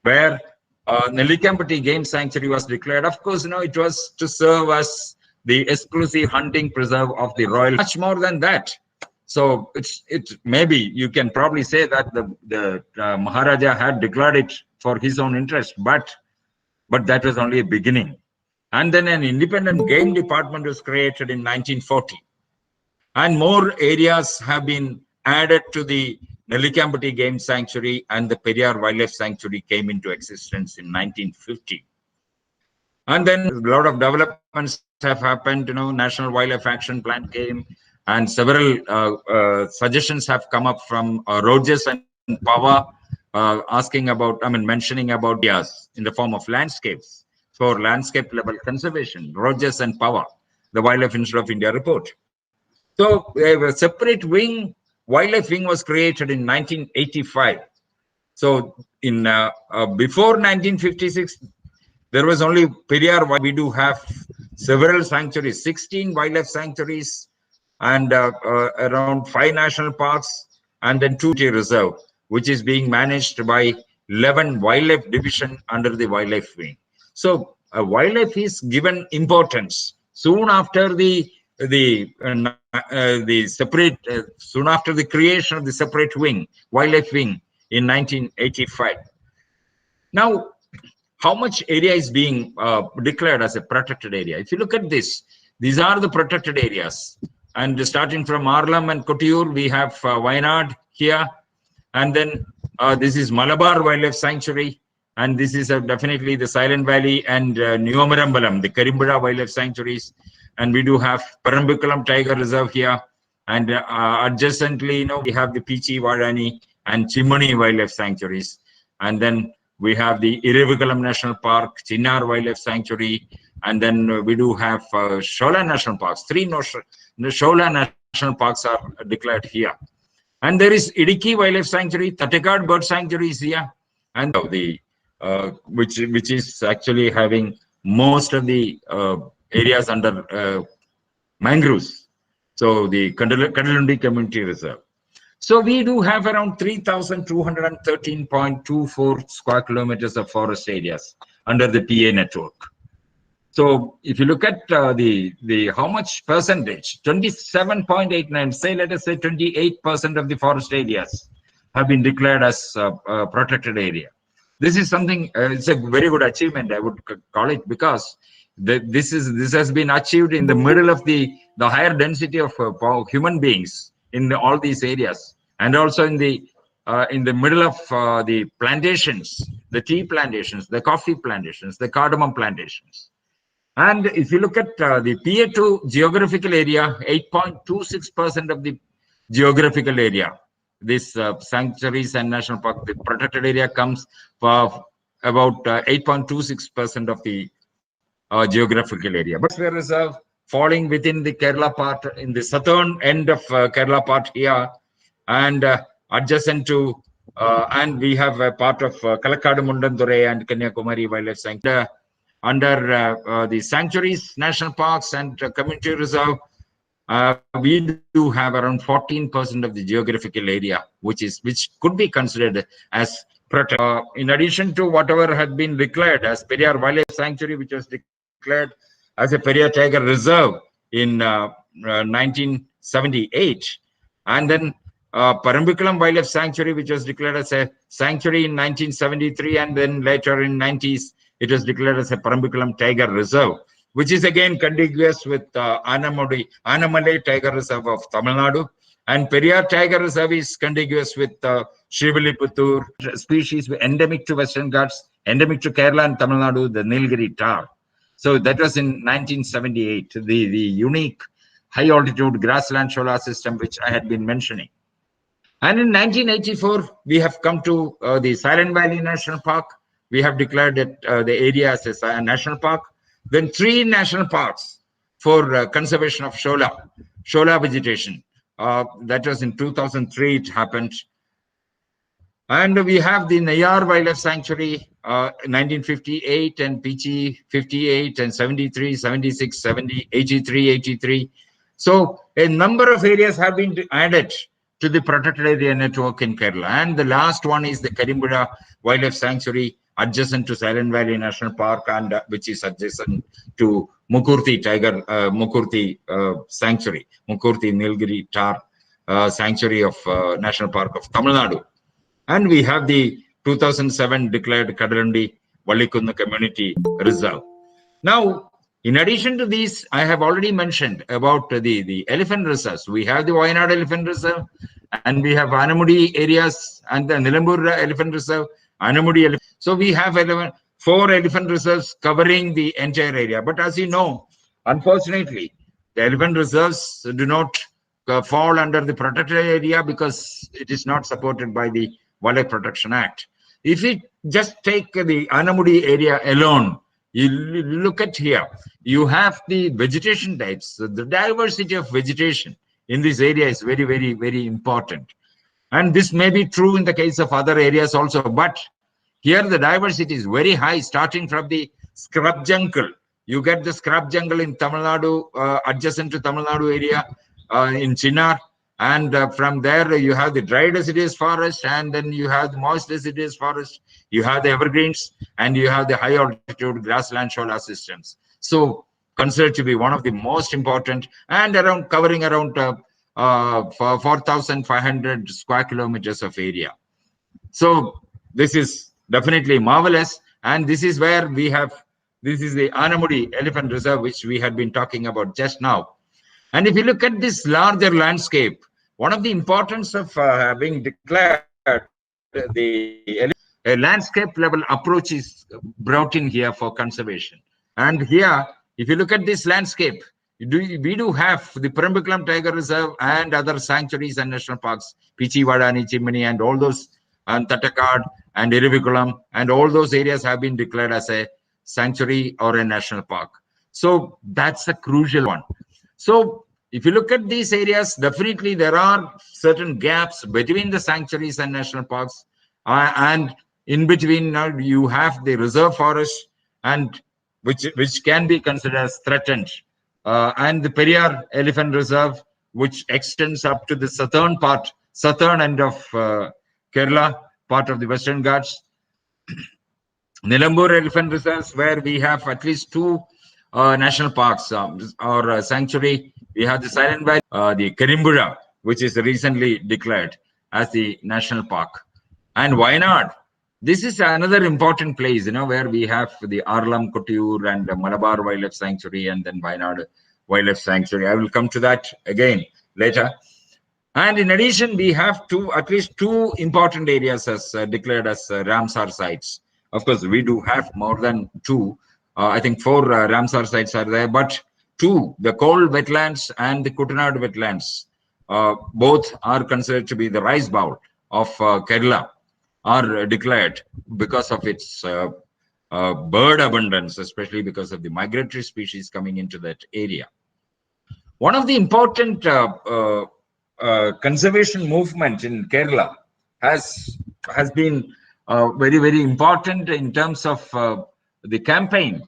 where Nellikambatti Game Sanctuary was declared. Of course, it was to serve as the exclusive hunting preserve of the royal. Much more than that. So it's maybe you can probably say that the Maharaja had declared it for his own interest, but that was only a beginning. And then an independent game department was created in 1940. And more areas have been added to the Nellikambatti Game Sanctuary, and the Periyar Wildlife Sanctuary came into existence in 1950. And then a lot of developments have happened. National Wildlife Action Plan came, and several suggestions have come up from Rogers and Power, mentioning about areas in the form of landscapes for landscape level conservation. Rogers and Power, the Wildlife Institute of India report. So a separate wing, wildlife wing, was created in 1985. So in before 1956, there was only Periyar. We do have several sanctuaries, 16 wildlife sanctuaries, and around 5 national parks, and then 2 reserve, which is being managed by 11 wildlife division under the wildlife wing. So wildlife is given importance soon after the separate soon after the creation of the separate wing, wildlife wing, in 1985. Now, how much area is being declared as a protected area? If you look at this, these are the protected areas. And starting from Arlam and Kotiur, we have Wayanad here. And then this is Malabar Wildlife Sanctuary. And this is definitely the Silent Valley and Neomarambalam, the Karimbada Wildlife Sanctuaries. And we do have Parambikulam Tiger Reserve here. And adjacently, we have the Pichi, Vadani, and Chimani Wildlife Sanctuaries. And then we have the Irevikalam National Park, Chinnar Wildlife Sanctuary, and then we do have Shola National Parks. 3 Shola National Parks are declared here. And there is Idiki Wildlife Sanctuary, Tatekad Bird Sanctuary is here, and the which is actually having most of the areas under mangroves. So the Kadalundi Community Reserve. So we do have around 3,213.24 square kilometers of forest areas under the PA network. So if you look at the how much percentage, 27.89, say let us say 28% of the forest areas have been declared as protected area. This is something, it's a very good achievement, I would call it, because this has been achieved in the middle of the higher density of human beings in all these areas, and also in the middle of the plantations, the tea plantations, the coffee plantations, the cardamom plantations. And if you look at the PA2 geographical area, 8.26% of the geographical area, this sanctuaries and national park, the protected area comes for about 8.26% of the geographical area. But we reserve falling within the Kerala part, in the southern end of Kerala part here, and adjacent to, and we have a part of Kalakkadu Mundandurai and Kanyakumari Wildlife Sanctuary. Under the sanctuaries, national parks, and community reserve, we do have around 14% of the geographical area, which could be considered as protected. In addition to whatever had been declared as Periyar Wildlife Sanctuary, which was declared as a Periyar Tiger Reserve in 1978, and then Parambikulam Wildlife Sanctuary, which was declared as a sanctuary in 1973, and then later in 90s, it was declared as a Parambikulam Tiger Reserve, which is again contiguous with Anamalai Tiger Reserve of Tamil Nadu, and Periyar Tiger Reserve is contiguous with Shrivilliputtur, species endemic to Western Ghats, endemic to Kerala and Tamil Nadu, the Nilgiri tar. So that was in 1978, the unique high altitude grassland shola system, which I had been mentioning. And in 1984, we have come to the Silent Valley National Park. We have declared it, the area as a national park. Then 3 national parks for conservation of shola vegetation. That was in 2003 it happened. And we have the Nayar Wildlife Sanctuary, 1958, and Pichi 58, and 73, 76, 70, 83, 83. So a number of areas have been added to the protected area network in Kerala. And the last one is the Karimbada Wildlife Sanctuary, adjacent to Silent Valley National Park, and which is adjacent to Mukurthi Sanctuary, Mukurthi Nilgiri Tar Sanctuary of National Park of Tamil Nadu. And we have the 2007 declared Kadalundi Vallikunnu Community Reserve. Now, in addition to these, I have already mentioned about the elephant reserves. We have the Wayanad Elephant Reserve, and we have Anamudi areas, and the Nilambur Elephant Reserve, Anamudi Elephant. So we have 4 elephant reserves covering the entire area. But as you know, unfortunately, the elephant reserves do not fall under the protected area because it is not supported by the Wildlife Protection Act. If we just take the Anamudi area alone, you look at here, you have the vegetation types. So the diversity of vegetation in this area is very, very, very important. And this may be true in the case of other areas also, but here the diversity is very high, starting from the scrub jungle You get the scrub jungle in Tamil Nadu, adjacent to Tamil Nadu area in Chinnar. And from there, you have the dry deciduous forest, and then you have the moist deciduous forest, you have the evergreens, and you have the high altitude grassland shola systems. So, considered to be one of the most important, and around covering around 4,500 square kilometers of area. So, this is definitely marvelous. And this is where we have, this is the Anamudi Elephant Reserve, which we had been talking about just now. And if you look at this larger landscape, one of the importance of being declared a landscape level approach is brought in here for conservation. And here, if you look at this landscape, we do have the Perambikulam Tiger Reserve and other sanctuaries and national parks, Pichivadani, Chimani, and all those, and Tattakad and Irivikulam, and all those areas have been declared as a sanctuary or a national park. So that's a crucial one. So if you look at these areas, definitely there are certain gaps between the sanctuaries and national parks, and in between now you have the reserve forest, and which can be considered as threatened, and the Periyar Elephant Reserve, which extends up to the southern end of Kerala, part of the Western Ghats. Nilambur Elephant Reserves, where we have at least two national parks or sanctuary. We have the Silent Valley, the Karimbura, which is recently declared as the national park, and Wayanad. This is another important place, where we have the Arlam, Kottayur, and Malabar Wildlife Sanctuary, and then Wayanad Wildlife Sanctuary. I will come to that again later. And in addition, we have at least two important areas as declared as Ramsar sites. Of course, we do have more than two. I think 4 Ramsar sites are there, but 2, the Coal wetlands and the Kuttanad wetlands, both are considered to be the rice bowl of Kerala, are declared because of its bird abundance, especially because of the migratory species coming into that area. One of the important conservation movement in Kerala has been very, very important in terms of the campaign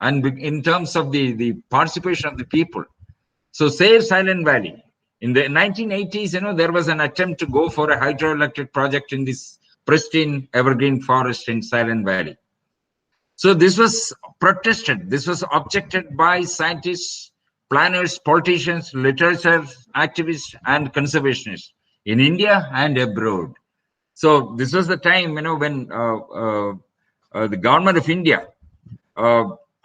and in terms of the participation of the people. So Save Silent Valley. In the 1980s, there was an attempt to go for a hydroelectric project in this pristine evergreen forest in Silent Valley. So this was protested. This was objected by scientists, planners, politicians, literature activists, and conservationists in India and abroad. So this was the time, when the government of India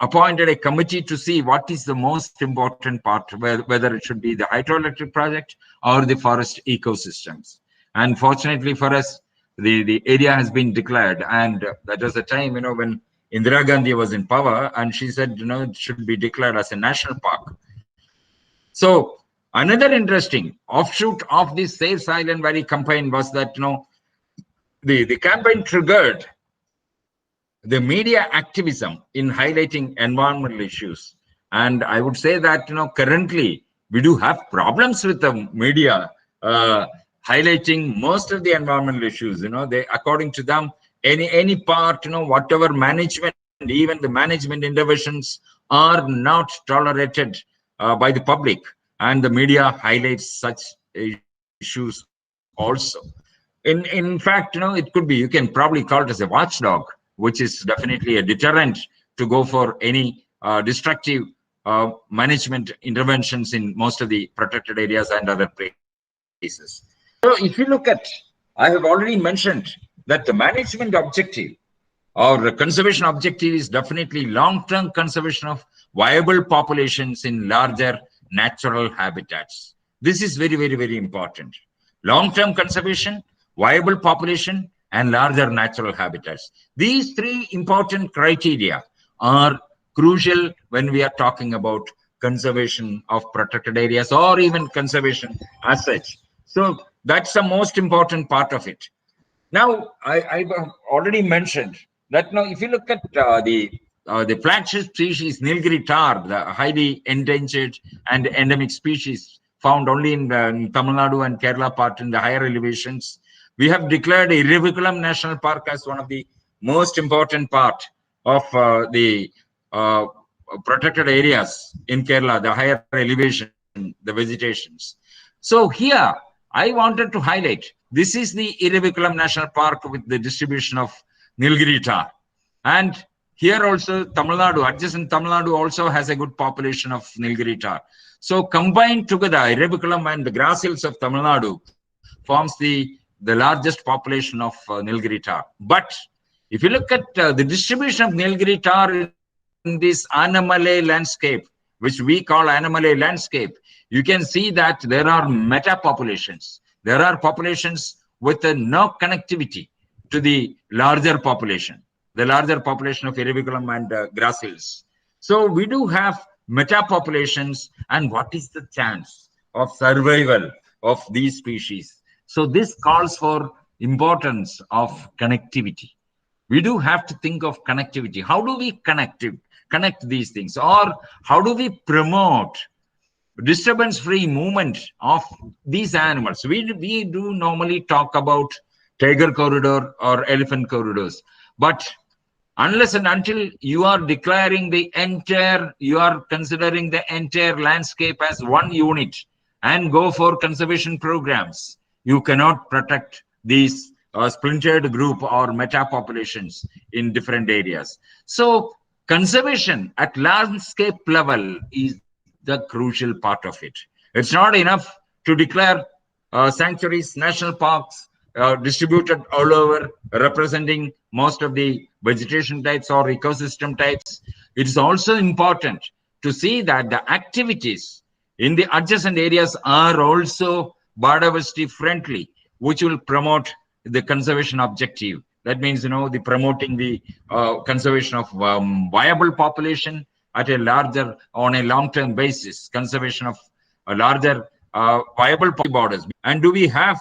appointed a committee to see what is the most important part, whether it should be the hydroelectric project or the forest ecosystems. And fortunately for us, the area has been declared, and that was the time, when Indira Gandhi was in power, and she said, it should be declared as a national park. So another interesting offshoot of this Save Silent Valley campaign was that, the campaign triggered the media activism in highlighting environmental issues. And I would say that, currently we do have problems with the media highlighting most of the environmental issues. They, according to them, any part, whatever management, even the management interventions are not tolerated by the public, and the media highlights such issues also. In fact, it could be, you can probably call it as a watchdog, which is definitely a deterrent to go for any destructive management interventions in most of the protected areas and other places. So if you look at, I have already mentioned that the management objective or the conservation objective is definitely long-term conservation of viable populations in larger natural habitats. This is very, very, very important. Long-term conservation, viable population, and larger natural habitats. These 3 important criteria are crucial when we are talking about conservation of protected areas or even conservation as such. So that's the most important part of it. Now, I've already mentioned that now if you look at the flagship species, Nilgiri tar, the highly endangered and endemic species found only in Tamil Nadu and Kerala part in the higher elevations, we have declared Irivikulam National Park as one of the most important part of the protected areas in Kerala, the higher elevation, the vegetations. So here, I wanted to highlight, this is the Iravakulam National Park with the distribution of Nilgiri tar. And here also, Tamil Nadu, adjacent Tamil Nadu also has a good population of Nilgiri tar. So combined together, Iravakulam and the grass hills of Tamil Nadu forms the largest population of Nilgiri tar. But if you look at the distribution of Nilgiri tar in this Annamalai landscape, which we call Annamalai landscape, you can see that there are meta populations. There are populations with no connectivity to the larger population of Iravakulam and grass hills. So we do have meta populations, and what is the chance of survival of these species? So this calls for importance of connectivity. We do have to think of connectivity. How do we connect these things? Or how do we promote disturbance-free movement of these animals? We do normally talk about tiger corridor or elephant corridors. But unless and until you are declaring you are considering the entire landscape as one unit and go for conservation programs, you cannot protect these splintered group or meta populations in different areas. So conservation at landscape level is the crucial part of it. It's not enough to declare sanctuaries, national parks distributed all over, representing most of the vegetation types or ecosystem types. It is also important to see that the activities in the adjacent areas are also biodiversity friendly, which will promote the conservation objective. That means, the promoting the conservation of viable population at a larger, on a long-term basis, conservation of a larger viable borders. And do we have,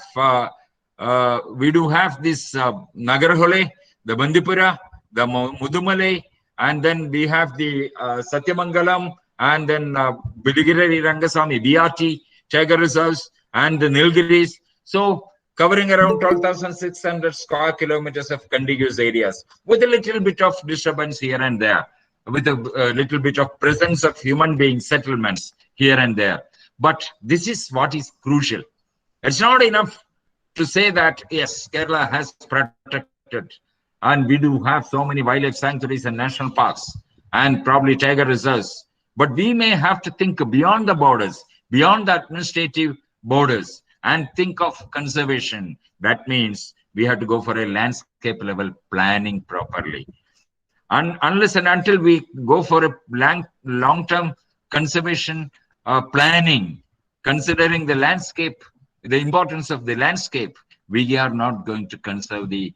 we do have this Nagarhole, the Bandipura, the Mudumalai, and then we have the Satyamangalam, and then Biligiri Rangasamy, BRT, Tiger Reserves, and the Nilgiris. So covering around 12,600 square kilometers of contiguous areas with a little bit of disturbance here and there, with a little bit of presence of human being settlements here and there. But this is what is crucial. It's not enough to say that, yes, Kerala has protected, and we do have so many wildlife sanctuaries and national parks, and probably tiger reserves. But we may have to think beyond the borders, beyond the administrative borders, and think of conservation. That means we have to go for a landscape level planning properly. And unless and until we go for a long-term conservation planning, considering the landscape, the importance of the landscape, we are not going to conserve the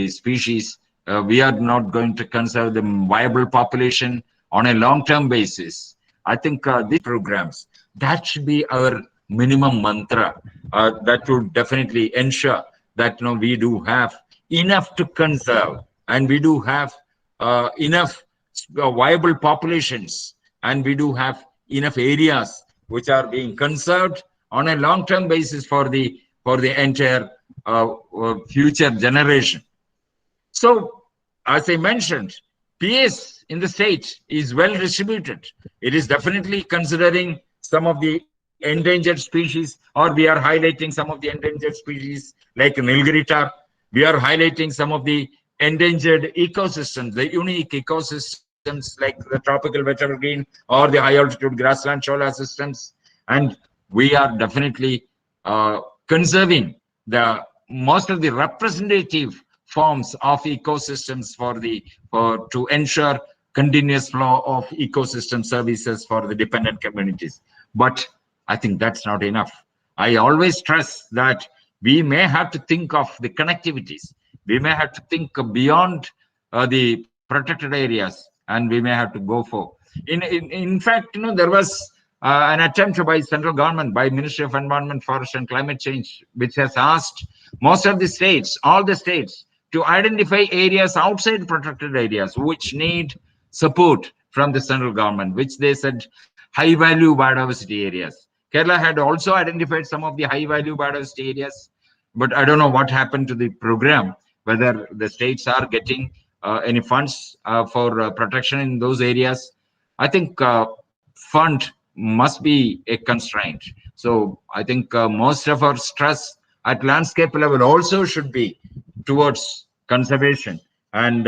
species. We are not going to conserve the viable population on a long-term basis. I think these programs, that should be our minimum mantra. That would definitely ensure that we do have enough to conserve, and we do have enough viable populations, and we do have enough areas which are being conserved on a long-term basis for the entire future generation. So, as I mentioned, PS in the state is well distributed. It is definitely considering some of the endangered species, or we are highlighting some of the endangered species like Nilgiri tar. We are highlighting some of the endangered ecosystems, the unique ecosystems like the tropical wet evergreen or the high altitude grassland cholla systems. And we are definitely conserving the most of the representative forms of ecosystems to ensure continuous flow of ecosystem services for the dependent communities. But I think that's not enough. I always stress that we may have to think of the connectivities. We may have to think beyond the protected areas, and we may have to go for. In fact, there was an attempt by central government, by Ministry of Environment, Forest and Climate Change, which has asked most of the states, all the states, to identify areas outside protected areas which need support from the central government, which they said high value biodiversity areas. Kerala had also identified some of the high value biodiversity areas, but I don't know what happened to the program, whether the states are getting any funds for protection in those areas. I think fund must be a constraint. So I think most of our stress at landscape level also should be towards conservation and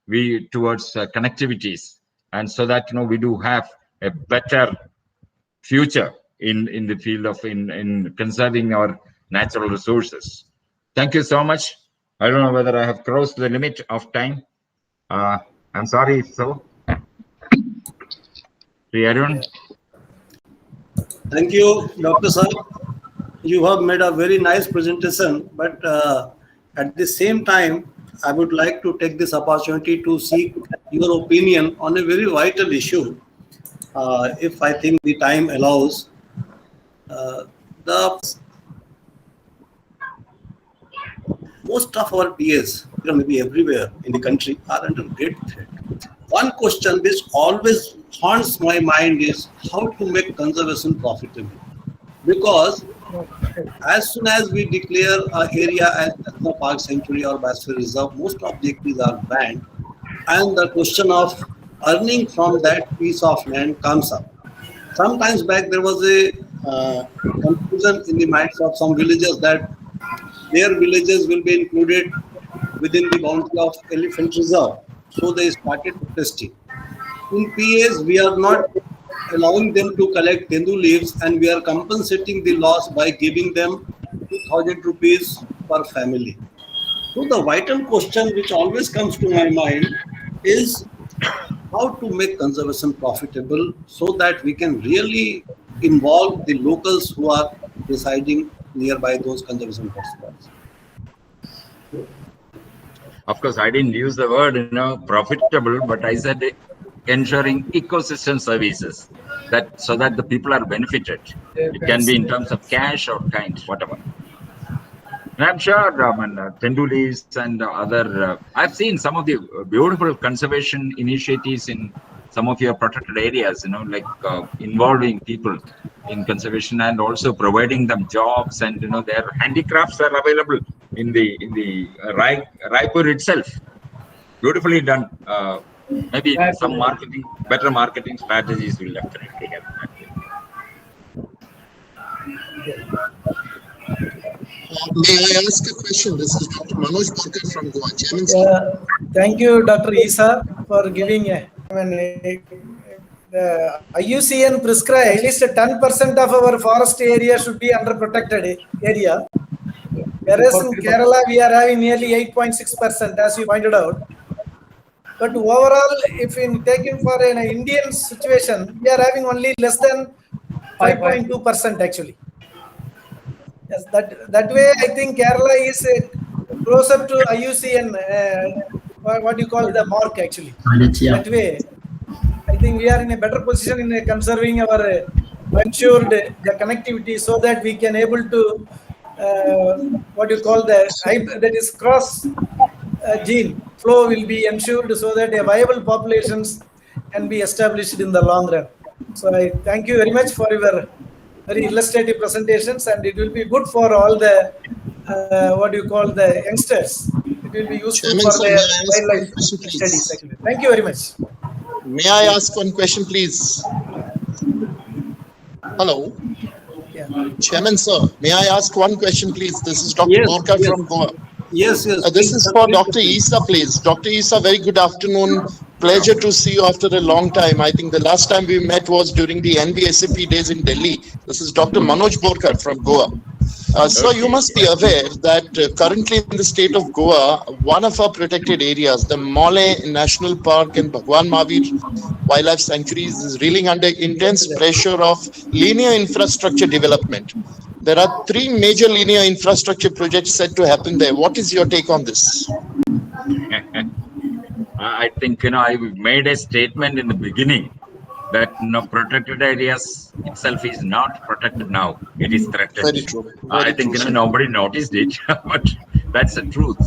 we towards connectivities, and so that we do have a better future in the field of in conserving our natural resources. Thank you so much. I don't know whether I have crossed the limit of time. I'm sorry if so. Arun? Thank you, Dr. Saab. You have made a very nice presentation, but at the same time, I would like to take this opportunity to seek your opinion on a very vital issue. If I think the time allows, the most of our peers, maybe everywhere in the country, are under great threat. One question which always haunts my mind is how to make conservation profitable. Because as soon as we declare an area as National Park Sanctuary or Biosphere Reserve, most of the activities are banned, and the question of earning from that piece of land comes up. Sometimes back there was a confusion in the minds of some villagers that their villages will be included within the boundary of Elephant Reserve. So they started protesting. In PAs, we are not allowing them to collect tendu leaves, and we are compensating the loss by giving them 2,000 rupees per family. So the vital question which always comes to my mind is how to make conservation profitable so that we can really involve the locals who are residing nearby those conservation hotspots. Of course, I didn't use the word, profitable, but I said ensuring ecosystem services so that the people are benefited. It can be in terms of cash or kind, whatever. And I'm sure tendu leaves and other. I've seen some of the beautiful conservation initiatives in some of your protected areas. Like involving people in conservation and also providing them jobs, and their handicrafts are available in the Raipur itself. Beautifully done. Maybe some better marketing strategies will definitely help that. May I ask a question? This is Dr. Manoj Borkar from Goa. Chairman, sir. Thank you, Dr. Isa, for giving the IUCN prescribed at least 10% of our forest area should be under protected area. Whereas in Kerala, we are having nearly 8.6%, as you pointed out. But overall, if in taken for an Indian situation, we are having only less than 5.2% actually. Yes, that way, I think Kerala is closer to IUCN, what you call the mark actually. That way, I think we are in a better position in conserving our ensured the connectivity so that we can able to what you call that is cross gene flow will be ensured so that a viable populations can be established in the long run. So I thank you very much for your very illustrative presentations, and it will be good for all the what you call the youngsters. It will be useful Chairman, for sir, their may I ask wildlife one question, please? studies. Actually. Thank you very much. May I ask one question, please? Hello. Yeah. Chairman, sir, may I ask one question, please? This is Dr. Yes, Borkar yes. from Goa. Yes. This is for Dr. Isa, please. Dr. Isa, very good afternoon. Pleasure to see you after a long time. I think the last time we met was during the NBSAP days in Delhi. This is Dr. Manoj Borkar from Goa. Sir, you must be aware that currently in the state of Goa, one of our protected areas, the Mole National Park and Bhagwan Mahavir Wildlife Sanctuaries, is reeling under intense pressure of linear infrastructure development. There are 3 major linear infrastructure projects set to happen there. What is your take on this? I think, I made a statement in the beginning that protected areas itself is not protected now. It is threatened. Very true. I think nobody noticed it, but that's the truth.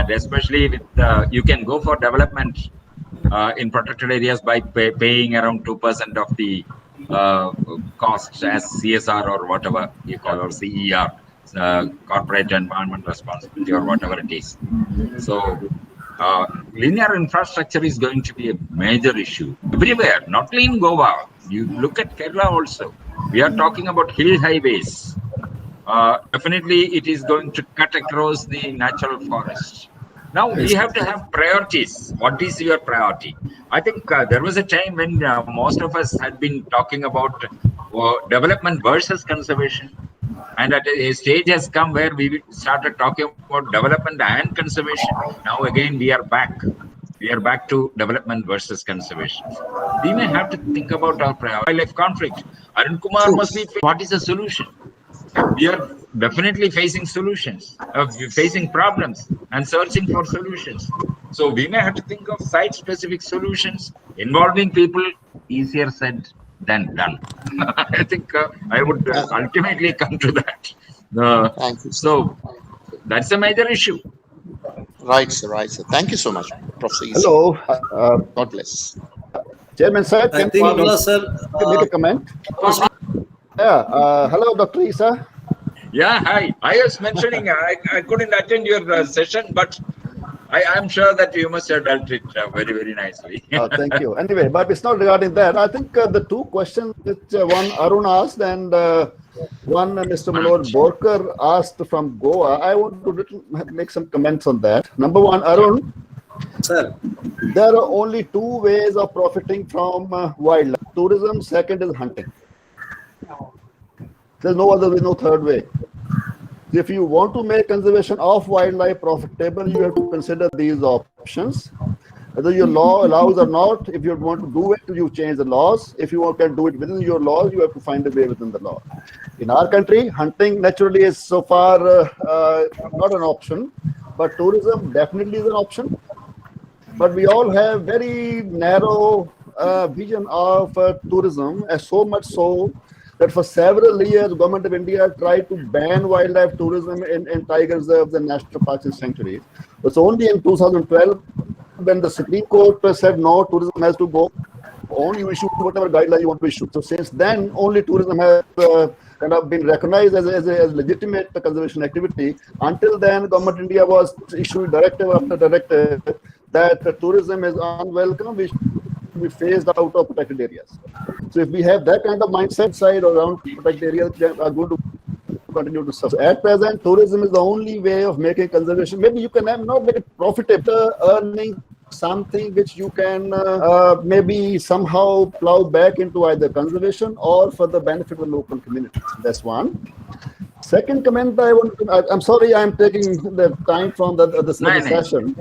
Especially with you can go for development in protected areas by paying around 2% of the costs as CSR or whatever you call, or CER, corporate environment responsibility or whatever it is. So linear infrastructure is going to be a major issue everywhere, not only in Goa. You look at Kerala also. We are talking about hill highways. Definitely, it is going to cut across the natural forest. Now we have to have priorities. What is your priority? I think there was a time when most of us had been talking about development versus conservation. And at a stage has come where we started talking about development and conservation. Now again, we are back. We are back to development versus conservation. We may have to think about our wildlife conflict. Arun Kumar must be, what is the solution? We are definitely facing solutions, we're facing problems and searching for solutions. So we may have to think of site-specific solutions involving people. Easier said than done. I think I would ultimately come to that. Thank you. So that's a major issue. Right, sir. Right, sir. Thank you so much, Professor Isa. Hello. God bless. Chairman sir, I can think, we sir, make a comment? Yeah. Hello, Dr. Isa. Yeah, hi. I was mentioning I couldn't attend your session, but I'm sure that you must have dealt it very, very nicely. Thank you. Anyway, but it's not regarding that. I think the two questions which one Arun asked and one Mr. Manoj Borkar asked from Goa, I want to make some comments on that. Number one, Arun, sir, there are only two ways of profiting from wildlife. Tourism, second is hunting. There's no other way, no third way. If you want to make conservation of wildlife profitable, you have to consider these options. Whether your law allows or not, if you want to do it, you change the laws. If you can do it within your laws, you have to find a way within the law. In our country, hunting naturally is so far not an option, but tourism definitely is an option. But we all have very narrow vision of tourism, and so much so that for several years, the government of India tried to ban wildlife tourism in tiger reserves and national parks and sanctuaries. It's only in 2012 when the Supreme Court said no, tourism has to go on, you issue whatever guideline you want to issue. So since then, only tourism has kind of been recognized as a legitimate conservation activity. Until then, government of India was issuing directive after directive that tourism is unwelcome, we should be phased out of protected areas. So if we have that kind of mindset side around protected areas, we are going to continue to suffer. At present, tourism is the only way of making conservation. Maybe you can not make it profitable, earning something which you can maybe somehow plow back into either conservation or for the benefit of the local communities. That's one. Second comment I want to, I'm sorry I'm taking the time from the session.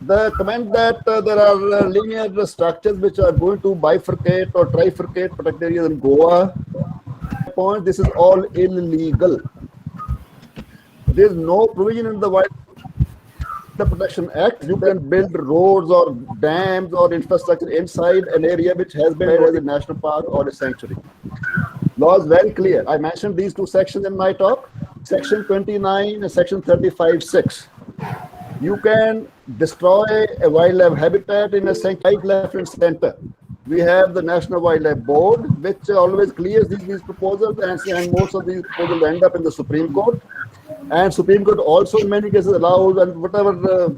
The comment that there are linear structures which are going to bifurcate or trifurcate protected areas in Goa. Point, this is all illegal. There is no provision in the Wildlife Protection Act. You can build roads or dams or infrastructure inside an area which has been as a national park or a sanctuary. Law is very clear. I mentioned these two sections in my talk. Section 29 and section 35(6). You can destroy a wildlife habitat in a sanctuary left and center. We have the National Wildlife Board, which always clears these proposals, and most of these proposals end up in the Supreme Court. And Supreme Court also in many cases allows and whatever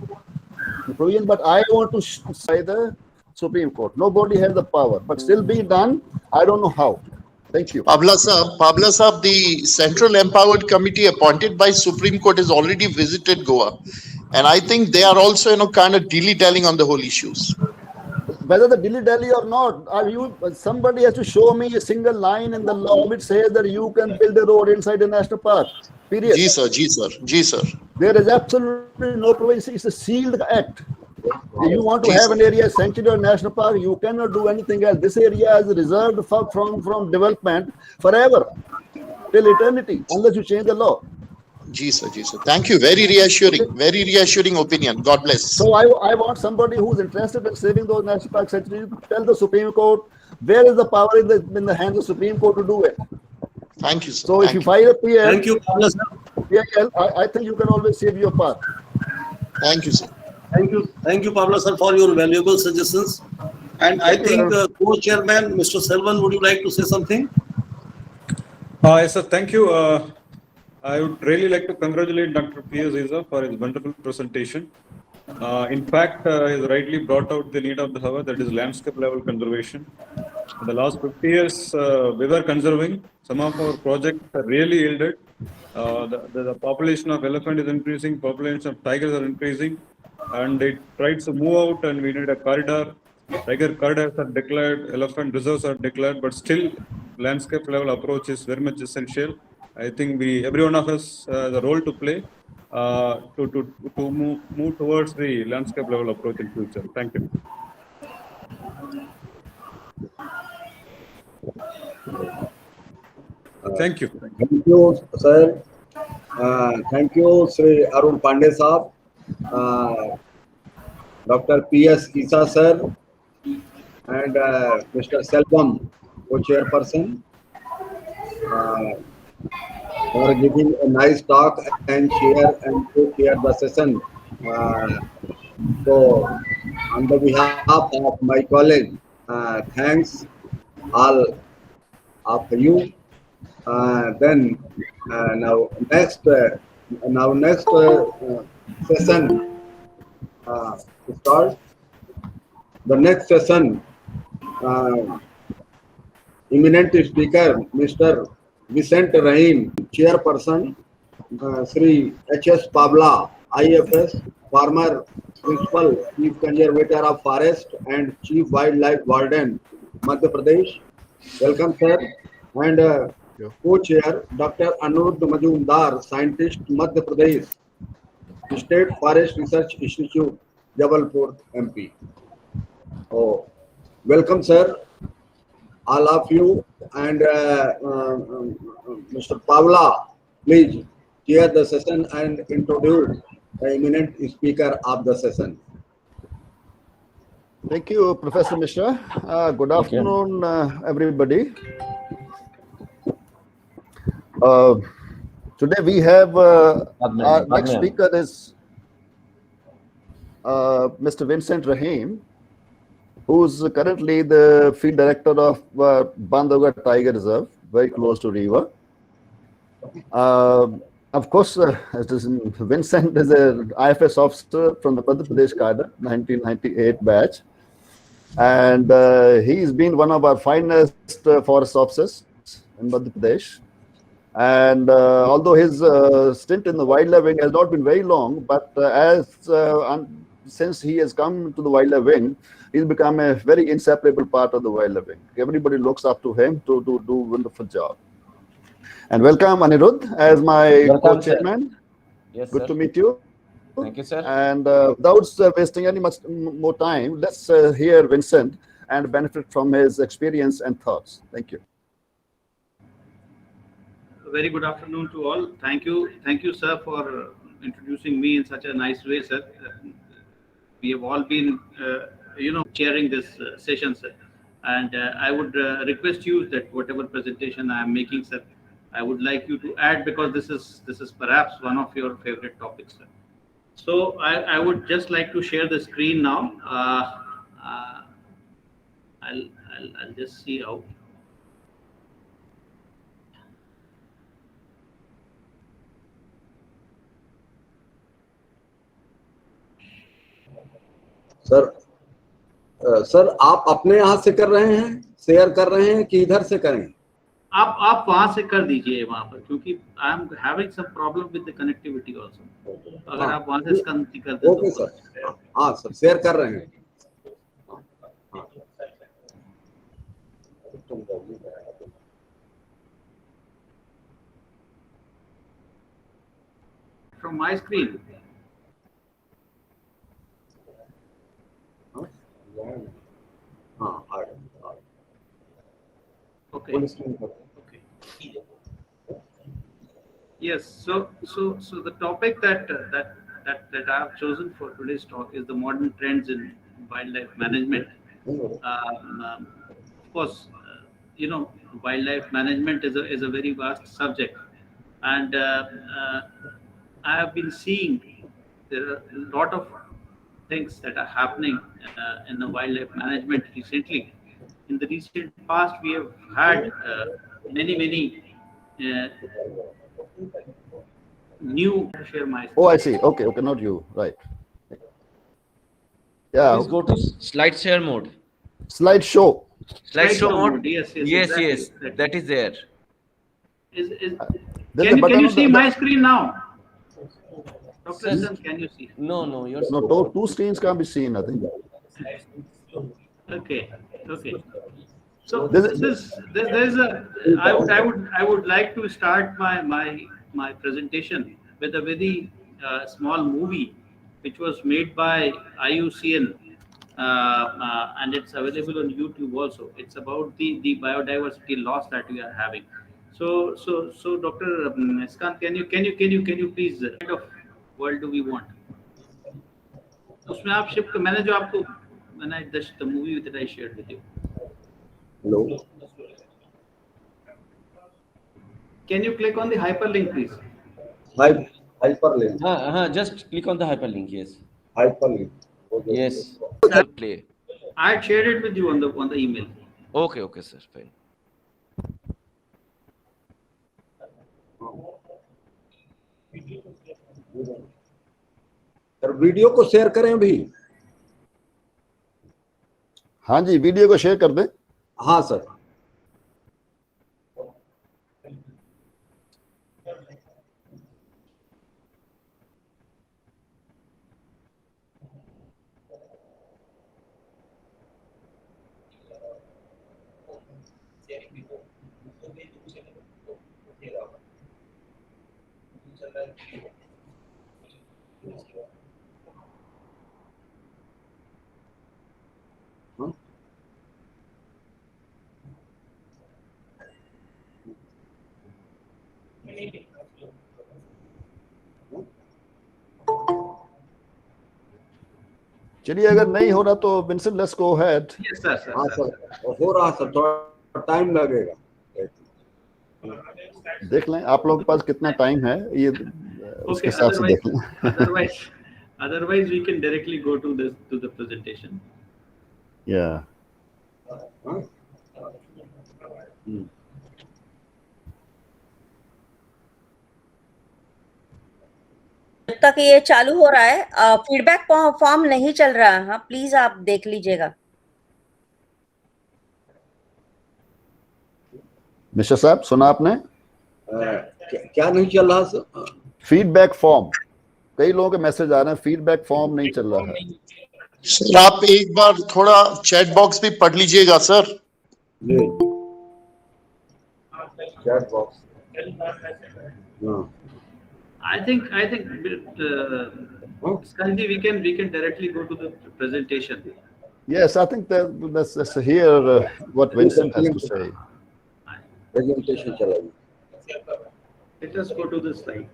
provision, but I want to say the Supreme Court. Nobody has the power, but still being done, I don't know how. Thank you. Pabla Saab, the Central Empowered Committee appointed by Supreme Court has already visited Goa. And I think they are also, kind of dilly-dallying on the whole issues. Whether the dilly-dally or not, somebody has to show me a single line in the law which says that you can build a road inside a national park. Period. Ji sir. There is absolutely no provision. It's a sealed act. If you want to have an area sanctuary or national park, you cannot do anything else. This area is reserved from development forever, till eternity, unless you change the law. Ji sir. Thank you. Very reassuring opinion. God bless. So I want somebody who's interested in saving those national park sanctuaries to tell the Supreme Court where is the power in the hands of the Supreme Court to do it. Thank you, sir. So if you file a PL, thank you, Pabla, sir. PL, I think you can always save your part. Thank you, sir. Thank you, Pabla, sir, for your valuable suggestions. And I think co-chairman, Mr. Selvan, would you like to say something? Yes, sir. Thank you. I would really like to congratulate Dr. P.S. Isa for his wonderful presentation. In fact, he has rightly brought out the need of the hour, that is landscape level conservation. In the last 50 years, we were conserving. Some of our projects are really yielded. The population of elephant is increasing, population of tigers are increasing, and it tries to move out, and we need a corridor. Tiger corridors are declared, elephant reserves are declared, but still landscape level approach is very much essential. I think every one of us has a role to play to move towards the landscape level approach in future. Thank you. Thank you. Thank you, sir. Thank you, Sri Arun Pandey Saab, Dr. P.S. Isa sir, and Mr. Selvam, co-chairperson, for giving a nice talk and co-chair the session. So, on the behalf of my college, thanks all of you. Then next session start. The next session, eminent speaker, Mr. Vicent Rahim, chairperson, Sri H.S. Pabla, IFS, former principal chief conservator of forest and chief wildlife warden, Madhya Pradesh. Welcome, sir. And co-chair, Dr. Anuruddh Majumdar, scientist, Madhya Pradesh, State Forest Research Institute, Jabalpur, MP. Oh, welcome, sir, all of you. And Mr. Pavla, please chair the session and introduce the eminent speaker of the session. Thank you, Professor Mishra. Good afternoon, everybody. Today we have our next speaker is Mr. Vincent Rahim, who's currently the field director of Bandhavgarh Tiger Reserve, very close to river. Of course, Vincent is an IFS officer from the Madhya Pradesh cadre, 1998 batch. And he's been one of our finest forest officers in Madhya Pradesh. And although his stint in the wildlife wing has not been very long, but since he has come to the wildlife wing, he's become a very inseparable part of the wildlife wing. Everybody looks up to him to do a wonderful job. And welcome, Anirudh, as my co-chairman. Yes, Good sir. to meet you. Thank you, sir. And without wasting any much more time, let's hear Vincent and benefit from his experience and thoughts. Thank you. Very good afternoon to all. Thank you, sir, for introducing me in such a nice way, sir. We have all been, chairing this session, sir. And I would request you that whatever presentation I am making, sir, I would like you to add, because this is perhaps one of your favorite topics, sir. So I would just like to share the screen now. I'll just see how. Sir आप अपने यहाँ से कर रहे हैं, share कर रहे हैं कि इधर से करें? आप वहां से कर दीजिए वहां पर, क्योंकि I am having some problem with the connectivity also. अगर आप वहां से कनेक्ट कर दें. Okay sir. हाँ सर, शेयर कर रहे हैं. From my screen. Okay. Okay. Yes. So the topic that I have chosen for today's talk is the modern trends in wildlife management. Of course, wildlife management is a very vast subject, and I have been seeing there are a lot of things that are happening in the wildlife management recently. In the recent past, we have had many new. Share my. Oh, I see. Okay, not you. Right. Yeah. Please go to slide share mode. Slideshow. Slideshow mode. Yes, Yes, exactly, yes, exactly. that is there. There's a Can button you on see my screen now? Dr. Sir, Sun, can you see? no, your No, two screens can't be seen, I think. Okay, okay. So There's there's a I would like to start my presentation with a very small movie which was made by IUCN and it's available on YouTube also. It's about the biodiversity loss that we are having. So Dr. Iskan, can you please what kind of world do we want? उसमें आप shift मैंने जो आपको मैंने the movie that I shared with you. Hello. Can you click on the hyperlink, please? Hyperlink. Just click on the hyperlink. Yes. Hyperlink. Okay. Yes. Play. I shared it with you on the email. Okay, sir. Fine. Sir video को share करें अभी? हाँ जी, video को share कर दें। हाँ sir. चलिए, अगर नहीं हो रहा तो Vincent let's go ahead. Yes sir. हाँ सर, हो रहा सर, थोड़ा टाइम लगेगा। देख लें आप लोगों के पास कितना टाइम है, ये उसके हिसाब से देख लें। Otherwise we can directly go to the presentation. Yeah. जब तक ये चालू हो रहा है, फीडबैक फॉर्म नहीं चल रहा है। हाँ, प्लीज आप देख लीजिएगा। मिस्टर साहब, सुना आपने? क्या नहीं चल रहा सर? फीडबैक फॉर्म, कई लोगों के मैसेज आ रहे हैं, फीडबैक फॉर्म नहीं चल रहा है। सर आप एक बार थोड़ा चैट बॉक्स भी पढ़ लीजिएगा sir. Chat box. I think Skanji, we can directly go to the presentation. Yes, I think let's hear what Vincent has to say. Presentation चलेगी। Let us go to the slide.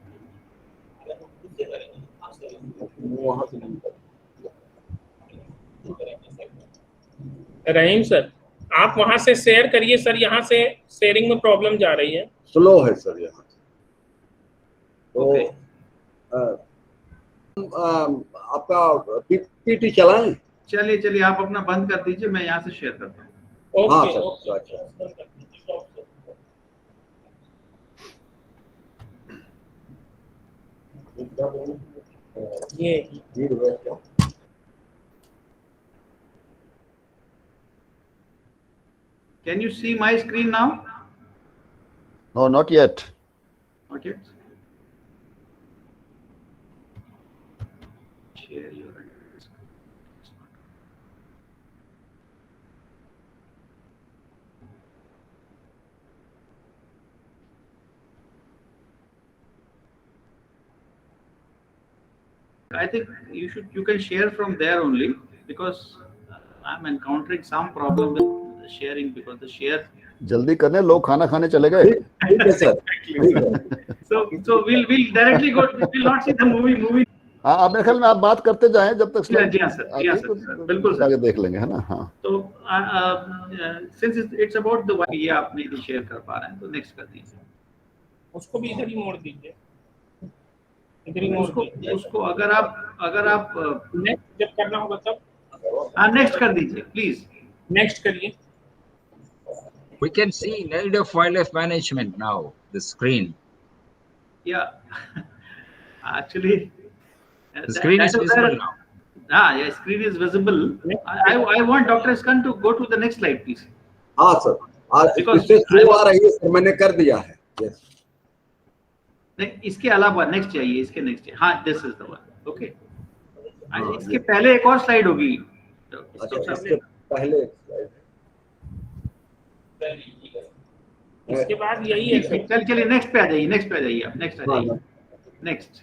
Rahim sir, आप वहां से share करिए sir, यहाँ से sharing में problem जा रही है। स्लो है सर यहाँ। तो आपका पीपीटी चलाएं? चलिए आप अपना बंद कर दीजिए, मैं यहाँ से शेयर करता हूँ। हाँ सर, अच्छा। Can you see my screen now? No, not yet. Not yet. Share your I think you can share from there only, because I'm encountering some problem with the sharing because the share. जल्दी करने, लोग खाना खाने चले गए। ठीक है sir. So we'll directly go. We'll not see the movie. हाँ, आप मेरे ख्याल में आप बात करते जाएं जब तक जी हाँ सर, बिल्कुल सर। आगे देख लेंगे, है ना? हाँ। तो since it's about the ये आप नहीं शेयर कर पा रहे हैं, तो नेक्स्ट कर दीजिए। उसको भी इधर ही मोड़ दीजिए। उसको अगर आप नेक्स्ट जब करना होगा तब। हाँ, नेक्स्ट कर दीजिए प्लीज। नेक्स्ट करिए। We can see native wildlife management now, the screen. Yeah, actually, the screen is visible now. Yeah, screen is visible. I want Dr. Iskan to go to the next slide, please. हाँ sir, Because इससे slow आ रही है sir, मैंने कर दिया है. Yes. इसके अलावा नेक्स्ट चाहिए, इसके नेक्स्ट चाहिए. हाँ, this is the one. Okay. इसके पहले एक और स्लाइड होगी. अच्छा, इसके पहले एक स्लाइड. इसके बाद यही है सर. चलिए नेक्स्ट पे आ जाइए, नेक्स्ट पे आ जाइए आप, नेक्स्ट आ जाइए. Next.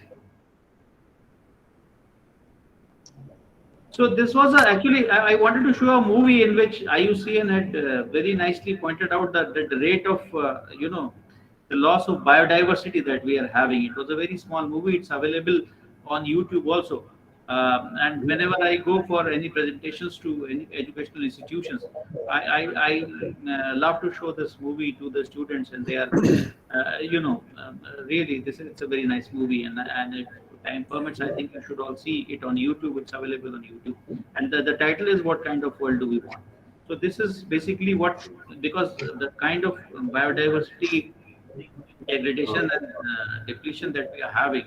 So this was actually I wanted to show a movie in which IUCN had very nicely pointed out that the rate of the loss of biodiversity that we are having. It was a very small movie. It's available on YouTube also. And whenever I go for any presentations to any educational institutions, I love to show this movie to the students, and they are really it's a very nice movie, and if time permits, I think you should all see it on YouTube. It's available on YouTube, and the title is "What Kind of World Do We Want?" So this is basically what, because the kind of biodiversity degradation and depletion that we are having,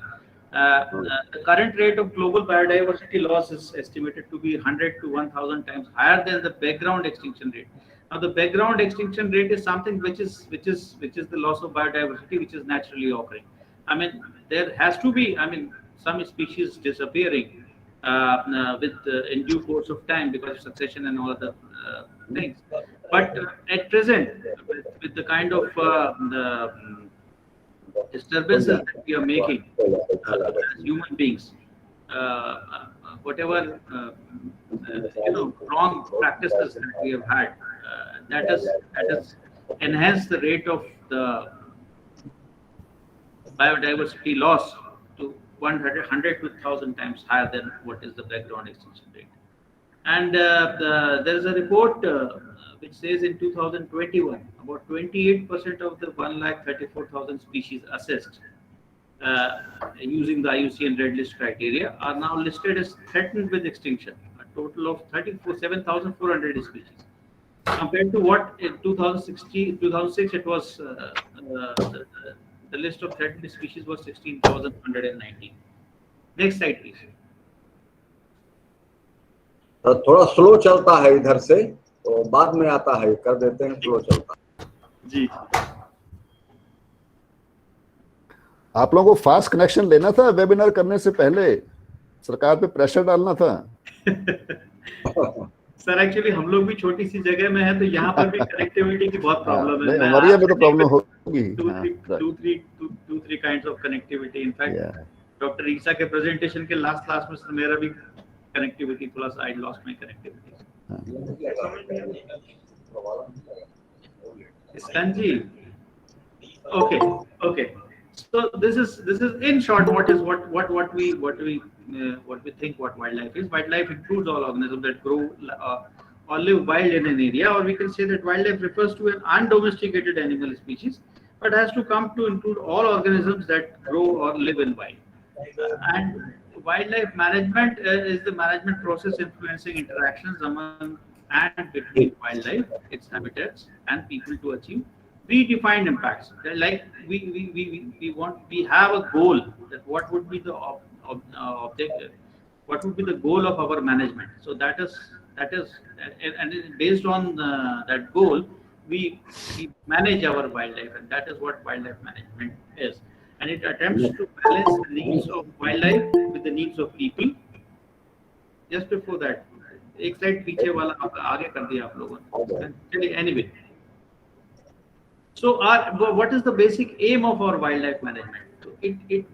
the current rate of global biodiversity loss is estimated to be 100 to 1,000 times higher than the background extinction rate. Now, the background extinction rate is something which is the loss of biodiversity which is naturally occurring. I mean, there has to be, some species disappearing in due course of time because of succession and all other things. But at present, with the kind of the disturbances that we are making as human beings, whatever wrong practices that we have had, that has enhanced the rate of the biodiversity loss to 100 to 1,000 times higher than what is the background extinction rate. And there is a report which says in 2021, about 28% of the 134,000 species assessed using the IUCN Red List criteria are now listed as threatened with extinction, a total of 7,400 species. Compared to what in 2006 it was, the list of threatened species was 16,119. Next slide, please. थोड़ा slow चलता है इधर से, तो बाद में आता है, कर देते हैं, स्लो चलता है. जी. आप लोगों को फास्ट कनेक्शन लेना था वेबिनार करने से पहले, सरकार पे प्रेशर डालना था. सर एक्चुअली हम लोग भी छोटी सी जगह में है, तो यहाँ पर भी कनेक्टिविटी की बहुत प्रॉब्लम है. हमारे में तो प्रॉब्लम होगी. Two, three kinds of connectivity. In fact, doctor Isa के प्रेजेंटेशन के लास्ट क्लास में सर मेरा भी connectivity थोड़ा सा, I lost my connectivity. Iskanji. Okay. So this is in short what we think what wildlife is. Wildlife includes all organisms that grow or live wild in an area, or we can say that wildlife refers to an undomesticated animal species, but has to come to include all organisms that grow or live in wild. And wildlife management is the management process influencing interactions among and between wildlife, its habitats, and people to achieve predefined impacts. Like we have a goal that what would be the objective, what would be the goal of our management. So that is and based on that goal, we manage our wildlife, and that is what wildlife management is. And it attempts to balance the needs of wildlife with the needs of people. Just before that, एक slide पीछे वाला आगे कर दिया आप लोगों ने. चलिए, anyway. So what is the basic aim of our wildlife management?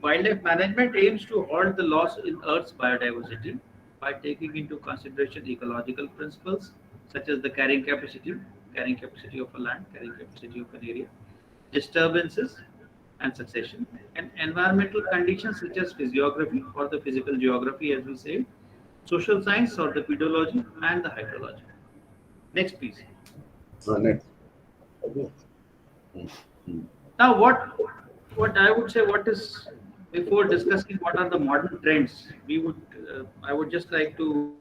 Wildlife management aims to halt the loss in Earth's biodiversity by taking into consideration ecological principles such as the carrying capacity of a land, carrying capacity of an area, disturbances and succession, and environmental conditions such as physiography or the physical geography, as we say, social science or the pedology, and the hydrology. Next, please. Next. Now, what I would say, what is, before discussing what are the modern trends, I would just like to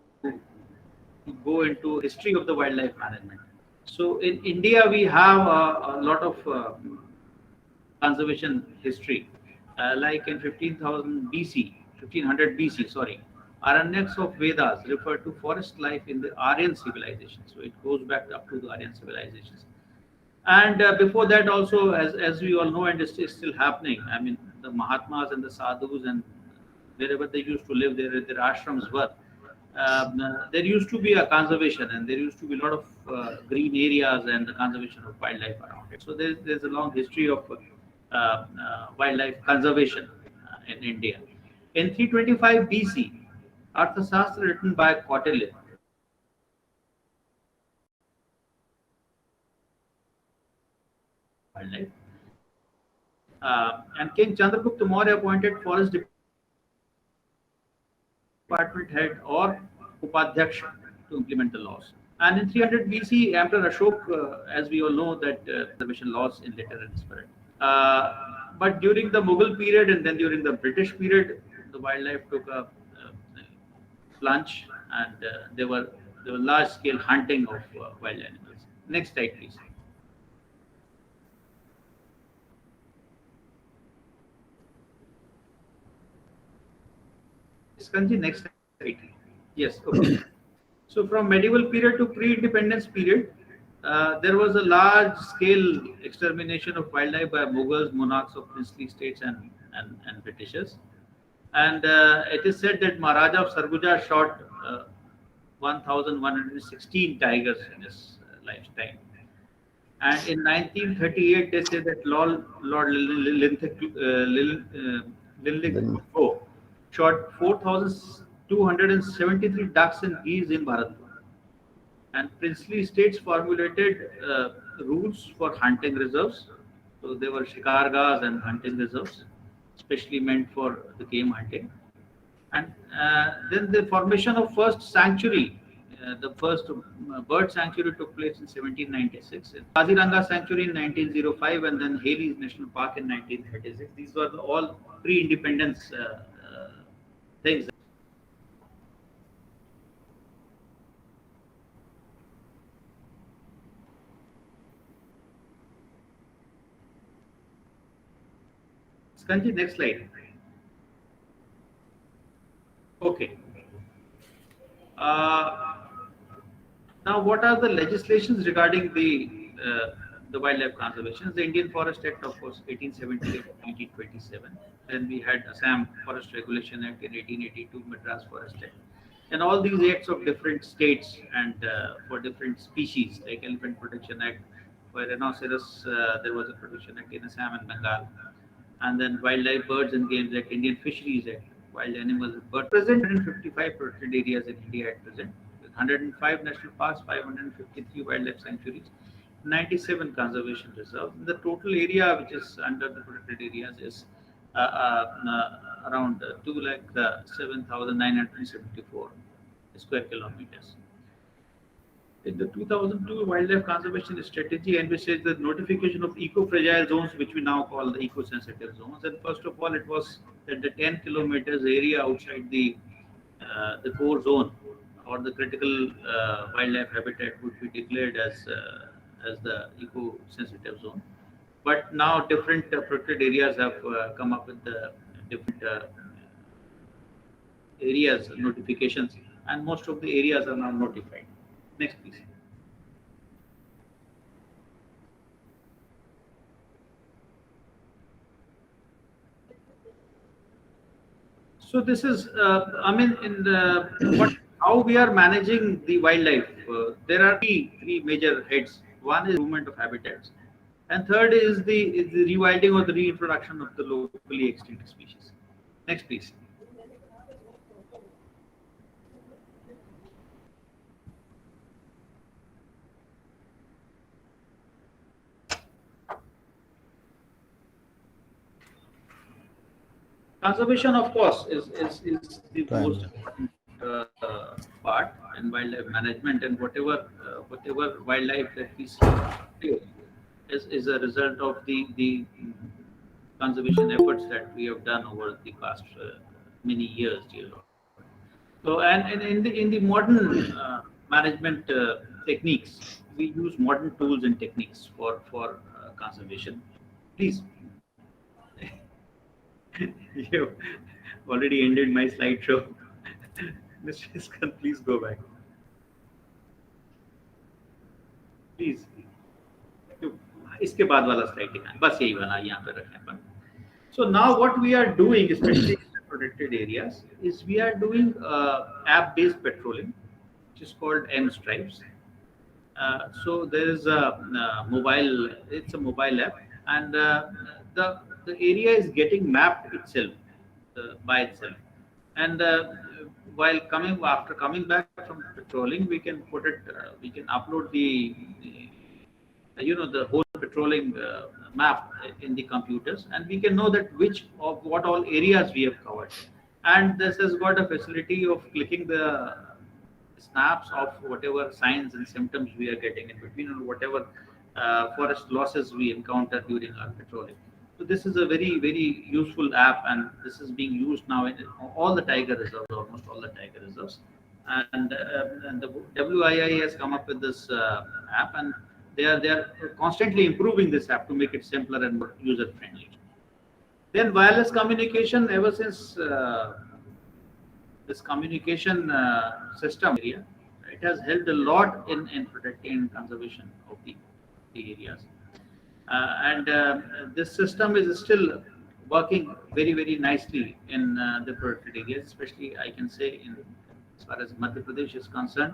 go into history of the wildlife management. So in India, we have a lot of conservation history. Like in 1500 BC, sorry, Aranyaks of Vedas refer to forest life in the Aryan civilization. So it goes back up to the Aryan civilizations. And before that also, as we all know, and it's still happening, I mean, the Mahatmas and the Sadhus and wherever they used to live, their ashrams were. There used to be a conservation and there used to be a lot of green areas and the conservation of wildlife around it. So there's a long history of wildlife conservation in India. In 325 BC, Arthashastra written by Kautilya wildlife. And King Chandragupta Maurya appointed forest department head or upadhyaksha to implement the laws. And in 300 BC, Emperor Ashok, as we all know, that conservation laws in letter and spirit. But during the Mughal period and then during the British period, the wildlife took a plunge, and there were large scale hunting of wild animals. Next slide, please. Kanji, next slide. Yes, okay. So from medieval period to pre-independence period, there was a large-scale extermination of wildlife by Mughals, monarchs of princely states, and Britishers. And it is said that Maharaja of Sarguja shot 1,116 tigers in his lifetime. And in 1938, they say that Lord Linlithgow shot 4,273 ducks and geese in Bharatpur. And princely states formulated rules for hunting reserves. So there were shikargas and hunting reserves, especially meant for the game hunting. And then the formation of first sanctuary, the first bird sanctuary took place in 1796, Kaziranga Sanctuary in 1905, and then Haley's National Park in 1936. These were all pre-independence things. Kanji, next slide. Okay. Now, what are the legislations regarding the wildlife conservation? The Indian Forest Act, of course, 1878 to 1927. Then we had Assam Forest Regulation Act in 1882, Madras Forest Act. And all these acts of different states and for different species, like Elephant Protection Act. For rhinoceros, there was a Protection Act in Assam and Bengal. And then Wildlife, Birds and Games Act, Indian Fisheries Act, Wild Animals and Birds. Present 155 protected areas in India at present, with 105 national parks, 553 wildlife sanctuaries, 97 conservation reserves. The total area which is under the protected areas is around 2,07,974 square kilometers. In the 2002 Wildlife Conservation Strategy envisaged the notification of eco-fragile zones, which we now call the eco-sensitive zones. And first of all, it was that the 10 kilometers area outside the core zone or the critical wildlife habitat would be declared as the eco-sensitive zone. But now different protected areas have come up with the different areas notifications, and most of the areas are now notified. Next, please. So this is, I mean, in how we are managing the wildlife. There are three major heads. One is improvement of habitats, and third is the rewilding or the reintroduction of the locally extinct species. Next, please. Conservation, of course, is the most important part in wildlife management, and whatever wildlife that we see is a result of the conservation efforts that we have done over the past many years, dear Lord. So, and in the modern management techniques, we use modern tools and techniques for conservation. Please. You already ended my slideshow. Mr. Iskan, please go back. Please. इसके बाद वाला slide दिखाएं. बस यही वाला यहाँ पे रखें अपन. So now what we are doing, especially in the protected areas, is we are doing app-based patrolling, which is called M Stripes. So there is a mobile. It's a mobile app, and the area is getting mapped itself by itself. And while coming back from patrolling, we can put it. We can upload the whole patrolling map in the computers, and we can know that which of what all areas we have covered. And this has got a facility of clicking the snaps of whatever signs and symptoms we are getting in between, or whatever forest losses we encounter during our patrolling. So this is a very, very useful app, and this is being used now in all the tiger reserves, almost all the tiger reserves. And the WII has come up with this app, and they are constantly improving this app to make it simpler and more user friendly. Then wireless communication, ever since this communication system area, it has helped a lot in protecting and conservation of the areas. This system is still working very, very nicely in the protected areas, especially I can say as far as Madhya Pradesh is concerned.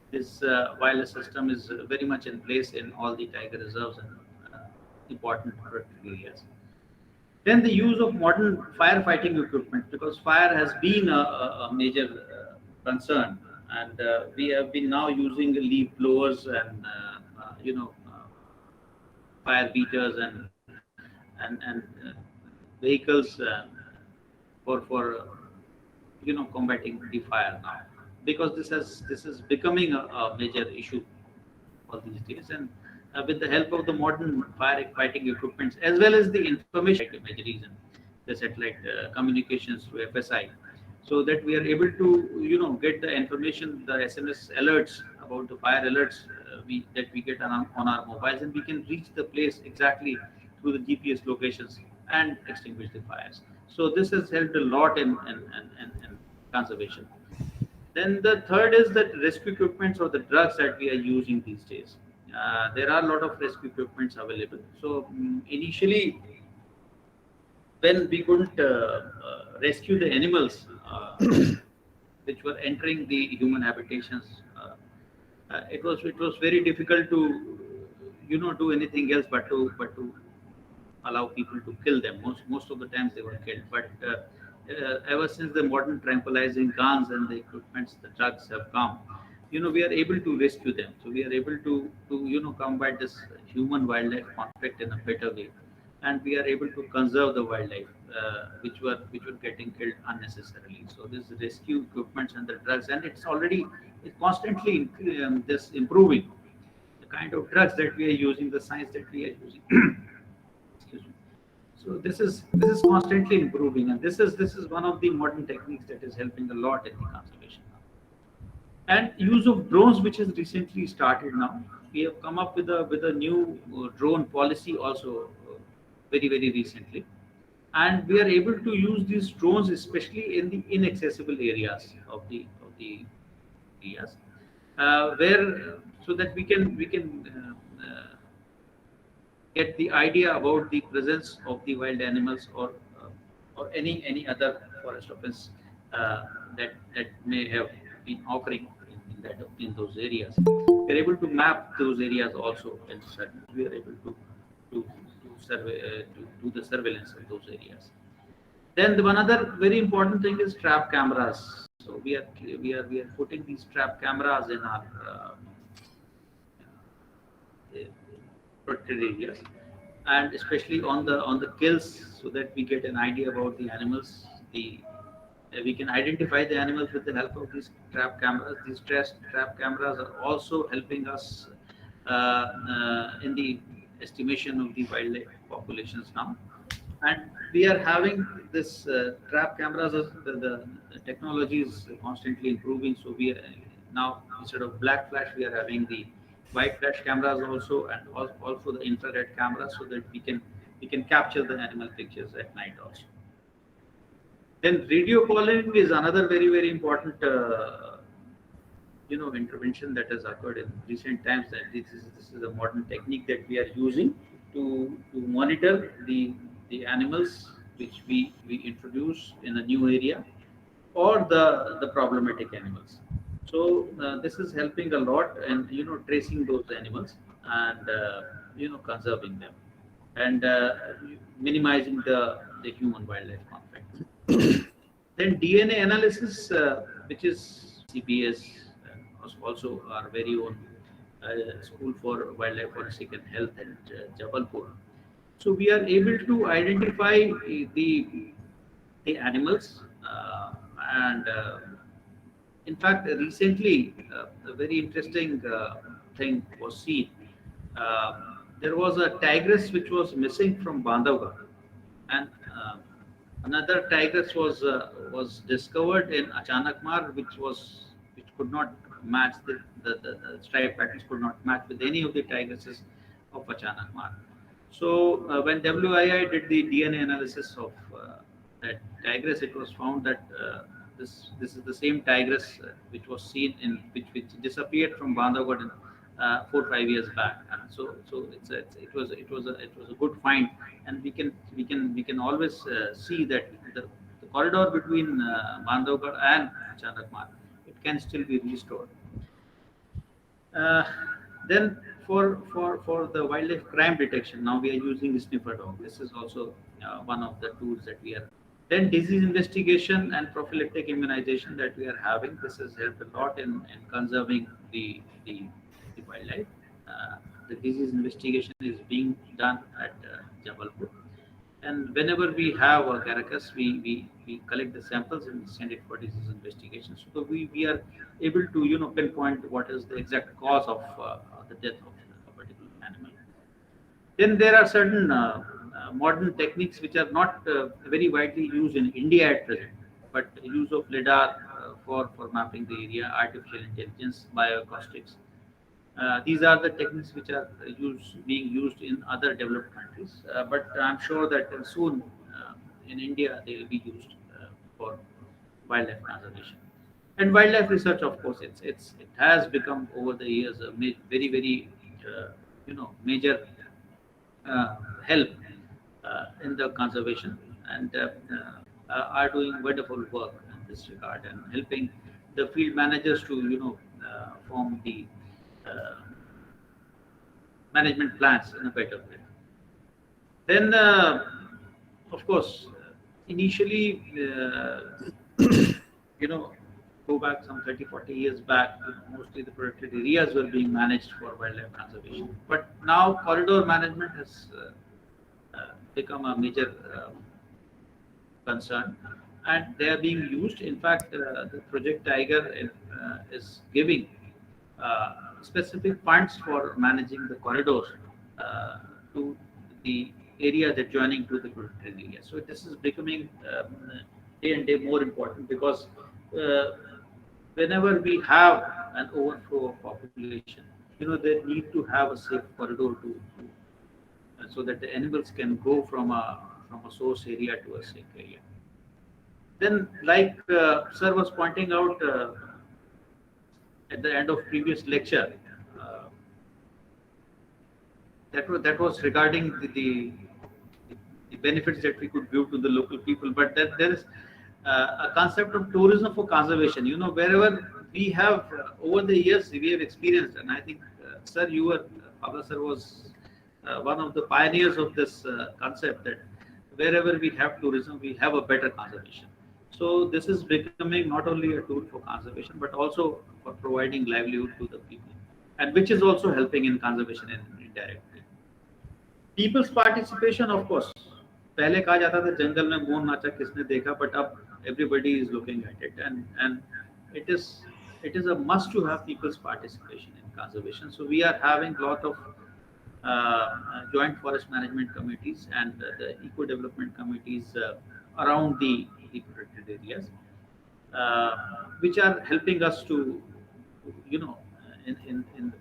This wireless system is very much in place in all the tiger reserves and important protected areas. Then the use of modern firefighting equipment, because fire has been a major concern, and we have been now using leaf blowers and fire beaters and vehicles for combating the fire now, because this is becoming a major issue for these days. And with the help of the modern firefighting equipments, as well as the information imageries and the satellite communications through FSI, so that we are able to get the information, the SMS alerts about the fire alerts that we get on our mobiles, and we can reach the place exactly through the GPS locations and extinguish the fires. So this has helped a lot in conservation. Then the third is that rescue equipments or the drugs that we are using these days. There are a lot of rescue equipments available. So initially, when we couldn't rescue the animals which were entering the human habitations, it was very difficult to do anything else but to allow people to kill them. Most of the times they were killed. But ever since the modern tranquilizing guns and the equipments, the drugs have come, we are able to rescue them. So we are able to combat this human-wildlife conflict in a better way, and we are able to conserve the wildlife which were getting killed unnecessarily. So this rescue equipments and the drugs, and it's constantly this improving the kind of drugs that we are using, the science that we are using. Excuse me. So this is constantly improving, and this is one of the modern techniques that is helping a lot in the conservation. And use of drones, which has recently started now. We have come up with a new drone policy also very, very recently, and we are able to use these drones especially in the inaccessible areas of the areas where so that we can get the idea about the presence of the wild animals or any other forest offense that may have been occurring in those areas. We are able to map those areas also, and we are able to survey to do the surveillance of those areas. Then one other very important thing is trap cameras. So we are putting these trap cameras in our protected areas, and especially on the kills, so that we get an idea about the animals. We can identify the animals with the help of these trap cameras. These trap cameras are also helping us in the estimation of the wildlife populations now. And we are having this trap cameras. The technology is constantly improving. So we are now, instead of black flash, we are having the white flash cameras also, and also the infrared cameras, so that we can capture the animal pictures at night also. Then radio calling is another very important intervention that has occurred in recent times. That this is a modern technique that we are using to monitor the animals which we introduce in a new area, or the problematic animals. So this is helping a lot in tracing those animals and conserving them, and minimizing the human wildlife conflict. Then DNA analysis, which is CBS, also our very own School for Wildlife Forensic and Health at Jabalpur. So we are able to identify the animals, and in fact, recently a very interesting thing was seen. There was a tigress which was missing from Bandhavgarh, and another tigress was discovered in Achanakmar, which could not match the stripe patterns could not match with any of the tigresses of Achanakmar. So when WII did the DNA analysis of that tigress, it was found that this is the same tigress which was seen in which disappeared from Bandhavgarh in 4 or 5 years back. So it was a good find, and we can always see that the corridor between Bandhavgarh and Chanakmar, it can still be restored. Uh, then for the wildlife crime detection, now we are using sniffer dog. This is also one of the tools that we are. Then disease investigation and prophylactic immunization that we are having. This has helped a lot in conserving the wildlife. The disease investigation is being done at Jabalpur. And whenever we have a carcass, we collect the samples and send it for disease investigation. So we are able to pinpoint what is the exact cause of the death of a particular animal. Then there are certain modern techniques which are not very widely used in India at present, but the use of lidar for mapping the area, artificial intelligence, bioacoustics. These are the techniques which are being used in other developed countries, but I'm sure that soon in India they will be used for wildlife conservation. And wildlife research, of course, it has become over the years a very major help in the conservation, and are doing wonderful work in this regard and helping the field managers to form the uh, management plans in a better way. Then, of course, initially, go back some 30, 40 years back, mostly the protected areas were being managed for wildlife conservation. But now corridor management has become a major concern, and they are being used. In fact, the Project Tiger is giving specific funds for managing the corridors to the areas adjoining to the protected area. So this is becoming day and day more important, because whenever we have an overflow of population, they need to have a safe corridor so that the animals can go from a source area to a safe area. Then, like sir was pointing out at the end of previous lecture, that was regarding the benefits that we could give to the local people. But that there is a concept of tourism for conservation. Wherever we have over the years we have experienced, and I think sir, Pablo sir was one of the pioneers of this concept, that wherever we have tourism, we have a better conservation. So this is becoming not only a tool for conservation, but also for providing livelihood to the people, and which is also helping in conservation indirectly. People's participation, of course. पहले कहा जाता था जंगल में मोर नाचा किसने देखा, but अब everybody is looking at it, and it is a must to have people's participation in conservation. So we are having a lot of joint forest management committees and the eco development committees around the protected areas, which are helping us to, in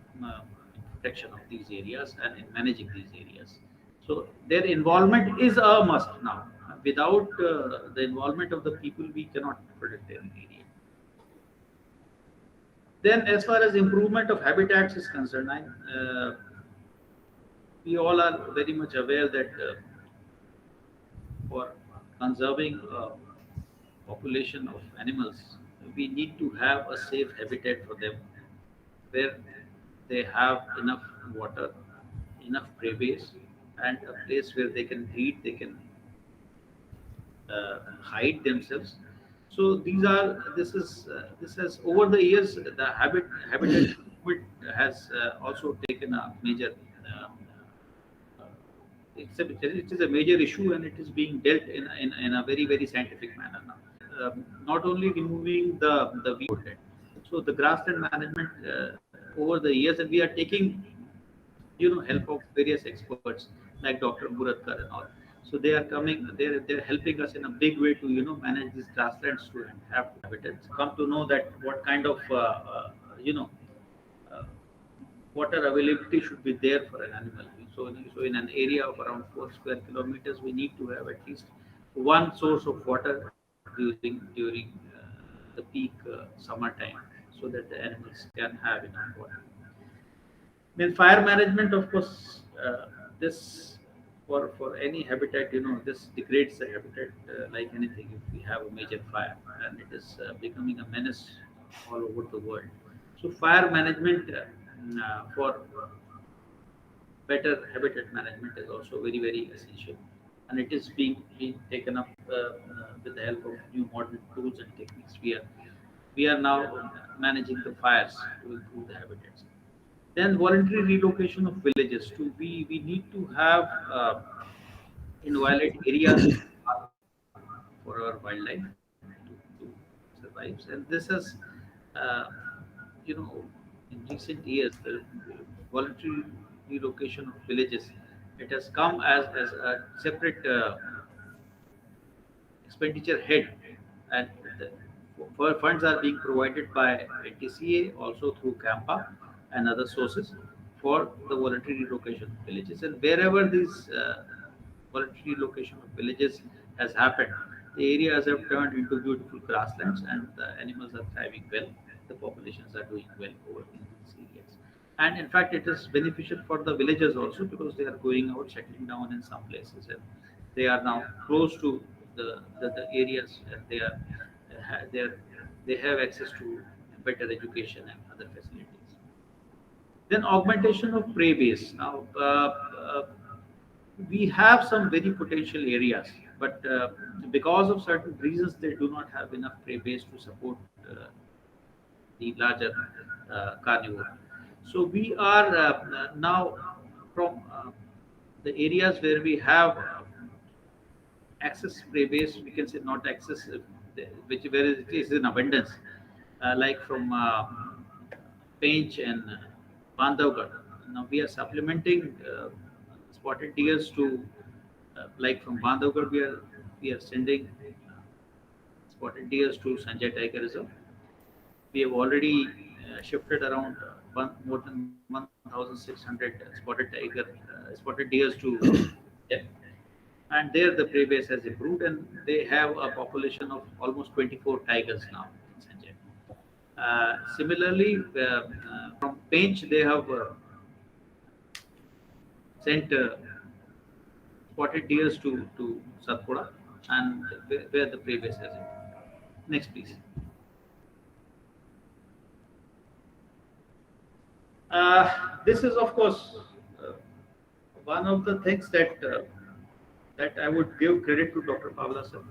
protection of these areas and in managing these areas. So their involvement is a must now. without the involvement of the people, we cannot protect an area. Then, as far as improvement of habitats is concerned, we all are very much aware that for conserving population of animals, we need to have a safe habitat for them, where they have enough water, enough prey base, and a place where they can breed, they can hide themselves. So this has over the years the habitat movement has also taken a major. It is a major issue, and it is being dealt in a very scientific manner now. Not only removing the weed, so the grassland management over the years, and we are taking help of various experts like Dr. Muratkar and all. So they are coming, they're helping us in a big way to manage these grasslands to have habitats. Come to know that what kind of water availability should be there for an animal. So in an area of around 4 square kilometers, we need to have at least one source of water during the peak summertime, so that the animals can have enough water. Then fire management, of course, this for any habitat, this degrades the habitat like anything. If we have a major fire, and it is becoming a menace all over the world. So fire management for better habitat management is also very essential, and it is being taken up with the help of new modern tools and techniques. We are now managing the fires to improve the habitats. Then voluntary relocation of villages. We need to have inviolate areas for our wildlife to survive. And this has, uh, in recent years, the voluntary relocation of villages, it has come as a separate expenditure head, and the funds are being provided by NTCA, also through CAMPA and other sources, for the voluntary relocation of villages. And wherever this voluntary relocation of villages has happened, the areas have turned into beautiful grasslands, and the animals are thriving well. The populations are doing well over in these areas. And in fact, it is beneficial for the villagers also, because they are going out, settling down in some places, and they are now close to the areas, and they have access to better education and other facilities. Then augmentation of prey base. Now, we have some very potential areas, but because of certain reasons, they do not have enough prey base to support the larger carnivore. So we are now from the areas where we have access prey base, we can say not access, which where it is in abundance, like from Pench and Bandhavgarh. Now we are supplementing spotted deers to, like from Bandhavgarh, we are sending spotted deers to Sanjay Tiger Reserve. We have already shifted around more than 1,600 spotted deers to yeah. And there the prey base has improved, and they have a population of almost 24 tigers now in Sanjay. Similarly, from Pench, they have sent spotted deers to Satpura, and where the prey base has improved. Next, please. This is, of course, one of the things that I would give credit to Dr. Pavla sir.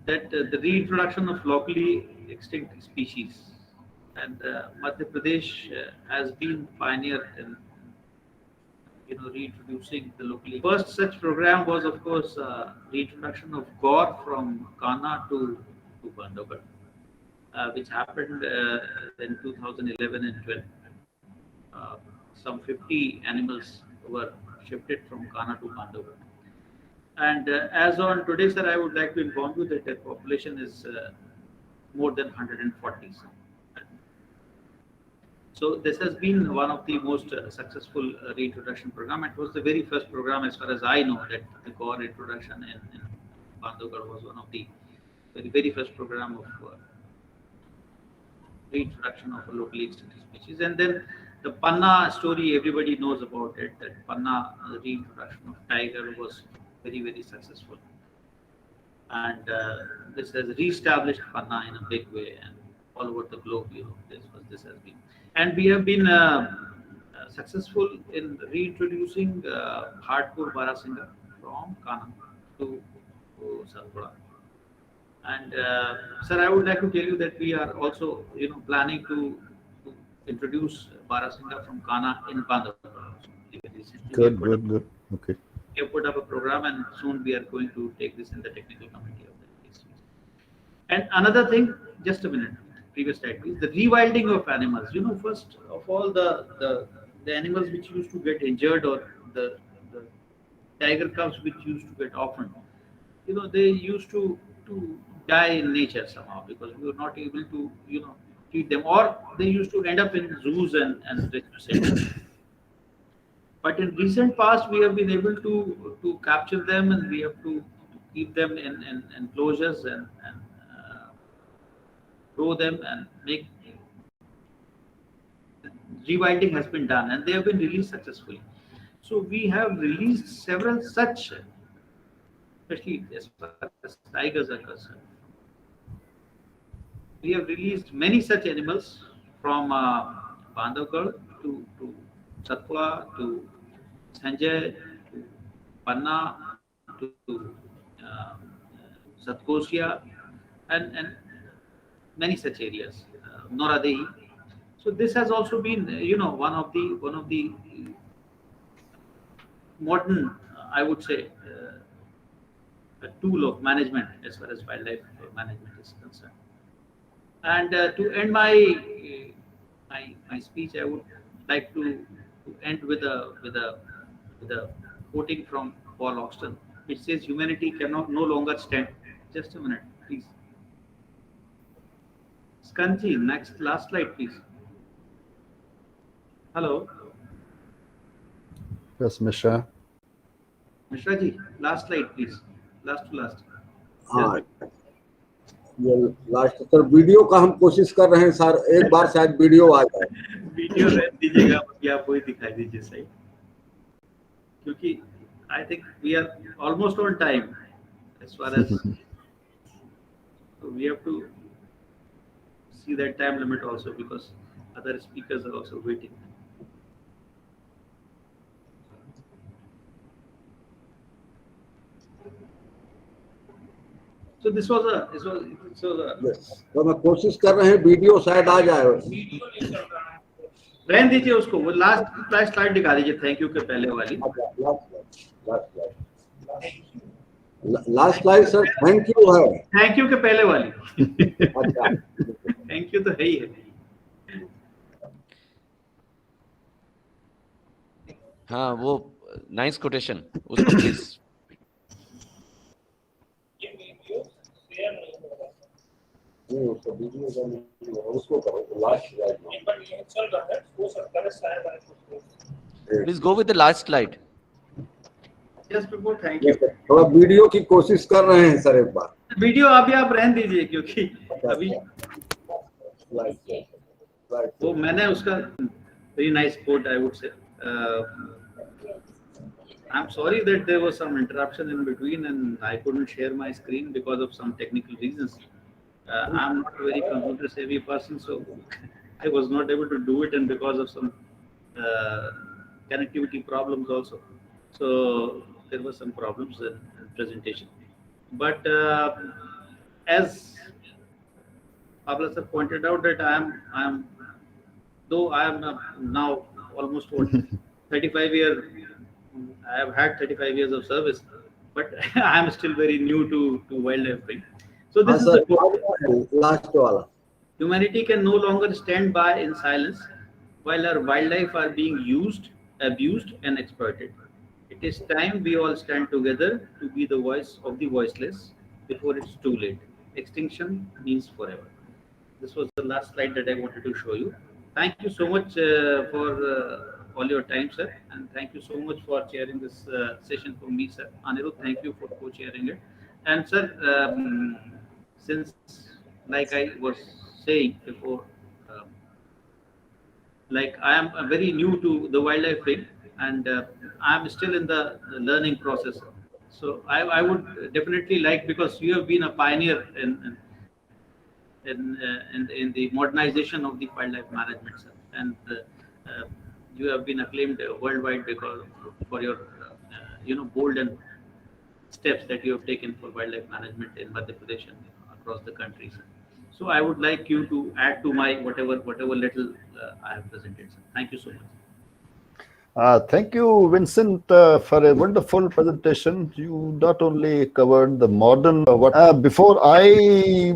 That the reintroduction of locally extinct species, and Madhya Pradesh has been pioneer in reintroducing the locally. First such program was, of course, reintroduction of gaur from Kana to Bandhavgarh, which happened in 2011 and 12. Some 50 animals were shifted from Kana to Bandhavgarh. And as on today, sir, I would like to inform you that the population is more than 140. So this has been one of the most successful reintroduction program. It was the very first program, as far as I know, that the core introduction in Bandhavgarh was one of the very first program of reintroduction of a locally extinct species. And then the Panna story, everybody knows about it. That Panna reintroduction of tiger was very successful, and this has re-established Panna in a big way, and all over the globe, this has been, and we have been successful in reintroducing hardcore Barasinga from Kana to Satpura. And sir, I would like to tell you that we are also, planning to introduce Barasinga from Kana in Bandhavgarh. Good. Okay. We have put up a program, and soon we are going to take this in the technical committee of the PhD. And another thing, just a minute, previous slide please, the rewilding of animals. First of all, the animals which used to get injured, or the tiger cubs which used to get orphaned, they used to die in nature somehow, because we were not able to treat them, or they used to end up in zoos and rescue centers. But in recent past, we have been able to capture them, and we have to keep them in enclosures and grow them and make. Rewilding has been done, and they have been released successfully. So we have released several such, especially as far as tigers are concerned. We have released many such animals from Bandhavgarh to Satpura to Sanjay to Panna to Satkosia and many such areas, Noradehi. So this has also been, one of the modern, I would say, a tool of management as far as wildlife management is concerned. And to end my speech, I would like to end with a quoting from Paul Austin, which says, "Humanity cannot no longer stand." Just a minute, please. Skanji, last slide, please. Hello. Yes, Mishra. Mishra ji, last slide, please. Last to last. हाँ, ये last sir, video का हम कोशिश कर रहे हैं sir, एक बार शायद वीडियो आ जाए। वीडियो रहने दीजिएगा, आप वही दिखाई दीजिए सही, क्योंकि I think we are almost on time as far as so we have to see that time limit also, because other speakers are also waiting. So this was a yes. तो मैं कोशिश कर रहे हैं वीडियो शायद आ जाए। रहने दीजिए उसको, वो लास्ट स्लाइड दिखा दीजिए, थैंक यू के पहले वाली। Last slide sir, thank you है, थैंक यू के पहले वाली। अच्छा, थैंक यू तो है ही है। हाँ, वो नाइस कोटेशन, उसको प्लीज। उसको करो लास्ट स्लाइड में। Please go with the last slide. Just before, thank you. थोड़ा वीडियो की कोशिश कर रहे हैं सर, एक बार वीडियो अभी आप रहने दीजिए, क्योंकि अभी वो मैंने उसका very nice quote, I would say. I'm sorry that there was some interruption in between and I couldn't share my screen because of some technical reasons. I'm not a very computer savvy person, so I was not able to do it, and because of some connectivity problems also. So there were some problems in presentation. But as Pablo sir pointed out, that though I am now almost 35 years, I have had 35 years of service, but I am still very new to wildlife thing. So this is the last wala. Humanity can no longer stand by in silence while our wildlife are being used, abused, and exploited. It is time we all stand together to be the voice of the voiceless before it's too late. Extinction means forever. This was the last slide that I wanted to show you. thank you so much for all your time, sir, and thank you so much for chairing this session for me, sir. Anirudh, thank you for co-chairing it. And sir, since like I was saying before, um, like I am very new to the wildlife thing, and I am still in the learning process. So I would definitely like, because you have been a pioneer in the modernization of the wildlife management, sir, and you have been acclaimed worldwide because for your bold and steps that you have taken for wildlife management in Madhya Pradesh and across the country, sir. So I would like you to add to my whatever little I have presented, sir. Thank you so much. Thank you, Vincent, for a wonderful presentation. You not only covered the modern. Before I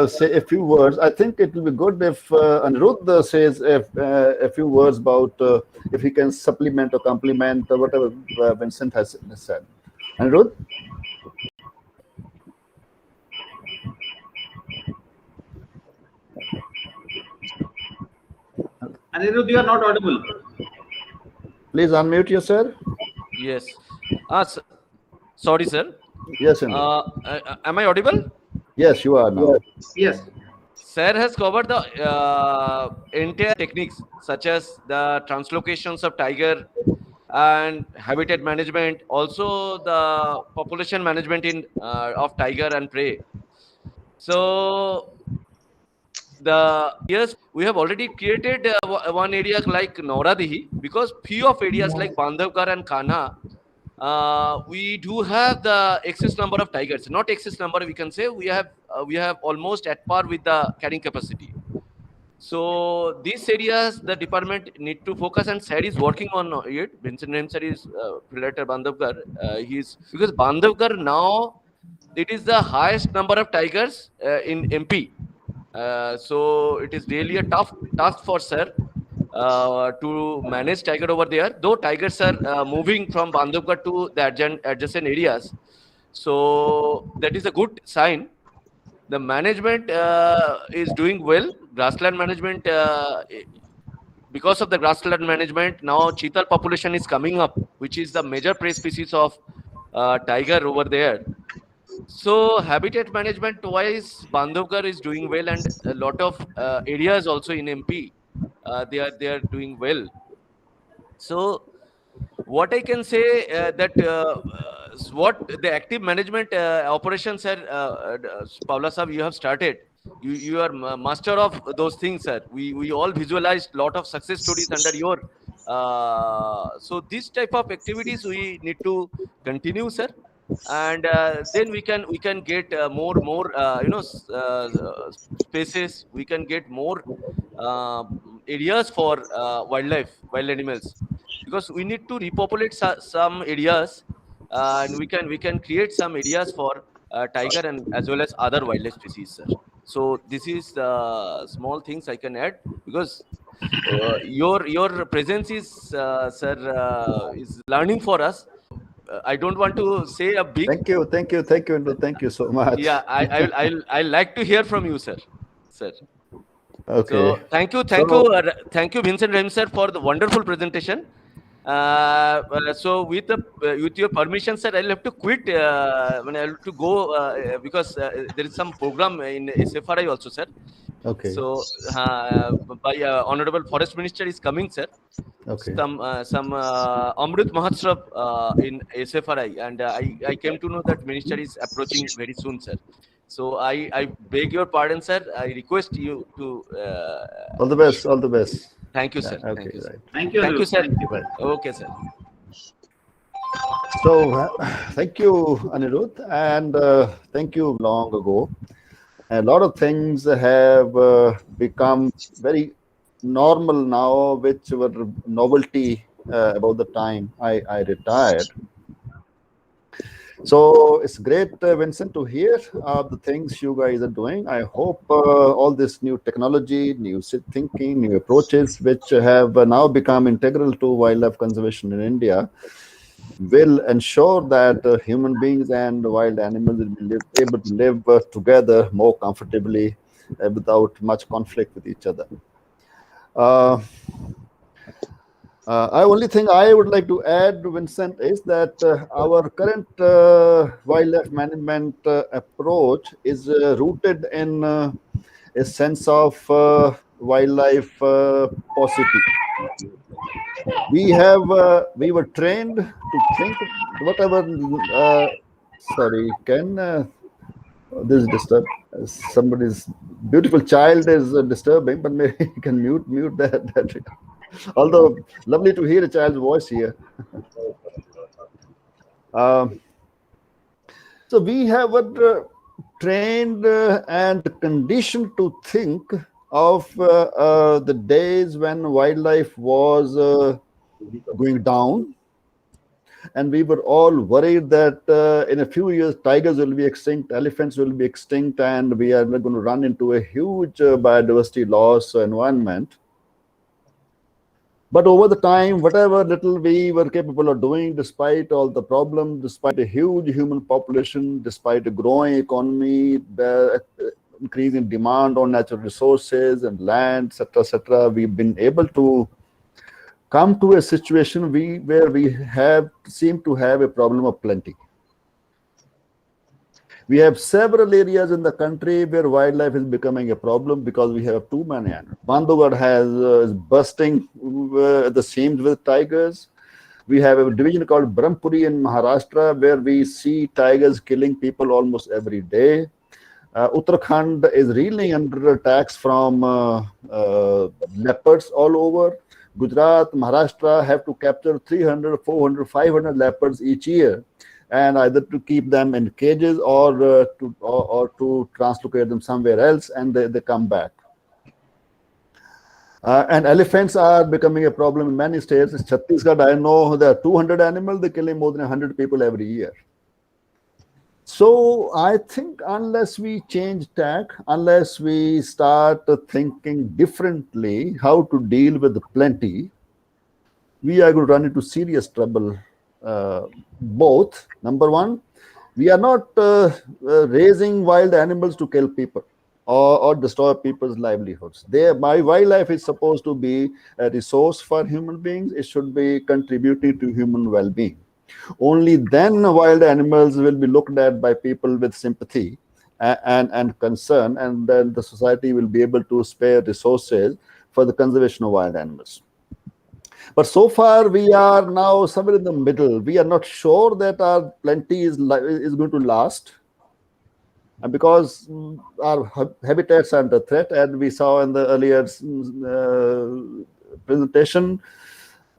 say a few words, I think it will be good if Anirudh says a few words about if he can supplement or complement whatever Vincent has said. Anirudh? Anirudh, you are not audible. Please unmute yourself. Yes. Sorry, sir. Yes, am I audible? Yes, you are now. Yes. Sir has covered the entire techniques such as the translocations of tiger and habitat management, also the population management in of tiger and prey. So we have already created one area like Nauradihi, because few of areas like Bandhavgarh and Kanha, we do have the excess number of tigers. Not excess number, we can say we have almost at par with the carrying capacity. So these areas the department need to focus, and SAD is working on it. Vincent Ramsar is related Bandhavgarh. Because Bandhavgarh now it is the highest number of tigers in MP. So it is really a tough task for sir to manage tiger over there. Though tigers are moving from Bandhavgarh to the adjacent areas, so that is a good sign. The management is doing well. Grassland management, because of the grassland management, now cheetal population is coming up, which is the major prey species of tiger over there. So habitat management wise, Bandhavgarh is doing well, and a lot of areas also in MP, they are doing well. So what I can say that what the active management operations, sir, Paula sir, you have started. You are master of those things, sir. We all visualized lot of success stories under your. So this type of activities we need to continue, sir, and then we can get more spaces. We can get more areas for wild animals, because we need to repopulate some areas, and we can create some areas for tiger and as well as other wildlife species, sir. So this is the small things I can add, because your presence is sir is learning for us. I don't want to say a big. Thank you so much. Yeah, I like to hear from you, sir. Okay. So thank you, Vincent Rem sir, for the wonderful presentation. So with your permission, sir, I'll have to quit when I have to go because there is some program in SFRI also, sir. Okay. So by Honorable Forest Minister is coming, sir. Okay. Some Amrit Mahotsav in SFRI, and I came to know that minister is approaching very soon, sir. So I beg your pardon, sir. I request you to. All the best. All the best. Thank you, sir. Okay, Thank you, sir. right. Thank you, Thank you, sir. Thank you. Right. Okay, sir. So thank you, Anirudh, and thank you. Long ago, a lot of things have become very normal now, which were novelty about the time I retired. So it's great, Vincent, to hear the things you guys are doing. I hope all this new technology, new thinking, new approaches, which have now become integral to wildlife conservation in India, will ensure that human beings and wild animals will be able to live together more comfortably without much conflict with each other. Only thing I would like to add, Vincent, is that our current wildlife management approach is rooted in a sense of wildlife paucity. We were trained to think whatever. Sorry, can this disturb? Somebody's beautiful child is disturbing, but maybe you can mute that. Although lovely to hear a child's voice here. So we have trained and conditioned to think of the days when wildlife was going down, and we were all worried that in a few years tigers will be extinct, elephants will be extinct, and we are going to run into a huge biodiversity loss environment. But over the time, whatever little we were capable of doing, despite all the problems, despite a huge human population, despite a growing economy, the increasing demand on natural resources and land, etc., we've been able to come to a situation where we seem to have a problem of plenty. We have several areas in the country where wildlife is becoming a problem because we have too many animals. Bandhavgarh is bursting at the seams with tigers. We have a division called Brahmpuri in Maharashtra where we see tigers killing people almost every day. Uttarakhand is really under attacks from leopards all over. Gujarat, Maharashtra have to capture 300, 400, 500 leopards each year, and either to keep them in cages or to translocate them somewhere else, and they come back. And elephants are becoming a problem in many states. In Chhattisgarh, I know there are 200 animals. They're killing more than 100 people every year. So I think unless we change tack, unless we start thinking differently how to deal with the plenty, we are going to run into serious trouble. Both, number one, we are not raising wild animals to kill people or destroy people's livelihoods. My wildlife is supposed to be a resource for human beings. It should be contributing to human well-being. Only then wild animals will be looked at by people with sympathy and concern, and then the society will be able to spare resources for the conservation of wild animals. But so far, we are now somewhere in the middle. We are not sure that our plenty is going to last. And because our habitats are under threat, and we saw in the earlier presentation,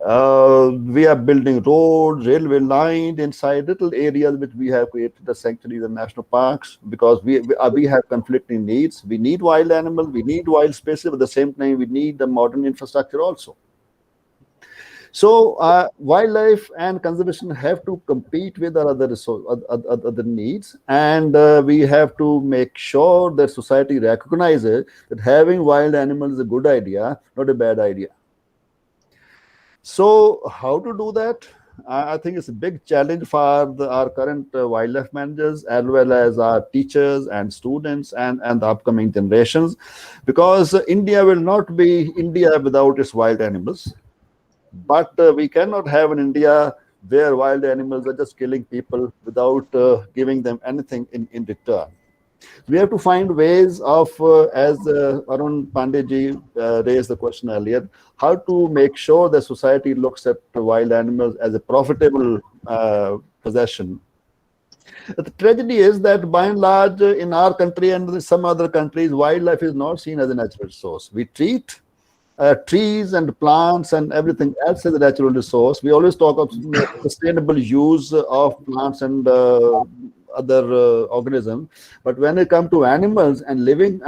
we are building roads, railway lines inside little areas which we have created as sanctuaries and national parks because we have conflicting needs. We need wild animals, we need wild spaces, but at the same time, we need the modern infrastructure also. So wildlife and conservation have to compete with our other needs, and we have to make sure that society recognizes that having wild animals is a good idea, not a bad idea. So how to do that? I think it's a big challenge for our current wildlife managers as well as our teachers and students and the upcoming generations, because India will not be India without its wild animals. But we cannot have an India where wild animals are just killing people without giving them anything in return. We have to find ways of, as Arun Pandeyji raised the question earlier, how to make sure that society looks at wild animals as a profitable possession. The tragedy is that by and large in our country and in some other countries, wildlife is not seen as a natural resource. We treat trees and plants and everything else as a natural resource. We always talk of sustainable use of plants and other organisms, but when it comes to animals and living,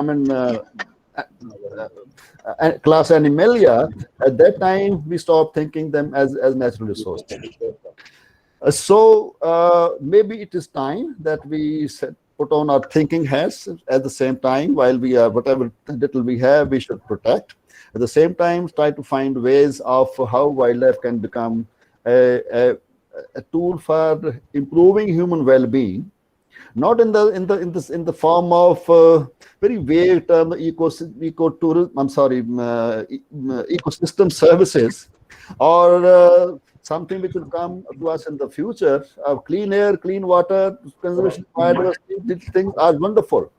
class Animalia, at that time we stop thinking them as natural resources. So maybe it is time that we put on our thinking hats at the same time. While we are, whatever little we have, we should protect. At the same time, try to find ways of how wildlife can become a tool for improving human well-being not in the form of very vague term, ecosystem services, or something which will come to us in the future. Clean air, clean water, conservation of biodiversity, these things are wonderful,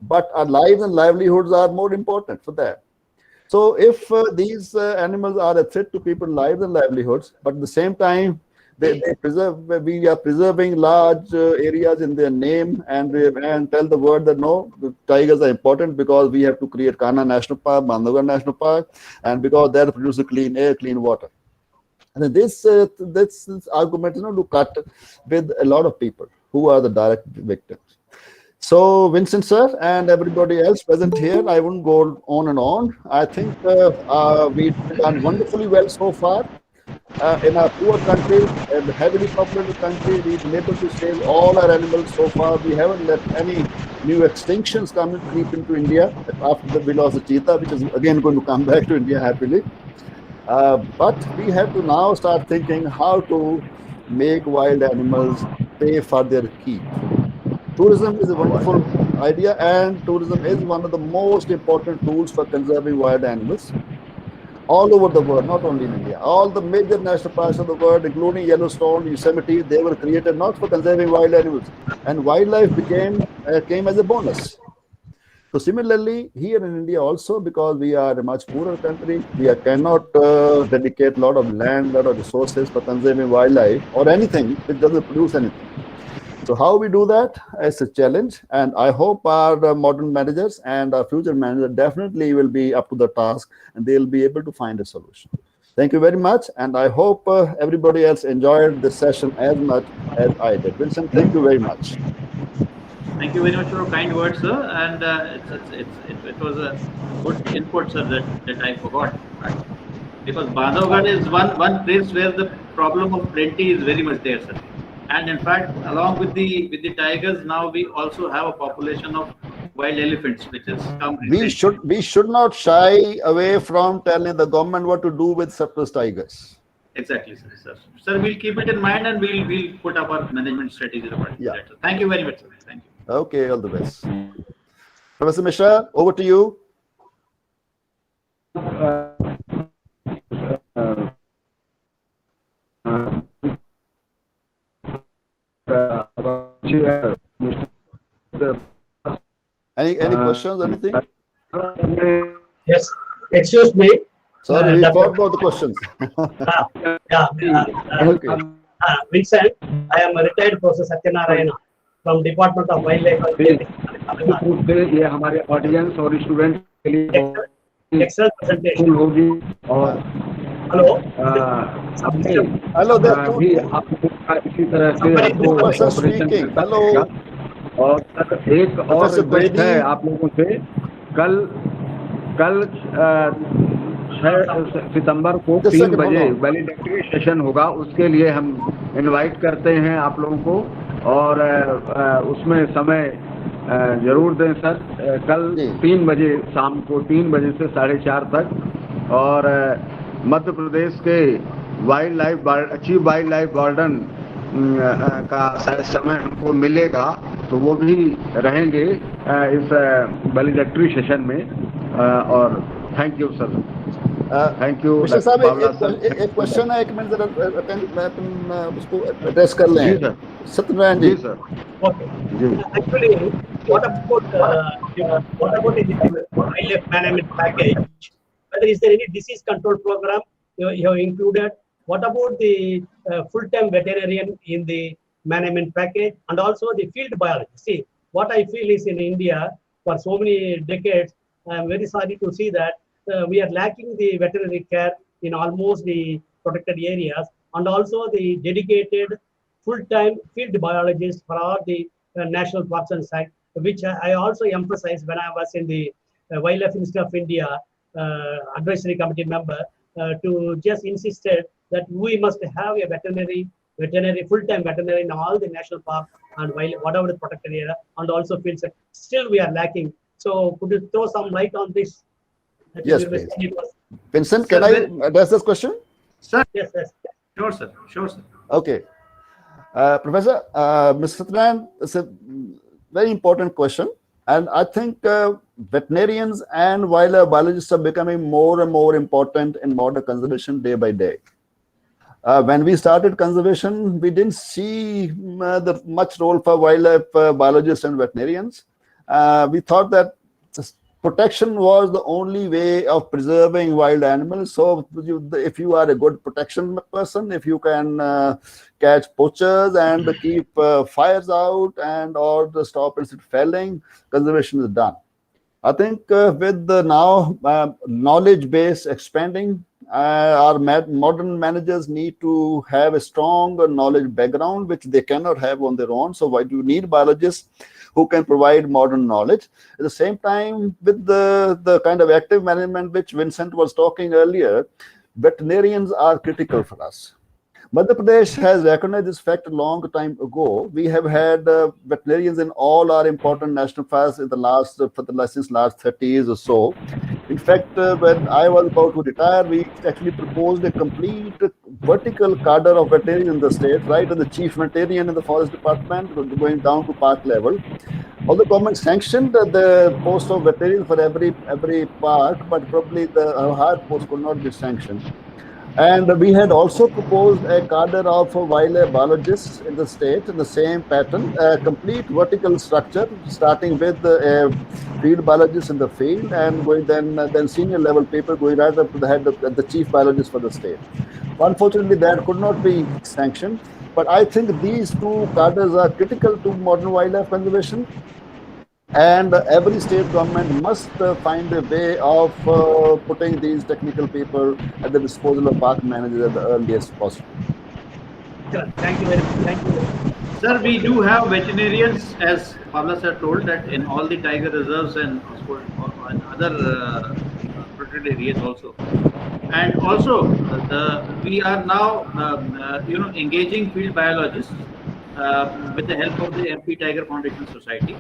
but our lives and livelihoods are more important for that. So if these animals are a threat to people's lives and livelihoods, but at the same time, we are preserving large areas in their name, and tell the world that no, the tigers are important because we have to create Kanha National Park, Bandhavgarh National Park, and because they produce clean air, clean water. And this argument is to cut with a lot of people who are the direct victims. So, Vincent sir and everybody else present here, I wouldn't go on and on. I think we've done wonderfully well so far. In our poor country, and heavily populated country, we've been able to save all our animals so far. We haven't let any new extinctions creep into India after we lost the cheetah, which is again going to come back to India happily. But we have to now start thinking how to make wild animals pay for their keep. Tourism is a wonderful idea, and tourism is one of the most important tools for conserving wild animals all over the world, not only in India. All the major national parks of the world, including Yellowstone, Yosemite, they were created not for conserving wild animals, and wildlife came as a bonus. So similarly, here in India also, because we are a much poorer country, we cannot dedicate a lot of land, a lot of resources for conserving wildlife or anything which doesn't produce anything. So how we do that is a challenge, and I hope our modern managers and our future managers definitely will be up to the task, and they'll be able to find a solution. Thank you very much, and I hope everybody else enjoyed this session as much as I did. Vincent, thank you very much. Thank you very much for your kind words, sir. And it was a good input, sir, that I forgot. Because Bandhavgarh is one place where the problem of plenty is very much there, sir. And in fact, along with the tigers, now we also have a population of wild elephants, which has come recently. We should not shy away from telling the government what to do with surplus tigers. Exactly, sir. Sir, we'll keep it in mind, and we'll put up our management strategy according to that. Thank you very much, sir. Thank you. Okay, all the best. Professor Mishra, over to you. Any questions, anything? Yes, excuse me. Sorry, we forgot about the questions. Okay. Vincent, I am a retired Professor Satyanarayana from Department of Wildlife and ये हमारे audience और student के लिए excellent presentation होगी और hello hello भी आपको इसी तरह से ऑपरेशन हेलो और एक और रिक्वेस्ट है आप लोगों से कल 6 सितंबर को 3 बजे वैलिडेटरी सेशन होगा, उसके लिए हम इनवाइट करते हैं आप लोगों को, और उसमें समय जरूर दें सर। कल 3 बजे शाम को 3 बजे से 4:30 तक, और मध्य प्रदेश के चीफ वाइल्ड लाइफ वार्डन का समय हमको मिलेगा, तो वो भी रहेंगे इस वैलिडेटरी सेशन में। और thank you sir. Thank you. Mishra साहब, एक क्वेश्चन है, 1 मिनट जरा उसको एड्रेस कर लें। Satyanarayan ji. Sir Actually, what about the wildlife management package? Whether is there any disease control program you have included? What about the full-time veterinarian in the management package, and also the field biologist? See, what I feel is in India for so many decades, I am very sorry to see that we are lacking the veterinary care in almost the protected areas, and also the dedicated full-time field biologists for all the national parks and sites, which I also emphasized when I was in the Wildlife Institute of India advisory committee member, to just insisted that we must have a veterinary full-time veterinary in all the national parks and whatever the protected area, and also fields. Still we are lacking. So could you throw some light on this? Yes, please. Vincent, can I address this question? Sir. Yes. Sure, sir. Okay. Professor, Mr. Satyanarayan very important question. And I think veterinarians and wildlife biologists are becoming more and more important in modern conservation day by day. When we started conservation, we didn't see the much role for wildlife biologists and veterinarians. We thought that protection was the only way of preserving wild animals. So if you are a good protection person, if you can catch poachers and keep fires out and or stop instead felling, conservation is done. I think with the now knowledge base expanding, our modern managers need to have a strong knowledge background, which they cannot have on their own. So why do you need biologists who can provide modern knowledge? At the same time, with the kind of active management which Vincent was talking earlier, veterinarians are critical for us. Madhya Pradesh has recognized this fact a long time ago. We have had veterinarians in all our important national parks in since last 30 years or so. In fact, when I was about to retire, we actually proposed a complete vertical cadre of veterinarians in the state, right? And the chief veterinarian in the forest department, going down to park level. Although government sanctioned the post of veterinarian for every park, but probably the higher post could not be sanctioned. And we had also proposed a cadre of wildlife biologists in the state in the same pattern, a complete vertical structure, starting with a field biologist in the field and going then senior level people going right up to the head of the chief biologist for the state. Unfortunately, that could not be sanctioned. But I think these two cadres are critical to modern wildlife conservation. And every state government must find a way of putting these technical people at the disposal of park managers at the earliest possible. Sure. Thank you very much. Thank you. Sir, we do have veterinarians, as Pavla sir told, that in all the tiger reserves and other protected areas also. And also, we are now, engaging field biologists with the help of the MP Tiger Foundation Society.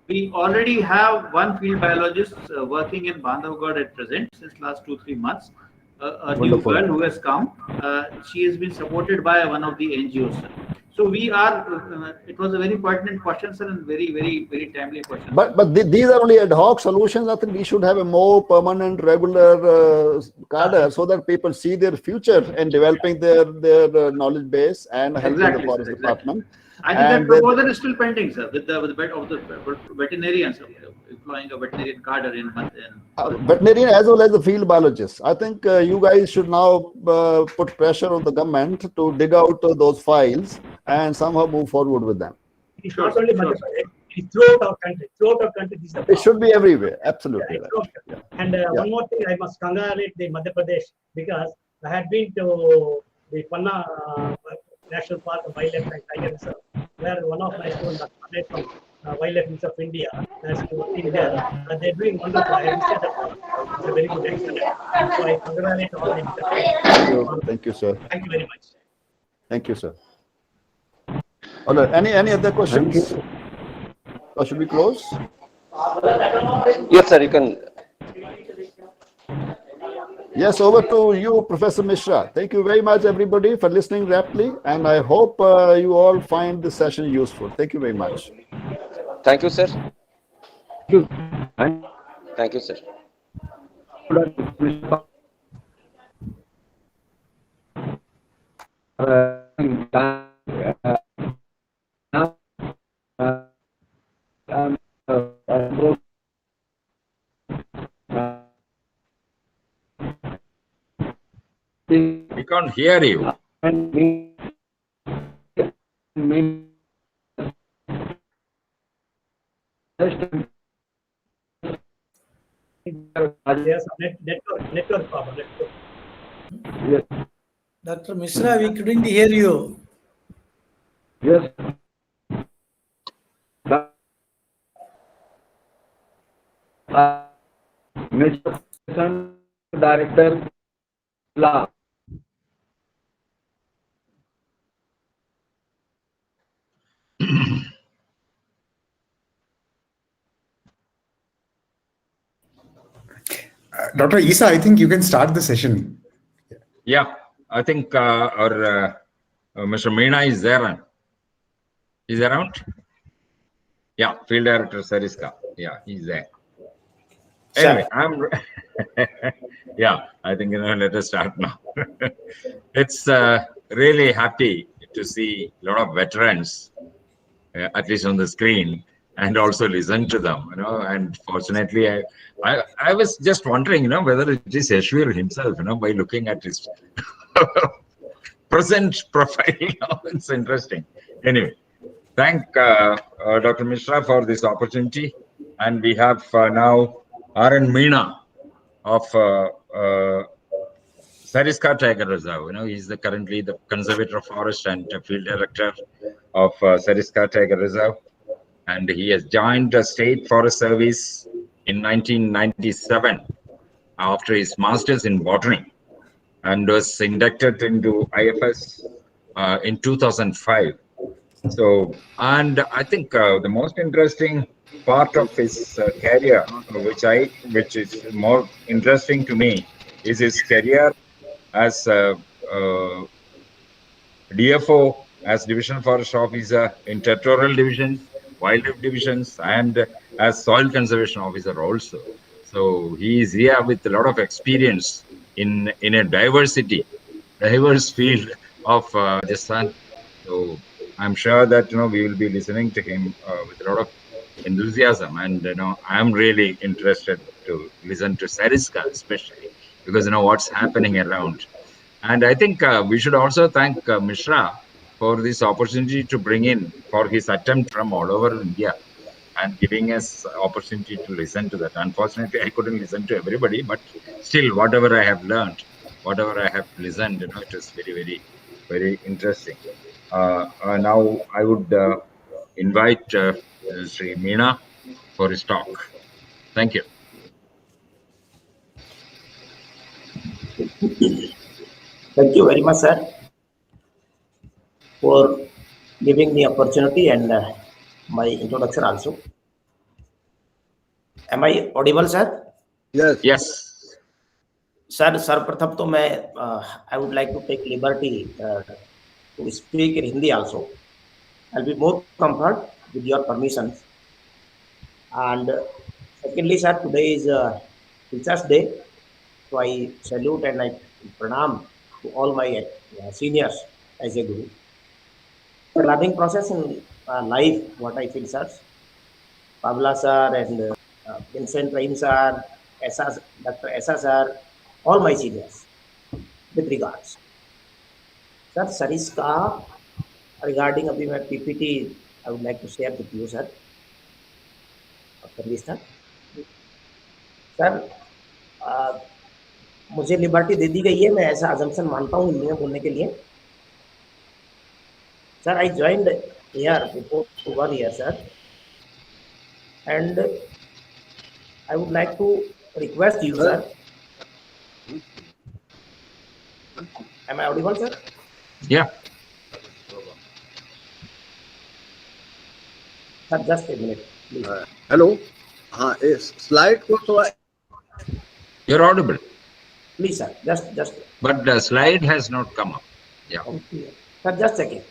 We already have one field biologist working in Bandhavgarh at present since last 2-3 months. A new Wonderful. girl who has come. She has been supported by one of the NGOs. So we are. It was a very pertinent question, sir, and very, very, very timely question. But these are only ad hoc solutions. I think we should have a more permanent, regular cadre so that people see their future in developing their knowledge base and helping Exactly, the forest sir, department. I think that proposal is still pending, sir, with the veterinarians, employing a veterinarian cadre in veterinarian as well as the field biologists. I think you guys should now put pressure on the government to dig out those files and somehow move forward with them. It's not only Madhya Pradesh, it's throughout our country. Throughout our country, this is a It should be everywhere. Absolutely. Yeah, and one more thing, I must congratulate the Madhya Pradesh because I had been to the Panna National Park of Wildlife and Tiger Reserve, where one of my students from Wildlife Reserve of India has been there. They're doing wonderful. I would say that it's a very good excellent. So I congratulate all the Thank you, sir. Thank you very much. Thank you, sir. All right. Any other questions? Or should we close? Yes, sir. You can. Yes, over to you, Professor Mishra. Thank you very much, everybody, for listening rapidly. And I hope you all find this session useful. Thank you very much. Thank you, sir. Thank you, sir. We can't hear you. There's a network problem. Yes. Dr. Mishra, we couldn't hear you. Yes. Mr. Director, Law. Dr. Isa, I think you can start the session. Yeah, I think our Mr. Meena is there. Is around? Yeah. Yeah, Field Director Sariska. Yeah, he's there. Sure. Anyway, yeah, I think, let us start now. It's really happy to see a lot of veterans, at least on the screen, and also listen to them, and fortunately, I was just wondering, whether it is Yashvir himself, by looking at his present profile. It's interesting. Anyway, thank Dr. Mishra for this opportunity. And we have now R.N. Meena of Sariska Tiger Reserve. He's currently the Conservator of Forest and Field Director of Sariska Tiger Reserve. And he has joined the State Forest Service in 1997 after his master's in botany, and was inducted into IFS in 2005. So, and I think the most interesting part of his career, which is more interesting to me, is his career as DFO, as Division Forest Officer in territorial divisions, wildlife divisions, and as soil conservation officer also. So he is here with a lot of experience in a diverse field of the sun. So I'm sure that we will be listening to him with a lot of enthusiasm, and I'm really interested to listen to Sariska, especially because what's happening around. And I think we should also thank Mishra for this opportunity to bring in for his attempt from all over India and giving us opportunity to listen to that. Unfortunately, I couldn't listen to everybody, but still, whatever I have learned, whatever I have listened, it is very, very, very interesting. Now I would invite Sri Meena for his talk. Thank you. Thank you very much, sir, for giving me opportunity and my introduction also. Am I audible, sir? Yes. Yes. Sir, सर्वप्रथम तो मैं I would like to take liberty to speak in Hindi also. I'll be more comfort with your permissions. And secondly, sir, today is Teachers' Day, so I salute and I pranam to all my seniors as a guru. The learning process in life, what I feel, sir, Pavla sir and Vincent Raim sir, Dr. Esa sir, all my seniors, with regards. Sir, Sariska, regarding अभी मैं PPT, I would like to share with you, sir. After this, sir, मुझे liberty दे दी गई है, मैं ऐसा assumption मानता हूँ हिंदी में बोलने के लिए. Sir, I joined here before 1 year, sir, and I would like to request you, sir. Am I audible, sir? Yeah. Sir, just a minute, please. Hello. Slide को थोड़ा. You're audible. Please, sir, just. But the slide has not come up. Yeah. Okay. Sir, just a second.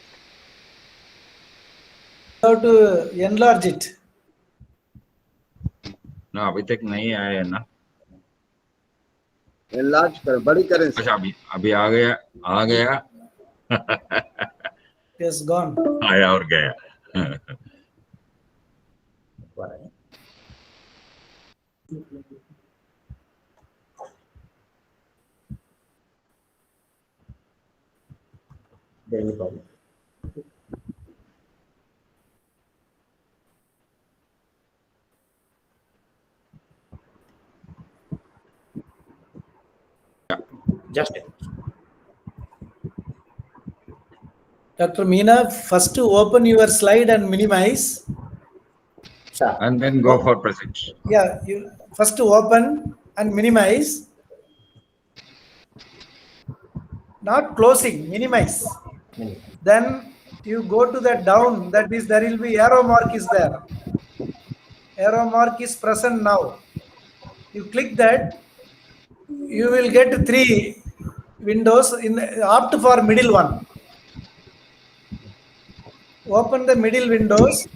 How to enlarge it? No, अभी तक नहीं आया है ना. Enlarge कर, बड़ी करें. अच्छा, अभी आ गया. Yes, gone. आया और गया. Any problem? Just a minute. Dr. Meena, first to open your slide and minimize. Sure. And then go for presentation. Yeah, you first to open and minimize. Not closing, minimize. Then you go to the down, that is, there will be arrow mark is there. Arrow mark is present now. You click that, you will get 3 windows. Opt for middle one. Open the middle windows.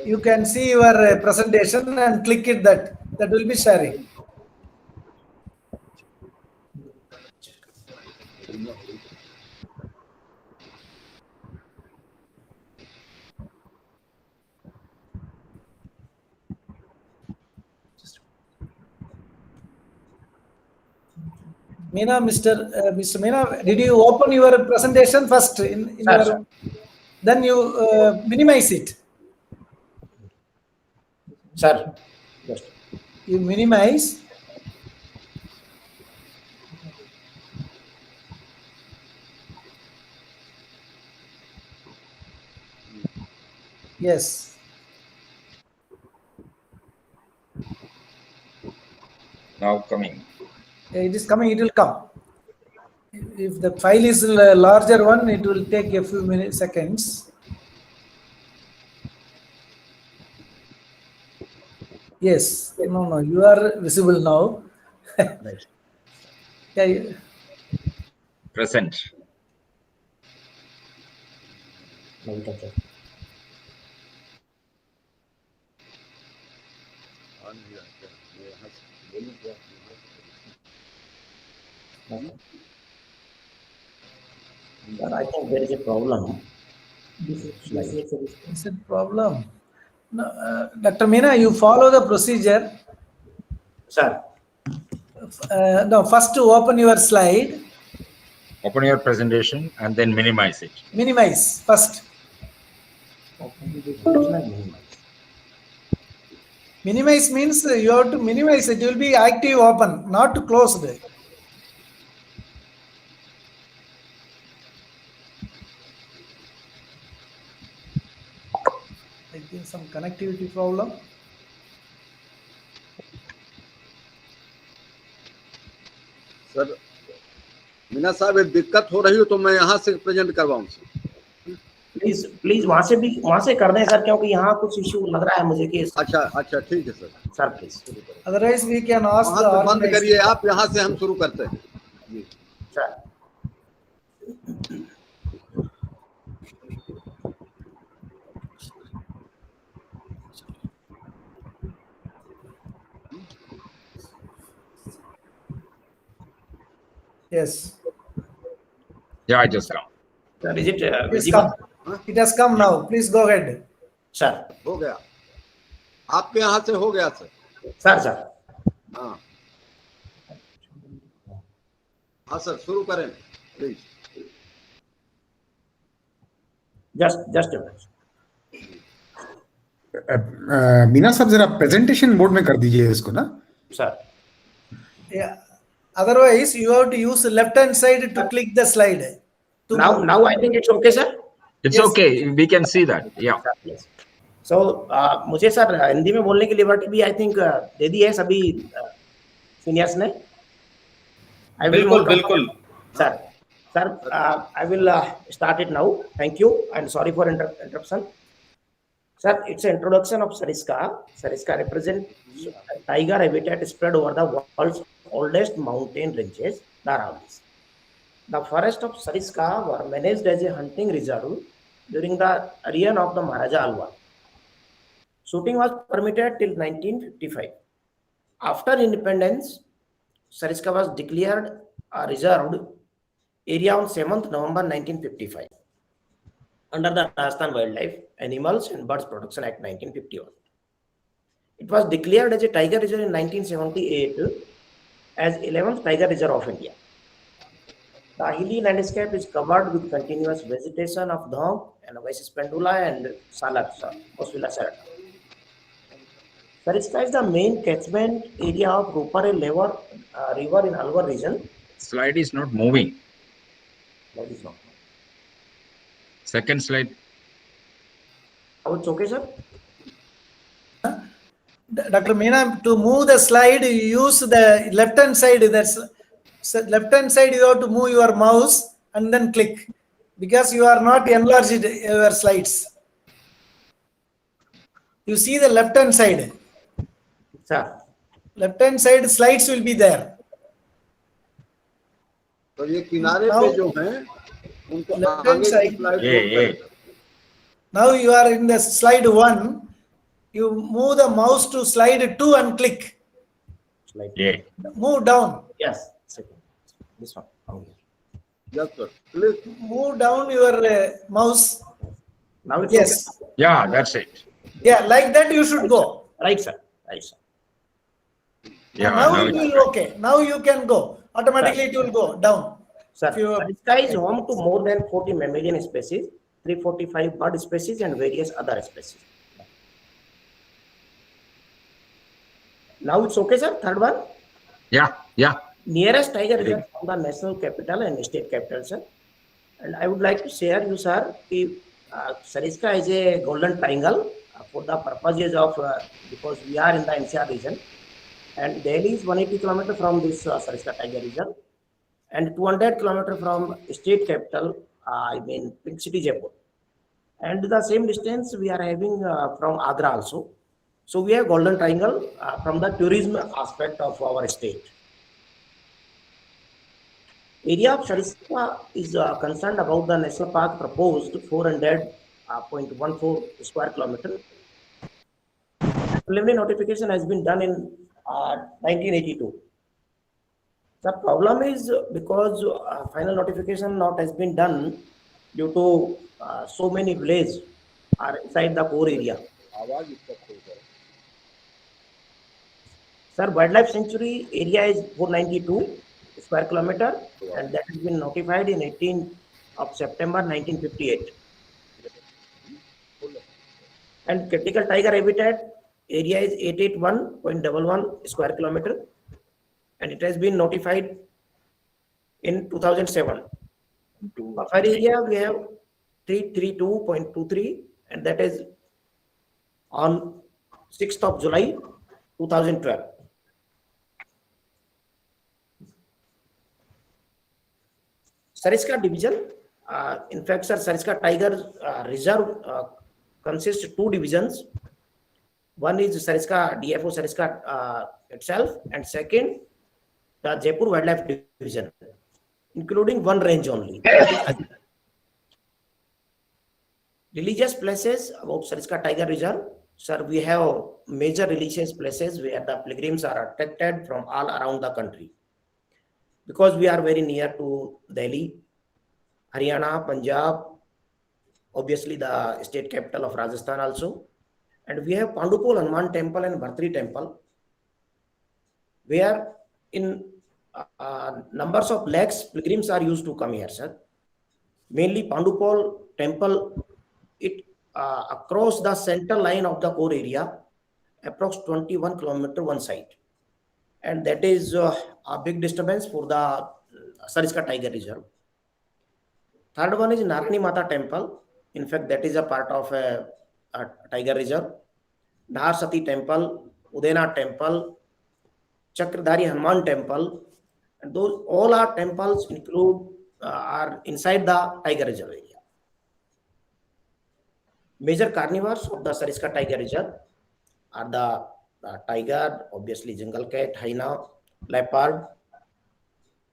you can see your presentation and click it that will be sharing. Mr. Meena, did you open your presentation first in Sir, your? sir. Then you minimize it. Sir, just You minimize. Yes. Now coming. It is coming. It will come. If the file is a larger one, it will take a few seconds. Yes. No. You are visible now. Yeah. Present. Sir, I think there is a problem. Is it problem? No, Dr. Meena, you follow the procedure. Sir. No, first to open your slide. Open your presentation and then minimize it. Minimize first. Minimize means you have to minimize it. It will be active open, not closed. I think some connectivity problem. Sir Meena साहब एक दिक्कत हो रही हो तो मैं यहाँ से प्रेजेंट करवाऊँ प्लीज वहां से कर दें सर, क्योंकि यहाँ कुछ इश्यू लग रहा है मुझे कि अच्छा ठीक है sir please. Otherwise we can ask the बंद करिए आप, यहाँ से हम शुरू करते हैं जी sir. Yes. Yeah, I just come. Sir, is it visible? It has come now. Please go ahead. Sir. हो गया आपके यहाँ से हो गया सर हाँ सर शुरू करें प्लीज जस्ट मीना साहब जरा प्रेजेंटेशन मोड में कर दीजिए इसको ना sir. Otherwise, you have to use left hand side to click the slide. Now I think it's okay, sir. It's okay. We can see that. Yeah. So मुझे sir Hindi में बोलने की लिबर्टी भी आई थिंक दे दी है सभी seniors ने। बिल्कुल sir I will start it now. Thank you and sorry for interruption. Sir, it's an introduction of Sariska. Sariska represents tiger habitat spread over the world's oldest mountain ranges, the Aravallis. The forests of Sariska were managed as a hunting reserve during the reign of the Maharaja Alwar. Shooting was permitted till 1955. After independence, Sariska was declared a reserved area on 7th November 1955 under the Rajasthan Wildlife, Animals and Birds Protection Act 1951. It was declared as a tiger reserve in 1978 as 11th tiger reserve of India. The hilly landscape is covered with continuous vegetation of dham and Vitis pendula and salar, Osvilla serrata. Sariska is the main catchment area of Rupare river in Alwar region. Slide is not moving. That is not. Second slide. Oh, it's okay, sir. Dr. Meena, to move the slide, you use the left hand side. That's left hand side. You have to move your mouse and then click because you are not enlarged your slides. You see the left hand side. Sir. Left hand side slides will be there. तो ये किनारे पे जो हैं उनको left hand side. Slide Now you are in the slide 1. You move the mouse to slide 2 and click. Slide. Yeah. Move down. Yes. Second. This one. Yes, sir. Please. Move down your mouse. Now it's Yes. okay. Yeah, that's it. Yeah, like that you should go. Right, sir. Right, sir. Yeah, Now now it it's will okay. Now you can go. Automatically it will go down. Sir, If you- Sariska is home to more than 40 mammalian species, 345 bird species, and various other species. Now it's okay, sir. Third one. Yeah, yeah. Nearest tiger reserve from the national capital and state capital, sir. And I would like to share you, sir, Sariska is a golden triangle for the purposes of because we are in the NCR region, and Delhi is 180 km from this Sariska Tiger Reserve, and 200 km from state capital, I mean Pink City Jaipur, and the same distance we are having from Agra also. So we have golden triangle from the tourism aspect of our state. Area of Sariska is concerned about the national park proposed 400.14 square kilometer. Preliminary notification has been done in 1982. The problem is because final notification not has been done due to so many villages are inside the core area. Sir, wildlife sanctuary area is 492 square kilometer, and that has been notified in 18th of September 1958. And critical tiger habitat area is 881.11 square kilometer, and it has been notified in 2007. Buffer area we have 332.23, and that is on 6th of July 2012. Sariska division, in fact, sir, Sariska Tiger Reserve consists of 2 divisions. One is Sariska DFO Sariska itself, and second, the Jaipur Wildlife Division, including one range only. Religious places about Sariska Tiger Reserve. Sir, we have major religious places where the pilgrims are attracted from all around the country. Because we are very near to Delhi, Haryana, Punjab, obviously the state capital of Rajasthan also. And we have Pandupol Hanuman Temple and Bhartri Temple, where in numbers of lakhs pilgrims are used to come here, sir. Mainly Pandupol Temple, it across the center line of the core area, approx 21 km one side. And that is a big disturbance for the Sariska Tiger Reserve. Third one is Narani Mata Temple. In fact, that is a part of a Tiger Reserve. Dhar Sati Temple, Udena Temple, Chakradhari Hanuman Temple, and those all our temples include are inside the Tiger Reserve area. Major carnivores of the Sariska Tiger Reserve are the tiger, obviously jungle cat, hyena, leopard,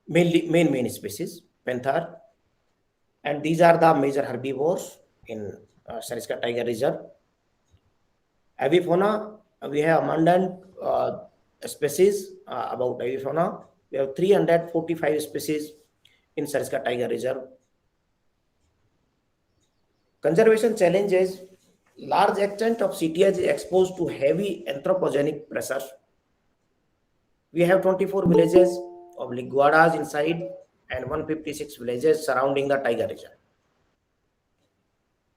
main species, panther, and these are the major herbivores in Sariska Tiger Reserve. Avifauna, we have abundant species about avifauna. We have 345 species in Sariska Tiger Reserve. Conservation challenges: large extent of CTS is exposed to heavy anthropogenic pressure. We have 24 villages of liguadas inside and 156 villages surrounding the Tiger Reserve.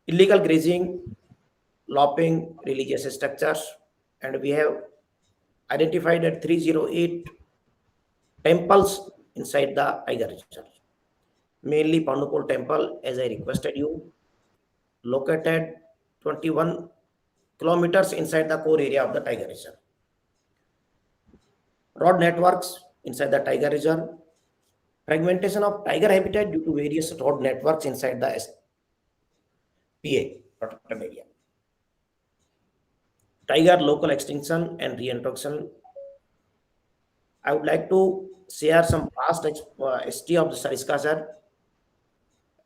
Illegal grazing, lopping religious structures, and we have identified at 308 temples inside the Tiger Reserve. Mainly Pandupol Temple, as I requested you, located 21 kilometers inside the core area of the Tiger Reserve. Road networks inside the Tiger Reserve. Fragmentation of tiger habitat due to various road networks inside the PA, protected area. Tiger local extinction and reintroduction. I would like to share some past history of the Sariska, sir.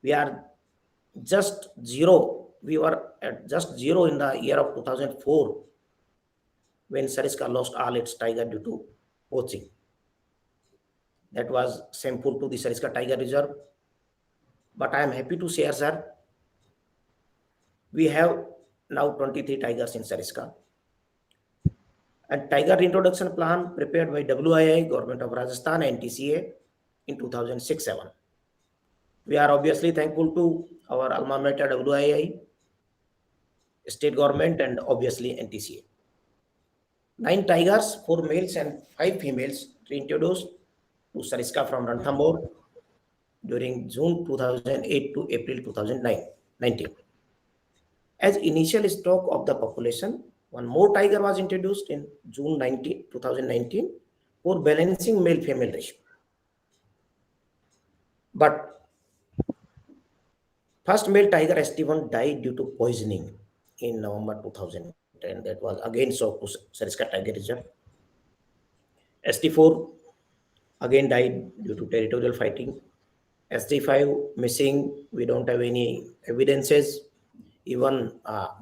We are just zero. We were at just zero in the year of 2004 when Sariska lost all its tiger due to poaching. That was shameful to the Sariska Tiger Reserve. But I am happy to share, sir, we have now 23 tigers in Sariska. And tiger reintroduction plan prepared by WII, Government of Rajasthan, and TCA in 2006-07. We are obviously thankful to our alma mater WII, state government, and obviously NTCA. 9 tigers, 4 males and 5 females reintroduced to Sariska from Ranthambore during June 2008 to April 2019. As initial stock of the population, one more tiger was introduced in June 2019 for balancing male-female ratio. But first male tiger ST1 died due to poisoning in November 2010. That was again shock to Sariska Tiger Reserve. ST4 again died due to territorial fighting. ST5 missing. We don't have any evidences, even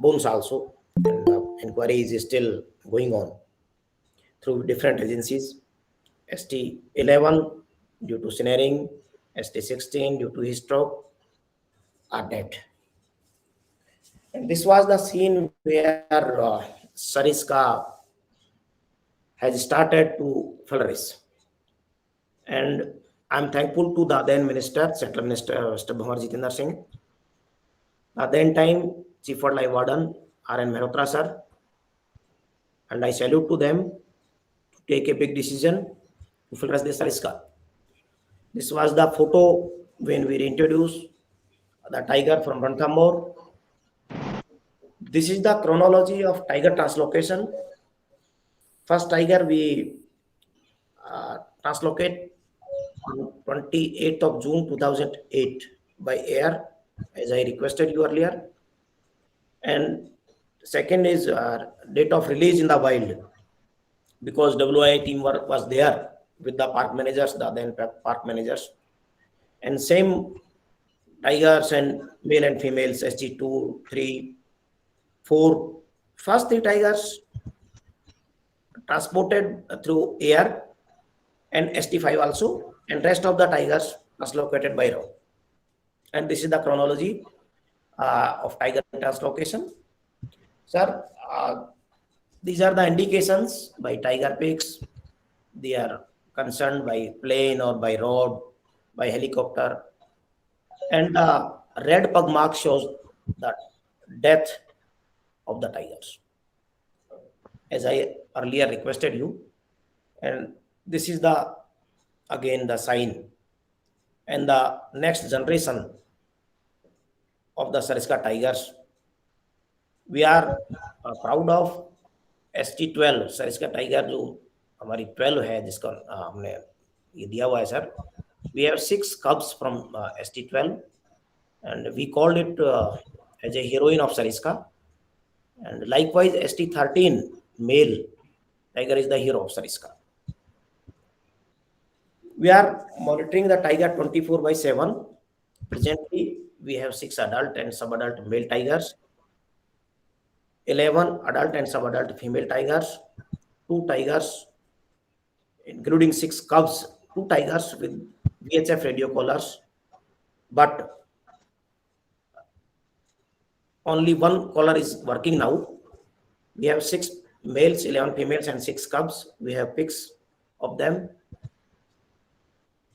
bones also. And inquiry is still going on through different agencies. ST11 due to snaring, ST16 due to his stroke are dead. And this was the scene where Sariska has started to flourish. And I'm thankful to the then Minister, Central Minister, Mr. Bhamar Jitendra Singh. At then time, Chief Wildlife Warden, R.N. Mehrotra sir. And I salute to them to take a big decision to flourish the Sariska. This was the photo when we introduced the tiger from Ranthambore. This is the chronology of tiger translocation. First tiger we translocate on 28th of June 2008 by air, as I requested you earlier. And second is date of release in the wild, because WIA team was there with the park managers, the then park managers. And same tigers and male and females, SG2, 3, 4. First 3 tigers transported through air and ST5 also, and rest of the tigers translocated by road. And this is the chronology of tiger translocation. Sir, these are the indications by tiger pigs. They are concerned by plane or by road, by helicopter. And the red pug mark shows the death of the tigers, as I earlier requested you. And this is the again the sign. And the next generation of the Sariska tigers, we are proud of ST12 Sariska tiger जो हमारी 12 है जिसका हमने ये दिया हुआ है sir. We have 6 cubs from ST12, and we called it as a heroine of Sariska. And likewise ST13 male tiger is the hero of Sariska. We are monitoring the tiger 24/7. Presently, we have 6 adult and sub-adult male tigers, 11 adult and sub-adult female tigers, 2 tigers, including 6 cubs, 2 tigers with VHF radio collars, but only 1 collar is working now. We have 6 males, 11 females, and 6 cubs. We have pics of them.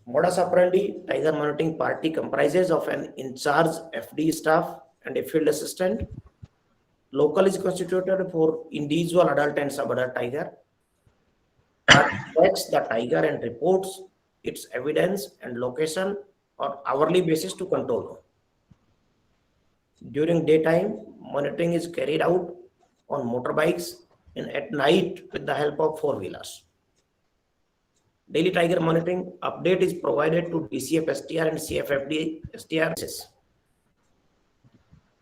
Modus operandi, tiger monitoring party comprises of an in-charge FD staff and a field assistant. Local is constituted for individual adult and sub-adult tiger. Tracks the tiger and reports its evidence and location on hourly basis to control room. During daytime, monitoring is carried out on motorbikes and at night with the help of 4-wheelers. Daily tiger monitoring update is provided to DCF STR and CFFD STR.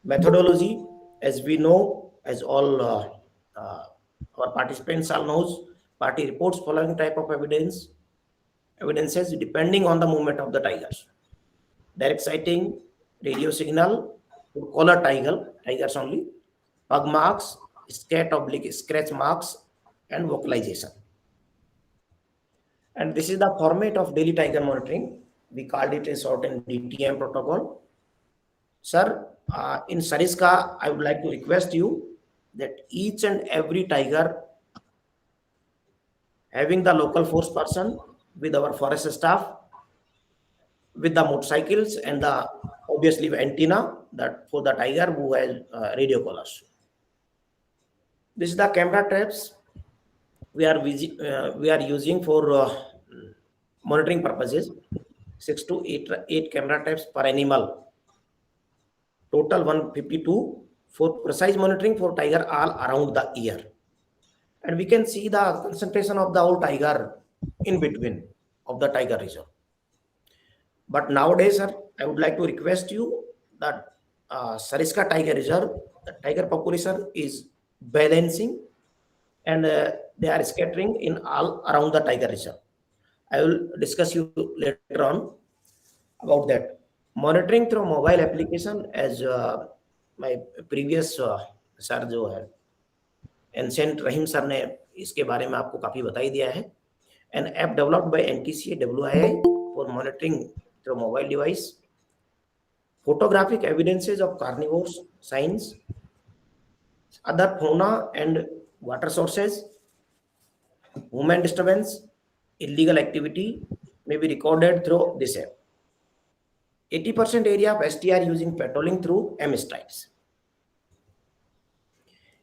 Methodology, as we know, as all our participants all knows, party reports following type of evidences depending on the movement of the tigers. Direct sighting, radio signal, collar tigers only, pug marks, scratch marks, and vocalization. And this is the format of daily tiger monitoring. We called it a short and DTM protocol. Sir, in Sariska, I would like to request you that each and every tiger having the local force person with our forest staff, with the motorcycles and the obviously antenna that for the tiger who has radio collars. This is the camera traps we are using for monitoring purposes. 6 to 8 camera traps per animal. Total 152 for precise monitoring for tiger all around the year. And we can see the concentration of the whole tiger in between of the tiger reserve. But nowadays, sir, I would like to request you that Sariska Tiger Reserve, the tiger population is balancing and they are scattering in all around the tiger reserve. I will discuss you later on about that. Monitoring through mobile application, as my previous sir जो है ancient रहीम sir ने इसके बारे में आपको काफी बताई दिया है. An app developed by NTCA WII for monitoring through mobile device, photographic evidences of carnivores, signs, other fauna and water sources, human disturbance, illegal activity may be recorded through this app. 80% area of STR using patrolling through M stripes.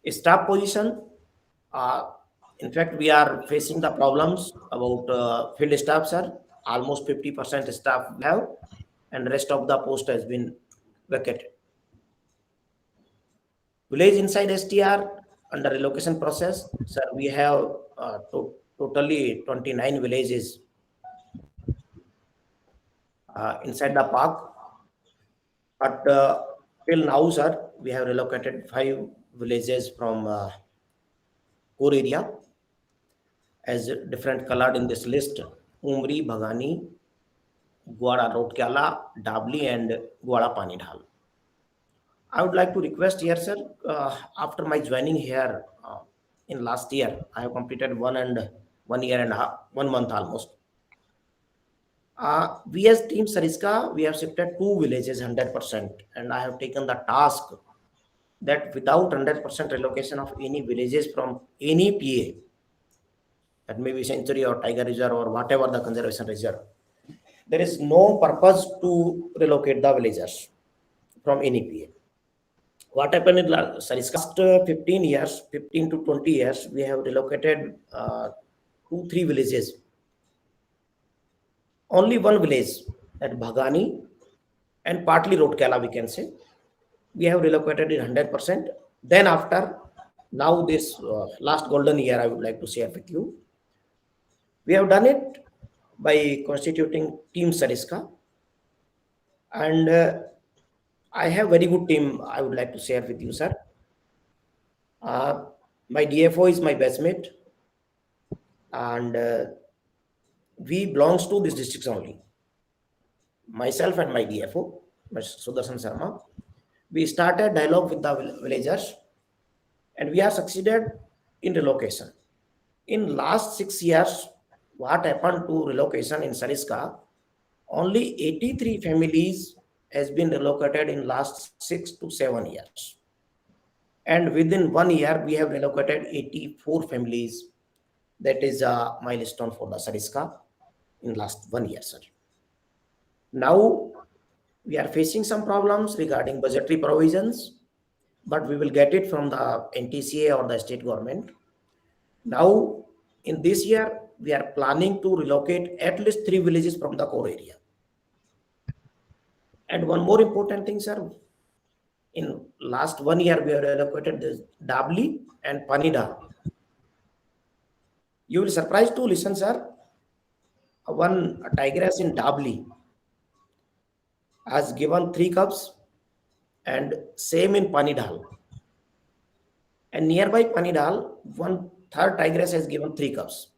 Staff position, in fact, we are facing the problems about field staff, sir. Almost 50% staff have, and rest of the post has been vacated. Village inside STR under relocation process, sir, we have totally 29 villages inside the park. But till now, sir, we have relocated 5 villages from core area as different colored in this list: Umri, Bhagani, Gwada Rotkyala, Dabli, and Gwada Panidhal. I would like to request here, sir, after my joining here in last year, I have completed 1 year and a half, 1 month almost. We as Team Sariska, we have shifted 2 villages 100%, and I have taken the task that without 100% relocation of any villages from any PA, that may be sanctuary or tiger reserve or whatever the conservation reserve, there is no purpose to relocate the villagers from any PA. What happened in Sariska last 15 years, 15 to 20 years, we have relocated 2-3 villages. Only 1 village at Bhagani and partly Rotkala, we can say, we have relocated it 100%. Then after, now this last golden year, I would like to share with you. We have done it by constituting Team Sariska, and I have very good team I would like to share with you, sir. My DFO is my batchmate, and we belongs to this district only. Myself and my DFO, Sudarshan Sharma. We started dialogue with the villagers, and we have succeeded in relocation. In last 6 years, what happened to relocation in Sariska? Only 83 families has been relocated in last 6 to 7 years. And within 1 year, we have relocated 84 families. That is a milestone for the Sariska in last 1 year, sir. Now, we are facing some problems regarding budgetary provisions, but we will get it from the NTCA or the state government. Now, in this year, we are planning to relocate at least 3 villages from the core area. And one more important thing, sir, in last 1 year, we have relocated this Dabli and Panida. You will surprised to listen, sir. One tigress in Dabli has given 3 cubs, and same in Panidhal. And nearby Panidhal, one third tigress has given 3 cubs.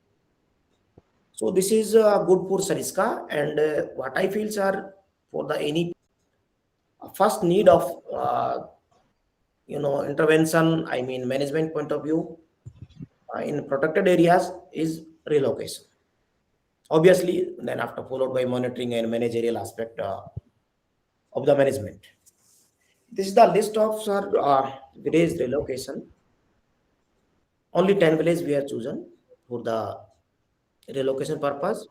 So this is good for Sariska, and what I feel, sir, for the any first need of intervention, I mean management point of view, in protected areas is relocation. Obviously, then after followed by monitoring and managerial aspect of the management. This is the list of village relocation. Only 10 villages we have chosen for the relocation purpose.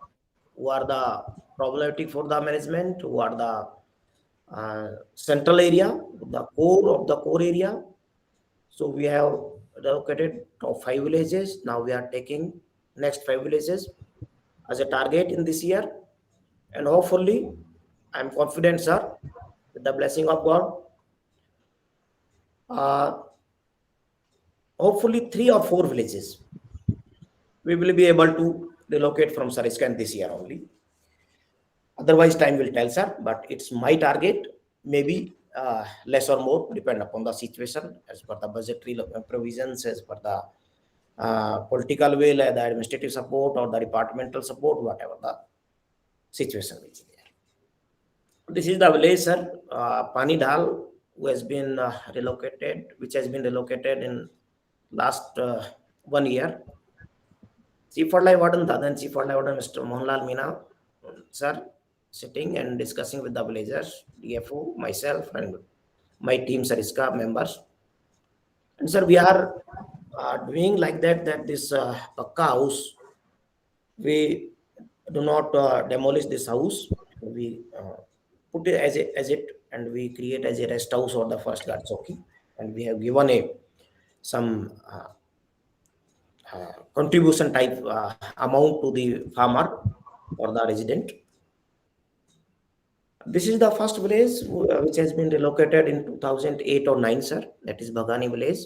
Who are the problematic for the management? Who are the central area, the core of the core area? So we have relocated top 5 villages. Now we are taking next 5 villages as a target in this year, and hopefully, I am confident, sir, with the blessing of God. Hopefully 3 or 4 villages we will be able to relocate from Sariskan this year only. Otherwise, time will tell, sir. But it's my target. Maybe less or more, depend upon the situation, as per the budgetary provisions, as per the political will, the administrative support, or the departmental support, whatever the situation will be there. This is the village, sir, Pani Dal, who has been relocated, which has been relocated in last 1 year. Chief Wildlife Warden Dadan, Chief Wildlife Warden Mr. Mohanlal Meena, sir, sitting and discussing with the villagers, DFO, myself, and my team Sariska members. And sir, we are doing like that this Pakka house, we do not demolish this house. We put it as it, and we create as a rest house or the first guard chowki, and we have given some contribution type amount to the farmer or the resident. This is the first village which has been relocated in 2008 or 9, sir. That is Bagani village.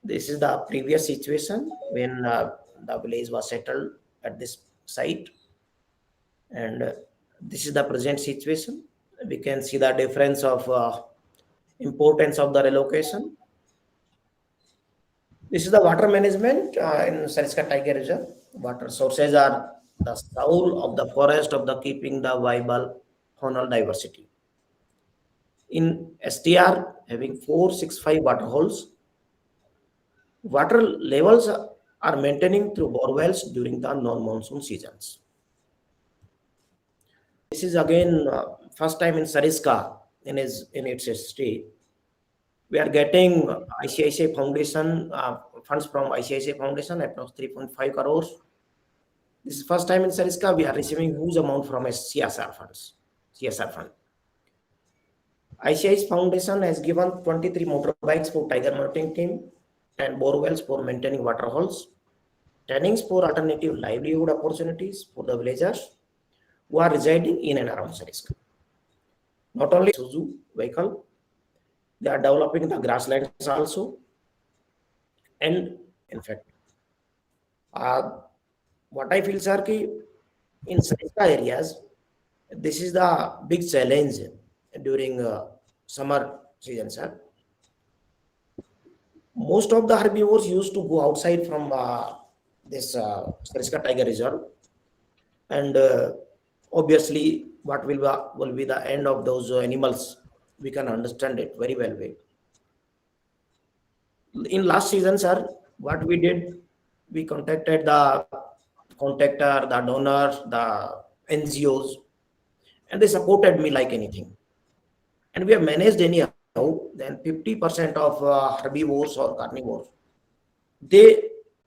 This is the previous situation when the village was settled at this site, and this is the present situation. We can see the difference of importance of the relocation. This is the water management in Sariska Tiger Reserve. Water sources are the soul of the forest of the keeping the viable faunal diversity. In STR, having 465 water holes, water levels are maintaining through bore wells during the non-monsoon seasons. This is again first time in Sariska in its history. We are getting ICICI Foundation funds from ICICI Foundation at 3.5 crores. This is first time in Sariska we are receiving huge amount from a CSR fund. ICICI Foundation has given 23 motorbikes for tiger monitoring team, 10 bore wells for maintaining water holes, trainings for alternative livelihood opportunities for the villagers who are residing in and around Sariska. Not only Suzu vehicle, they are developing the grasslands also. And in fact, what I feel, sir, in Sariska areas, this is the big challenge during summer season, sir. Most of the herbivores used to go outside from this Sariska Tiger Reserve, and obviously, what will be the end of those animals? We can understand it very well. In last season, sir, what we did, we contacted the contractor, the donors, the NGOs, and they supported me like anything. And we have managed anyhow. Then 50% of herbivores or carnivores, they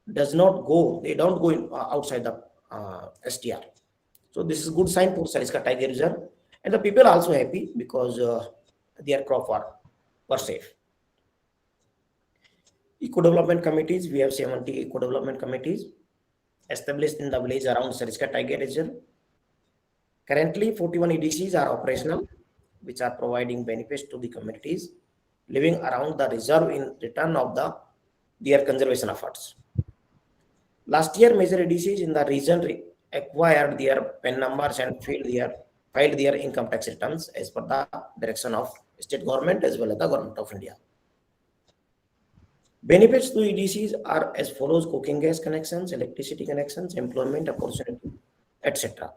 don't go in, outside the STR. So this is good sign for Sariska Tiger Reserve, and the people are also happy because their crop were safe. Eco development committees, we have 70 eco development committees established in the village around Sariska Tiger Reserve. Currently, 41 EDCs are operational, which are providing benefits to the communities living around the reserve in return of their conservation efforts. Last year, major EDCs in the region acquired their PAN numbers and filed their income tax returns as per the direction of state government as well as the government of India. Benefits to EDCs are as follows: cooking gas connections, electricity connections, employment opportunity, etc.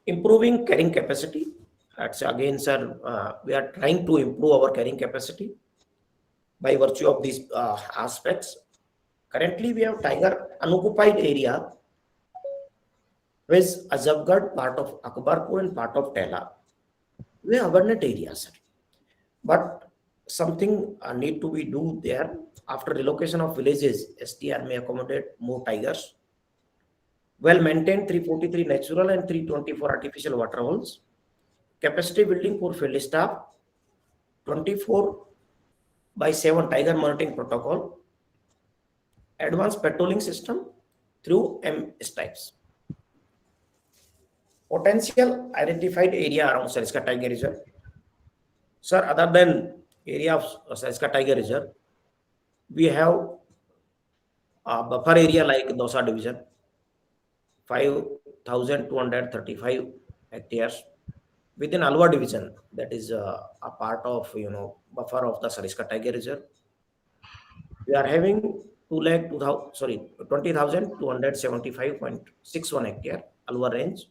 Improving carrying capacity. That's again, sir, we are trying to improve our carrying capacity by virtue of these aspects. Currently, we have tiger unoccupied area, which is Azabgarh, part of Akbarpur and part of Tela. We have abundant areas, sir. But something need to be do there. After relocation of villages, STR may accommodate more tigers. Well maintained 343 natural and 324 artificial water holes. Capacity building for field staff. 24/7 tiger monitoring protocol. Advanced patrolling system through M stripes. Potential identified area around Sariska Tiger Reserve. Sir, other than area of Sariska Tiger Reserve, we have a buffer area like Dosa Division, 5,235 hectares. Within Alwa Division, that is a part of buffer of the Sariska Tiger Reserve. We are having 20,275.61 hectare Alwa range,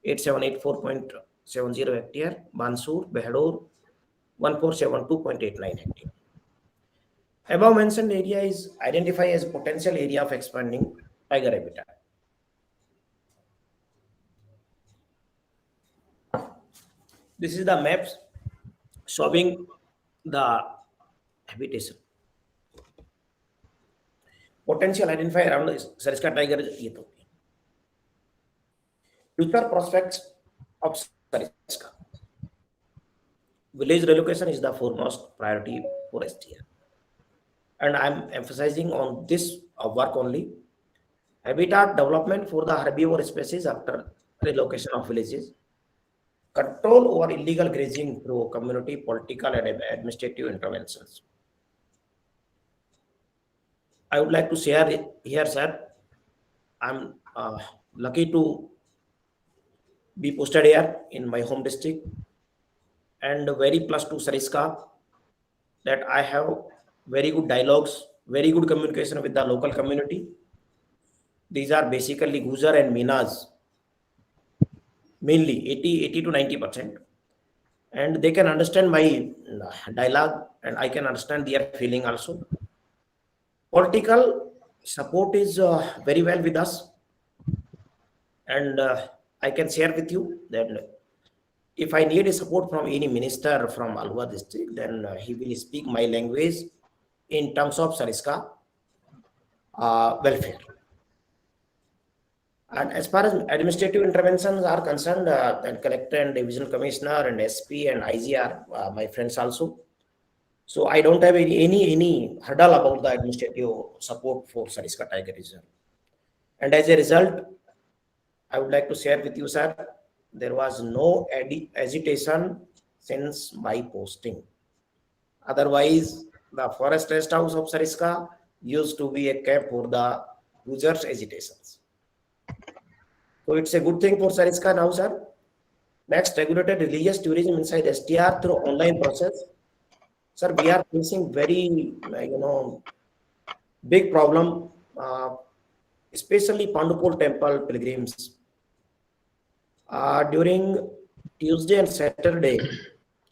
8784.70 hectare Bansur, Behador, 1472.89 hectare. Above mentioned area is identified as a potential area of expanding tiger habitat. This is the maps showing the habitation. Potential identified around Sariska tiger is future prospects of Sariska. Village relocation is the foremost priority for STR. And I'm emphasizing on this work only. Habitat development for the herbivore species after relocation of villages. Control over illegal grazing through community, political, and administrative interventions. I would like to share here, sir. I'm lucky to be posted here in my home district, and very plus to Sariska that I have very good dialogues, very good communication with the local community. These are basically Gujar and Minas, mainly 80 to 90%. And they can understand my dialogue and I can understand their feeling also. Political support is very well with us. And I can share with you that if I need a support from any minister from Alwa district, then he will speak my language in terms of Sariska welfare. And as far as administrative interventions are concerned, then collector and division commissioner and SP and IG are my friends also. So I don't have any hurdle about the administrative support for Sariska Tiger Reserve. And as a result, I would like to share with you, sir, there was no agitation since my posting. Otherwise, the forest rest house of Sariska used to be a camp for the Gujar's agitations. So it's a good thing for Sariska now, sir. Next, regulated religious tourism inside STR through online process. Sir, we are facing very, big problem, especially Pandupur temple pilgrims. During Tuesday and Saturday,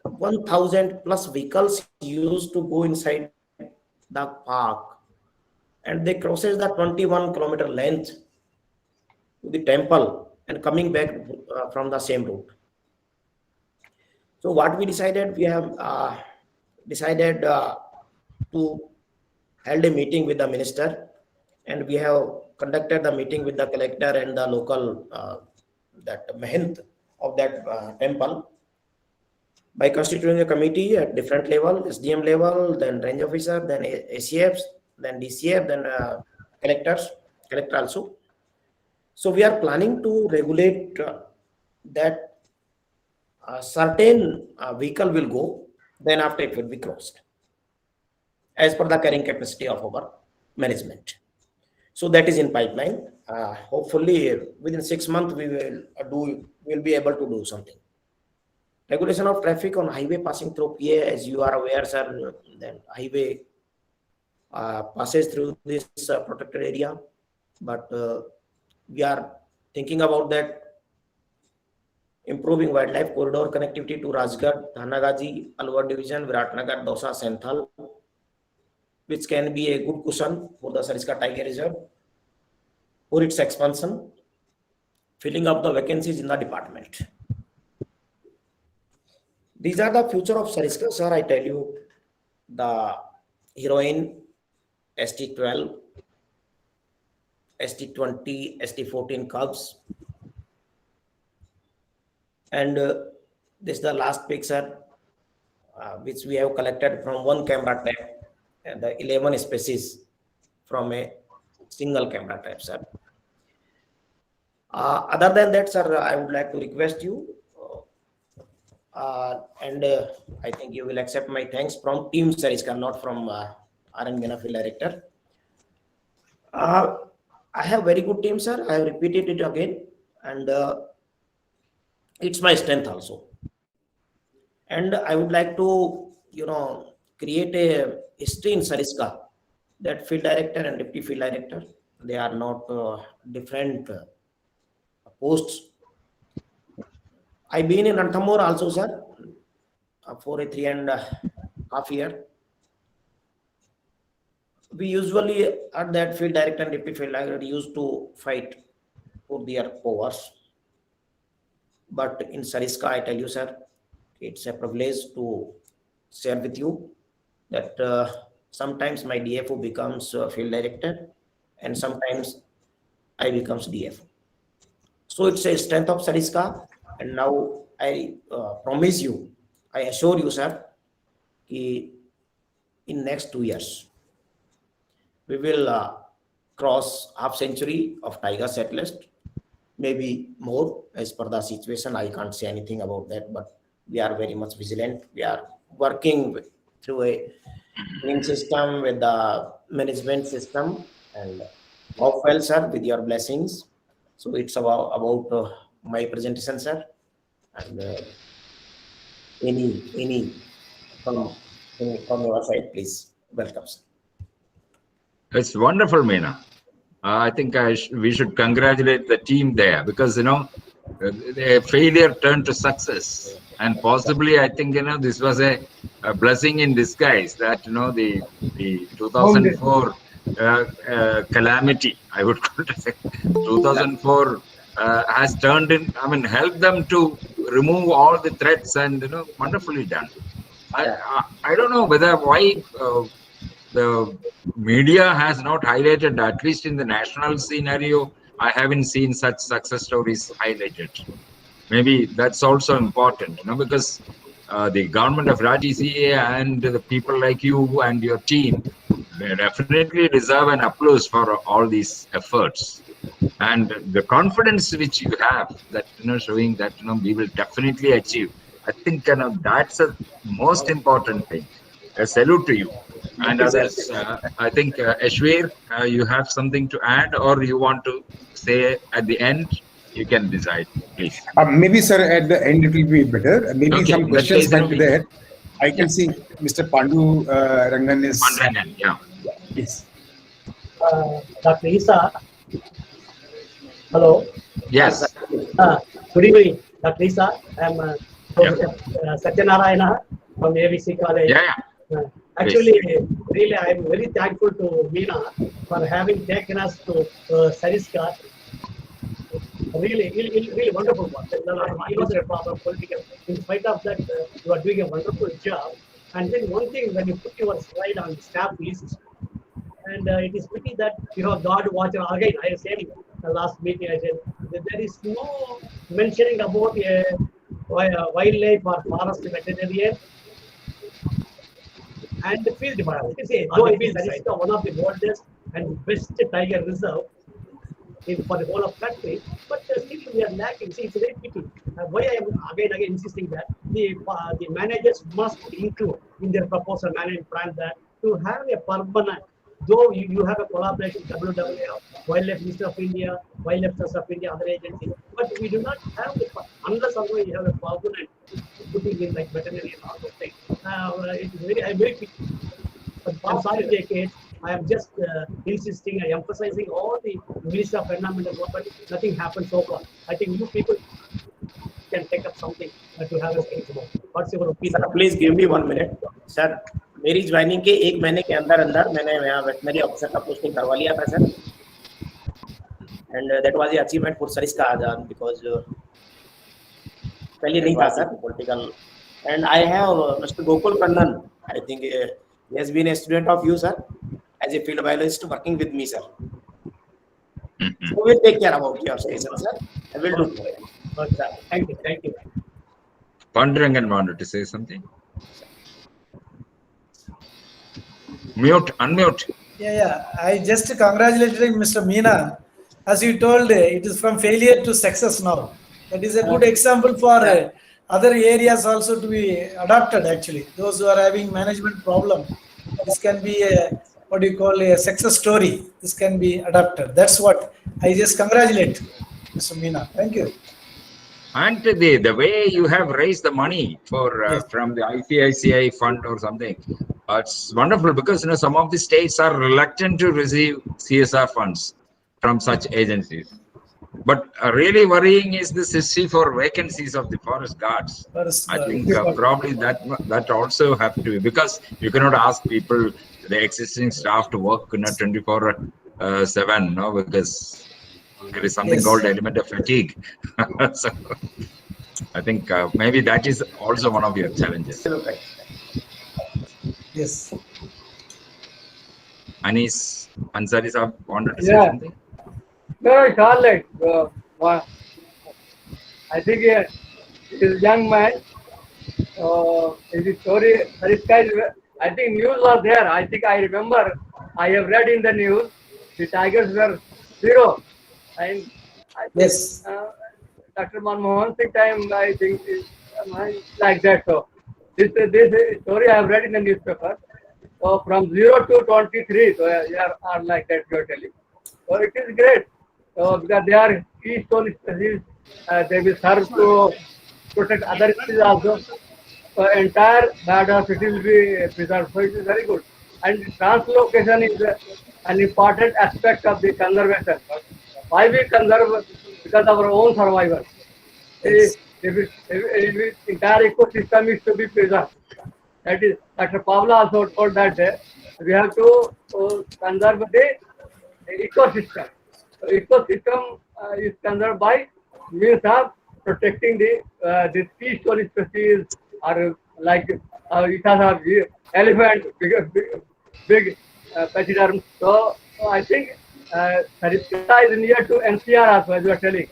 1,000 plus vehicles used to go inside the park, and they crosses the 21-kilometer length to the temple and coming back from the same route. So what we decided, we have decided to held a meeting with the minister, and we have conducted the meeting with the collector and the local that mahint of that temple by constituting a committee at different level, SDM level, then range officer, then ACFs, then DCF, then collector also. So we are planning to regulate that certain vehicle will go, then after it will be crossed as per the carrying capacity of our management. So that is in pipeline. Hopefully within 6 months we will be able to do something. Regulation of traffic on highway passing through PA, as you are aware, sir, then highway passes through this protected area, but we are thinking about that. Improving wildlife corridor connectivity to Rajgarh, Thanagaji, Alwar Division, Viratnagar, Dausa, Senthal. which can be a good cushion for the Sariska Tiger Reserve, for its expansion, filling up the vacancies in the department. These are the future of Sariska, sir. I tell you, the heroine, ST12, ST20, ST14 cubs. And this is the last picture, which we have collected from one camera trap, and the 11 species from a single camera trap, sir. Other than that, sir, I would like to request you, and I think you will accept my thanks from Team Sariska, not from RN Meena Field Director. I have very good team, sir. I have repeated it again, and it's my strength also. And I would like to, create a history in Sariska, that field director and deputy field director, they are not different posts. I've been in Ranthambore also, sir, for a 3.5 years. We usually at that field director and deputy field director used to fight for their powers. But in Sariska, I tell you, sir, it's a privilege to share with you that sometimes my DFO becomes field director and sometimes I becomes DFO. So it's a strength of Sariska. And now I promise you, I assure you, sir, in next 2 years, we will cross half century of tiger set list, maybe more as per the situation. I can't say anything about that, but we are very much vigilant. We are working through a training system with the management system, and hope well, sir, with your blessings. So it's about my presentation, sir, and any from your side, please welcome, sir. It's wonderful, Meena. I think we should congratulate the team there, because a failure turned to success, and possibly I think this was a blessing in disguise that the 2004 calamity, I would call it 2004 has turned in. I mean, helped them to remove all the threats, and wonderfully done. I don't know why the media has not highlighted, at least in the national scenario. I haven't seen such success stories highlighted. Maybe that's also important, because the government of RTCA and the people like you and your team, they definitely deserve an applause for all these efforts. And the confidence which you have, that showing that we will definitely achieve. I think that's the most important thing. A salute to you. And others, I think Ashwir, you have something to add, or you want to say at the end? You can decide, please. Maybe, sir, at the end it will be better. Maybe some questions might be there. I can see Mr. Pandu Rangan is. Rangan, yeah. Yes. Dr. Isa. Hello. Yes. Good evening, Dr. Isa. I am Satyanarayana from ABC College. Yeah. Actually, really, I am very thankful to Meena for having taken us to Sariska. Really wonderful work. He was a problem political. In spite of that, you are doing a wonderful job. And then one thing, when you put your slide on the staff list, and it is pity that God watcher again. I was saying the last meeting, I said that there is no mentioning about a wildlife or forest veterinarian and the field department. You can say, though it is one of the oldest and best tiger reserve for the whole of country, but still we are lacking. See, it's a very pity. Why I am again insisting that the managers must include in their proposal management plan that to have a permanent, though you have a collaboration with WWF, Wildlife Minister of India, Wildlife Trust of India, other agencies, but we do not have the, unless otherwise you have a permanent putting in like veterinary and all those things. It is very, I'm very picky. But I'm sorry to take it. I am just insisting and emphasizing all the Minister of Environment and what, but nothing happened so far. I think you people can take up something to have a speech about. What's your opinion? Sir, please give me 1 minute. Sir, मेरी joining के 1 महीने के अंदर अंदर मैंने यहाँ veterinary officer का posting करवा लिया था sir, and that was the achievement for Sariska आजान, बिकॉज पहले नहीं था sir political. And I have mister Gokul Kannan, I think he has been a student of you sir as a field biologist working with me sir. So we will take care about your station sir. I will do that. Okay, thank you, thank you. Pandurangan wanted to say something. Mute, unmute. Yeah. I just congratulated Mr. Meena. As you told, it is from failure to success now. That is a good example for other areas also to be adopted actually. Those who are having management problem, this can be a, what do you call, a success story. This can be adopted. That's what I just congratulate Mr. Meena. Thank you. And the way you have raised the money for from the ICICI fund or something, it's wonderful, because some of the states are reluctant to receive CSR funds from such agencies. But really worrying is the 64 vacancies of the forest guards. I think probably that also have to be, because you cannot ask people, the existing staff, to work 24/7, no, because there is something called element of fatigue. So I think maybe that is also one of your challenges. Yes. Anis Ansari sahab wanted to say something. No, it's all right. I think he is a young man. His story, I think news was there. I think I remember, I have read in the news, the tigers were 0. And I think, Dr. Manmohan Singh time, I think, like that. So this story I have read in the newspaper. So from 0 to 23, so you are like that you are telling. So it is great. So because they are keystone species, they will serve to protect other species also. So entire biodiversity will be preserved. So it is very good. And translocation is an important aspect of the conservation. Why we conserve? Because of our own survival. If entire ecosystem is to be preserved. That is, Dr. Pavla also told that we have to conserve the ecosystem. So ecosystem is conserved by means of protecting the keystone species, or like it has a elephant, big pachyderm. So I think Sariska is near to NCR also, as you are telling.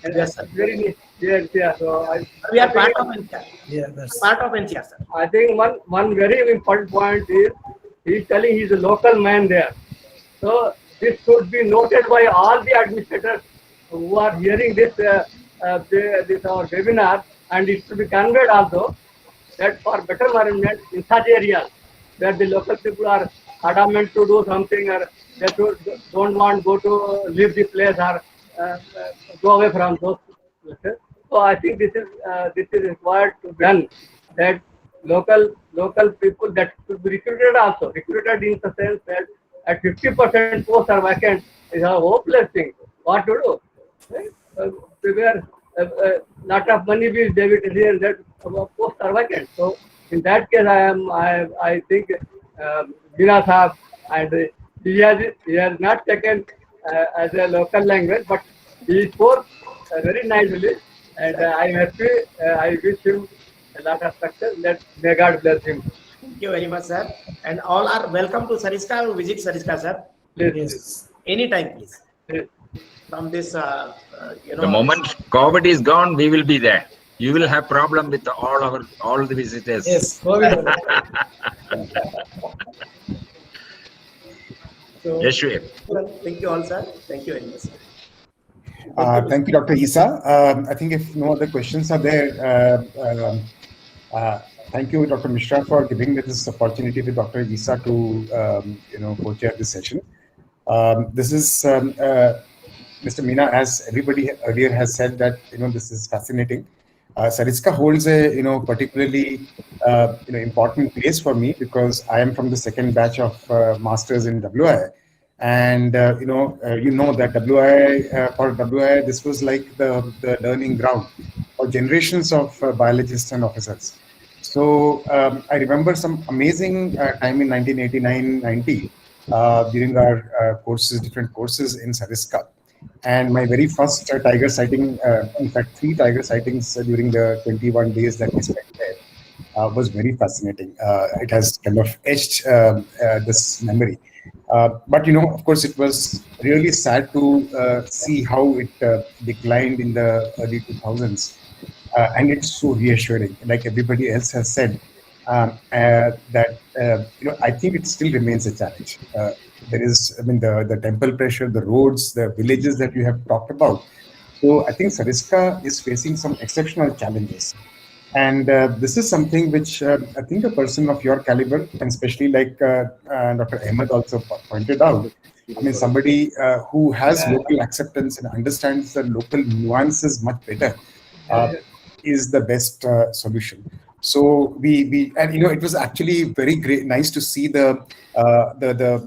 Yes, sir. Very near NCR. So we are part of NCR. Yeah, that's part of NCR, sir. I think one very important point is he is telling he is a local man there. So this should be noted by all the administrators who are hearing this our webinar, and it should be conveyed also that for better management in such areas where the local people are adamant to do something, or they don't want go to leave the place, or go away from those places. So I think this is required to be done, that local people that should be recruited also, recruited in the sense that at 50% posts are vacant is a hopeless thing. What to do? Where lot of money will David here, that posts are vacant. So in that case, I think Meena Sahab, and he has not taken as a local language, but he spoke very nicely, and I am happy. I wish him a lot of success. May God bless him. Thank you very much, sir. And all are welcome to Sariska. Visit Sariska, sir. Yes. Anytime, please. Yes. From this, The moment COVID is gone, we will be there. You will have problem with all the visitors. Yes. So, yes, sure. Thank you all, sir. Thank you very much, sir. Thank you, Dr. Isa. I think if no other questions are there, thank you, Dr. Mishra, for giving me this opportunity with Dr. Isa to co-chair this session. This is Mr. Meena, as everybody earlier has said, that this is fascinating. Sariska holds a particularly important place for me, because I am from the second batch of masters in WI. And that WI, for WI, this was like the learning ground for generations of biologists and officers. So I remember some amazing time in 1989-90 during our courses, different courses in Sariska. And my very first tiger sighting, in fact, 3 tiger sightings during the 21 days that we spent there, was very fascinating. It has kind of etched this memory. But, of course, it was really sad to see how it declined in the early 2000s. And it's so reassuring, like everybody else has said, that, I think it still remains a challenge. There is, the temple pressure, the roads, the villages that you have talked about. So I think Sariska is facing some exceptional challenges. And this is something which I think a person of your caliber, and especially like Dr. Ahmed also pointed out, somebody who has local acceptance and understands the local nuances much better, is the best solution. So we and it was actually very great, nice to see the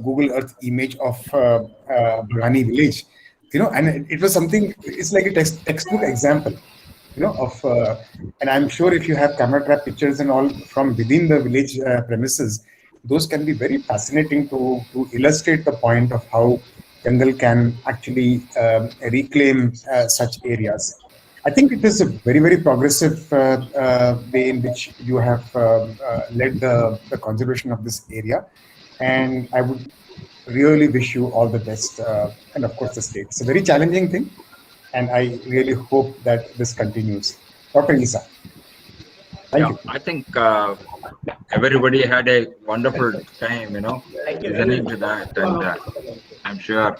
Google Earth image of Bharani village, and it was something. It's like a textbook example, of and I'm sure if you have camera trap pictures and all from within the village premises, those can be very fascinating to illustrate the point of how jungle can actually reclaim such areas. I think it is a very, very progressive way in which you have led the conservation of this area. And I would really wish you all the best. And of course, the state. It's a very challenging thing. And I really hope that this continues. Dr. Isa. Thank you. I think everybody had a wonderful time, listening to that. And I'm sure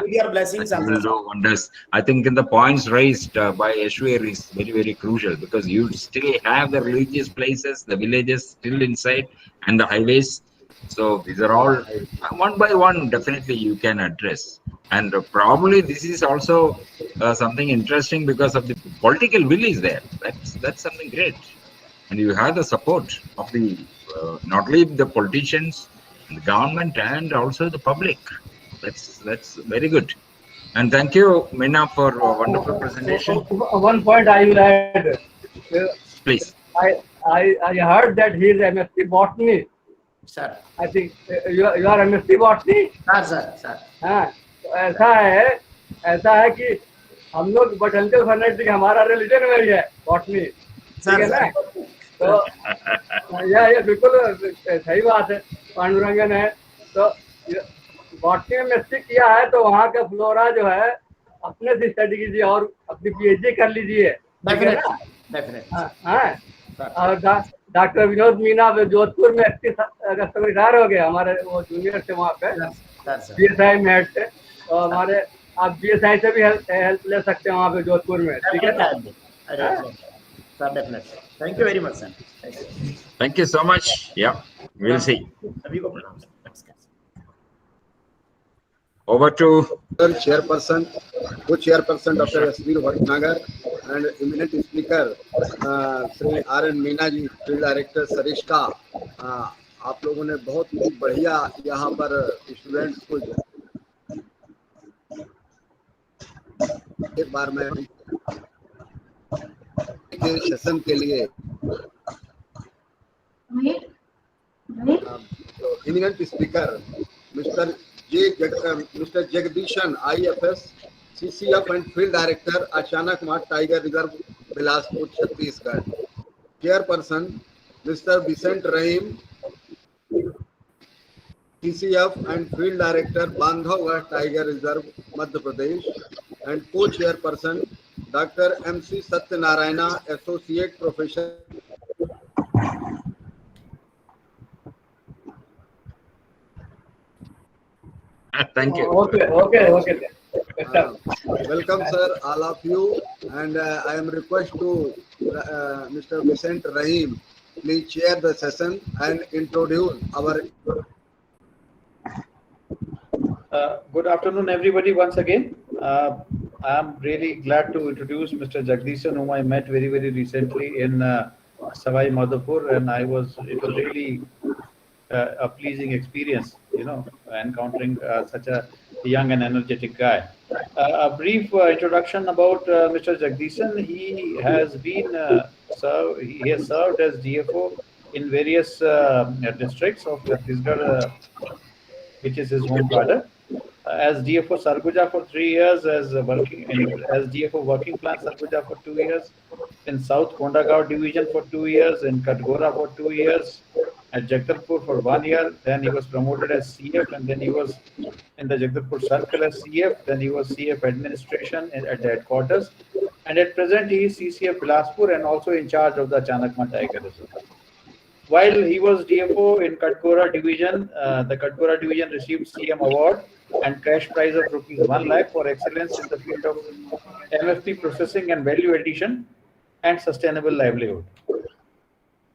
your blessings that will do wonders. I think in the points raised by Ashwar is very, very crucial, because you still have the religious places, the villages still inside, and the highways. So these are all one by one, definitely you can address. And probably this is also something interesting because of the political will is there. That's something great. And you have the support of the not only the politicians, the government, and also the public. That's very good. And thank you, Meena, for a wonderful presentation. One point I will add. Please. I heard that he is MSc botany. Sir. I think you are MSc botany. Sir. हाँ, तो ऐसा है कि हम लोग botanical फर्नेटिक हमारा religion में ही है बॉटनी, ठीक है ना? तो ये बिल्कुल सही बात है, पांडुरंगन है तो बॉटनी में MSc किया है तो वहाँ का फ्लोरा जो है अपने से स्टडी कीजिए और अपनी PhD कर लीजिए, ठीक है ना? हाँ, और डॉक्टर विनोद मीना जोधपुर में 31 अगस्त में रिटायर हो गए, हमारे वो जूनियर थे वहाँ पे BSI में हेड थे, तो हमारे आप BSI से भी हेल्प ले सकते हैं वहाँ पे जोधपुर में, ठीक है ना? Thank you very much, sir. Thank you so much. Yeah, we'll see. Over to Chairperson, co-chairperson Dr. Yasveer Bhatnagar, and eminent speaker Sri R.N. Meena ji, field director Sariska. आप लोगों ने बहुत ही बढ़िया यहाँ पर स्टूडेंट्स को एक बार मैं के सेशन के लिए eminent speaker Mr. Jagdishan, IFS, CCF and Field Director, Achanak Mat Tiger Reserve, Bilaspur, Chhattisgarh. Chairperson, Mr. Vicent Rahim, CCF and Field Director, Bandhavgarh Tiger Reserve, Madhya Pradesh. And co-chairperson, Dr. MC Satyanarayana, Associate Professor. Thank you. Okay. Welcome, sir, all of you. And I am request to Mr. Vicent Rahim, please chair the session and introduce our. Good afternoon, everybody. Once again, I am really glad to introduce Mr. Jagdishan, whom I met very, very recently in Savai Madhopur, and it was really a pleasing experience, encountering such a young and energetic guy. A brief introduction about Mr. Jagdishan. He has been he has served as DFO in various districts of Chhattisgarh, which is his home cadre. As DFO Sarguja for 3 years, as DFO Working Plan Sarguja for 2 years, in South Kondagaon Division for 2 years, in Katgora for 2 years, at Jagdalpur for 1 year. Then he was promoted as CF, and then he was in the Jagdalpur Circle as CF. Then he was CF Administration at the headquarters, and at present he is CCF Bilaspur and also in charge of the Chanakma Tiger Reserve. While he was DFO in Katgora Division, the Katgora Division received CM Award and cash prize of rupees 1 lakh for excellence in the field of MFP processing and value addition and sustainable livelihood.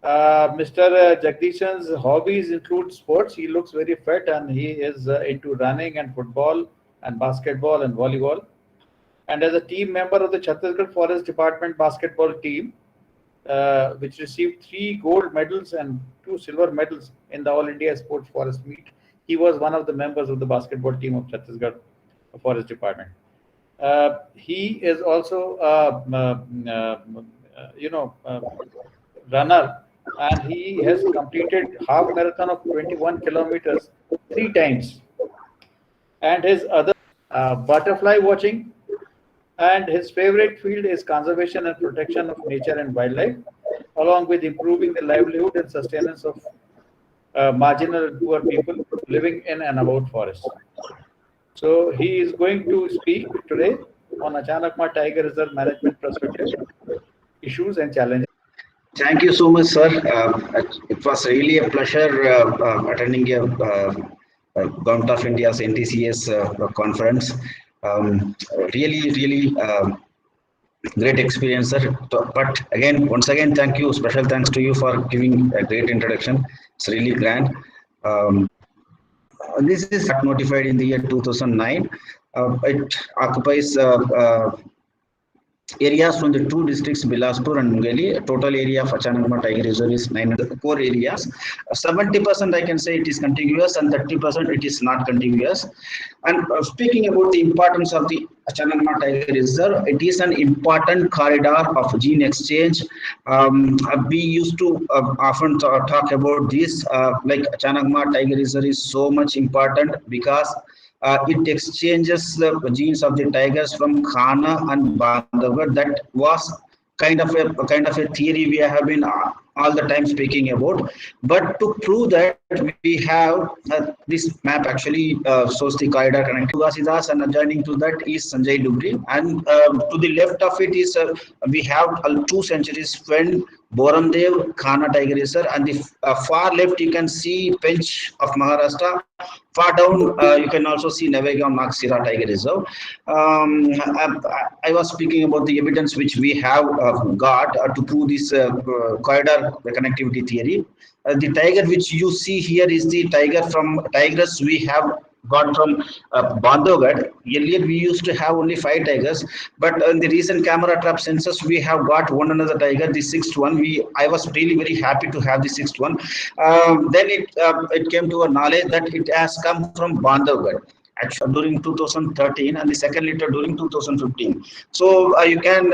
Mr. Jagdishan's hobbies include sports. He looks very fit and he is into running and football and basketball and volleyball. And as a team member of the Chhattisgarh Forest Department basketball team, which received 3 gold medals and 2 silver medals in the All India Sports Forest Meet, he was one of the members of the basketball team of Chhattisgarh Forest Department. He is also runner, and he has completed half marathon of 21 kilometers 3 times. And his other butterfly watching, and his favorite field is conservation and protection of nature and wildlife, along with improving the livelihood and sustenance of marginal and poor people living in and about forests. So he is going to speak today on Achanakma Tiger Reserve Management Perspective, Issues and Challenges. Thank you so much, sir. It was really a pleasure attending a Government of India's NTCS conference. Really great experience, sir. But again, once again, thank you. Special thanks to you for giving a great introduction. It's really grand. This is notified in the year 2009. It occupies areas from the 2 districts, Bilaspur and Mungeli. Total area of Achanakma Tiger Reserve is 900 core areas. 70% I can say it is contiguous and 30% it is not contiguous. And speaking about the importance of the Achanakma Tiger Reserve, it is an important corridor of gene exchange. We used to often talk about this, like Achanakma Tiger Reserve is so much important because it exchanges the genes of the tigers from Khana and Bandhavgarh. That was kind of a theory we have been all the time speaking about. But to prove that, we have this map actually shows the corridor connecting Gasidas, and adjoining to that is Sanjay Dubri, and to the left of it is we have 2 centuries friend Boramdev Khana Tiger Reserve, and the far left you can see Pench of Maharashtra. Far down you can also see Navegaon Nagsira Tiger Reserve. I was speaking about the evidence which we have got to prove this corridor connectivity theory. The tiger which you see here is the tigress we have got from Bandhavgarh. Earlier we used to have only 5 tigers, but in the recent camera trap census we have got one another tiger, the 6th one. I was really very happy to have the 6th one. Then it came to our knowledge that it has come from Bandhavgarh actually during 2013, and the second litter during 2015. So you can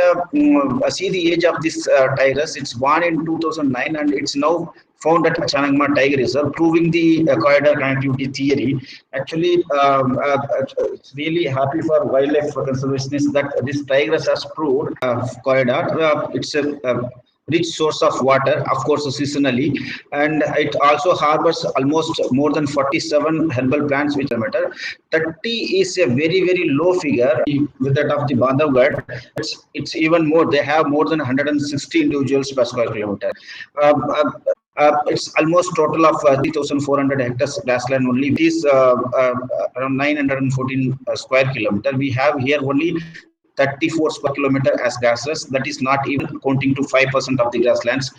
see the age of this tigress. It's born in 2009 and it's now found at Achanakma Tiger Reserve, proving the corridor connectivity theory. Actually, it's really happy for wildlife conservationists that this tigress has proved corridor. It's a rich source of water, of course seasonally, and it also harbors almost more than 47 herbal plants which are matter. 30 is a very low figure with that of the Bandhavgarh. It's even more. They have more than 160 individuals per square kilometer. It's almost total of 3,400 hectares grassland only. It is around 914 square kilometer. We have here only 34 square kilometer as grasses. That is not even counting to 5% of the grasslands.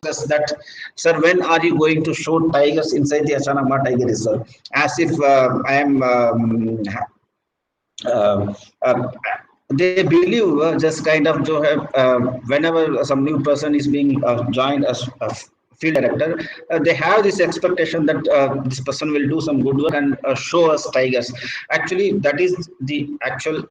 That, sir, when are you going to show tigers inside the Achanakma Tiger Reserve? As if I am. They believe just kind of whenever some new person is being joined as field director, they have this expectation that this person will do some good work and show us tigers. Actually, that is the actual.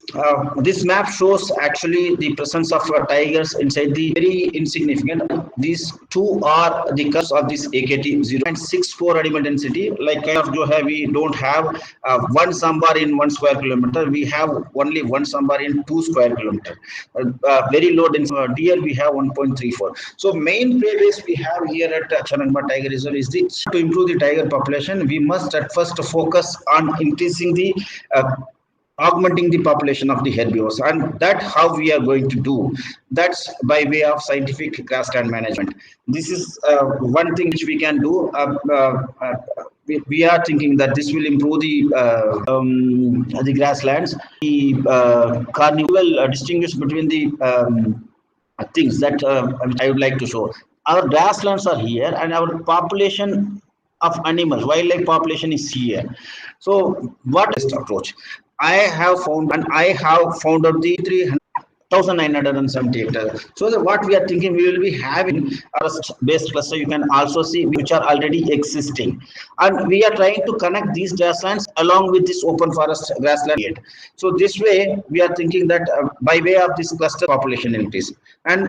This map shows actually the presence of tigers inside the very insignificant. These two are the curves of this AKT 0.64 animal density. Like kind of we don't have one sambar in 1 square kilometer. We have only one sambar in 2 square kilometer. Very low density deer we have 1.34. So main prey base we have here at Chanakma Tiger Reserve is to improve the tiger population. We must at first focus on increasing the augmenting the population of the herbivores, and that how we are going to do. That's by way of scientific grassland management. This is one thing which we can do. We are thinking that this will improve the grasslands. The carnival distinguish between the things that which I would like to show. Our grasslands are here, and our population of animals, wildlife population is here. So, what is the approach? I have found out the 3,970 hectares. So what we are thinking, we will be having a based cluster. You can also see which are already existing, and we are trying to connect these grasslands along with this open forest grassland. So this way, we are thinking that by way of this cluster population increase and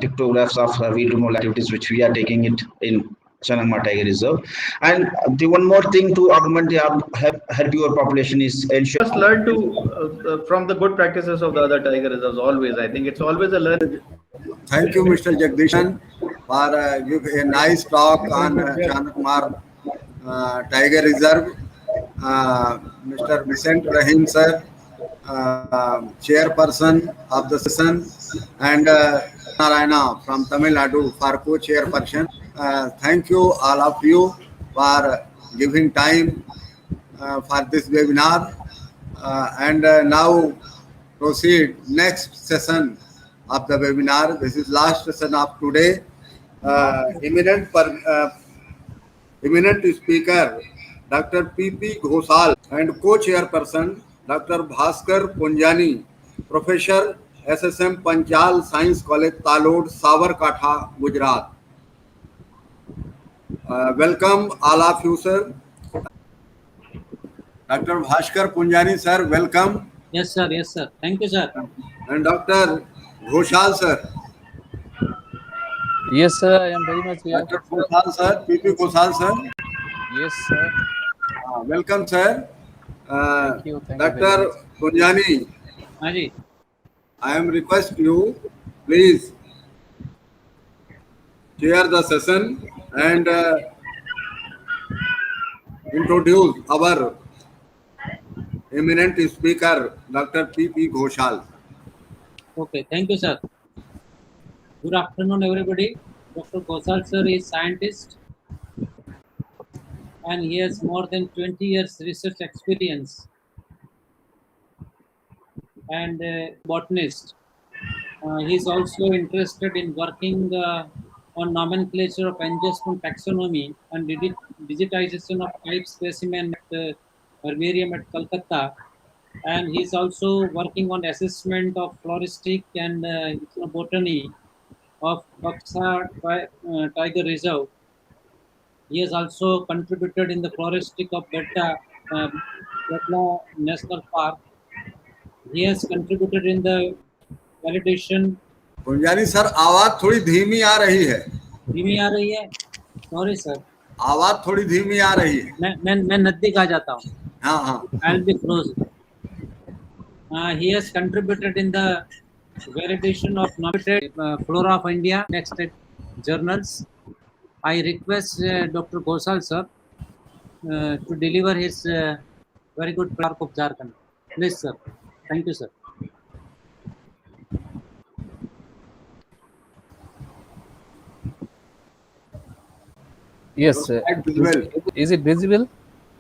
pictographs of weed removal activities which we are taking it in Chanakma Tiger Reserve. And the one more thing to augment the herbivore population is ensure. Just learn to from the good practices of the other tiger reserves. Always, I think it's always a learn. Thank you, Mr. Jagdishan, for giving a nice talk on Chanakmar Tiger Reserve. Mr. Vicent Rahim sir, chairperson of the session, and Narayana from Tamil Nadu for co-chairperson. Thank you all of you for giving time for this webinar, and now proceed next session of the webinar. This is last session of today. Eminent speaker Dr. P.P. Ghoshal and co-chairperson Dr. Bhaskar Punjani, Professor SSM Panchal Science College, Talod, Sabarkantha, Gujarat. Welcome all of you, sir. Dr. Bhaskar Punjani, sir, welcome. Yes, sir. Yes, sir. Thank you, sir. And Dr. Ghoshal, sir. Yes, sir. I am very much here. Dr. Ghoshal, sir. P.P. Ghoshal, sir. Yes, sir. Welcome, sir. Thank you. Thank Dr. you Punjani, Haji. I am request you, please chair the session and introduce our eminent speaker, Dr. P.P. Ghoshal. Okay, thank you, sir. Good afternoon, everybody. Dr. Ghoshal, sir, is scientist and he has more than 20 years research experience and botanist. He is also interested in working on nomenclature of angiosperm taxonomy and digitization of type specimen at herbarium at Calcutta. And he is also working on assessment of floristic and botany of Buxa Tiger Reserve. He has also contributed in the floristic of Betla National Park. He has contributed in the validation. Punjani sir, आवाज थोड़ी धीमी आ रही है. धीमी आ रही है? Sorry sir. आवाज थोड़ी धीमी आ रही है. मैं नजदीक आ जाता हूँ. हाँ. I'll be close. He has contributed in the validation of nominated flora of India next journals. I request Dr. Ghoshal sir to deliver his very good talk of Jharkhand. Please, sir. Thank you, sir. Yes, sir. Is it visible?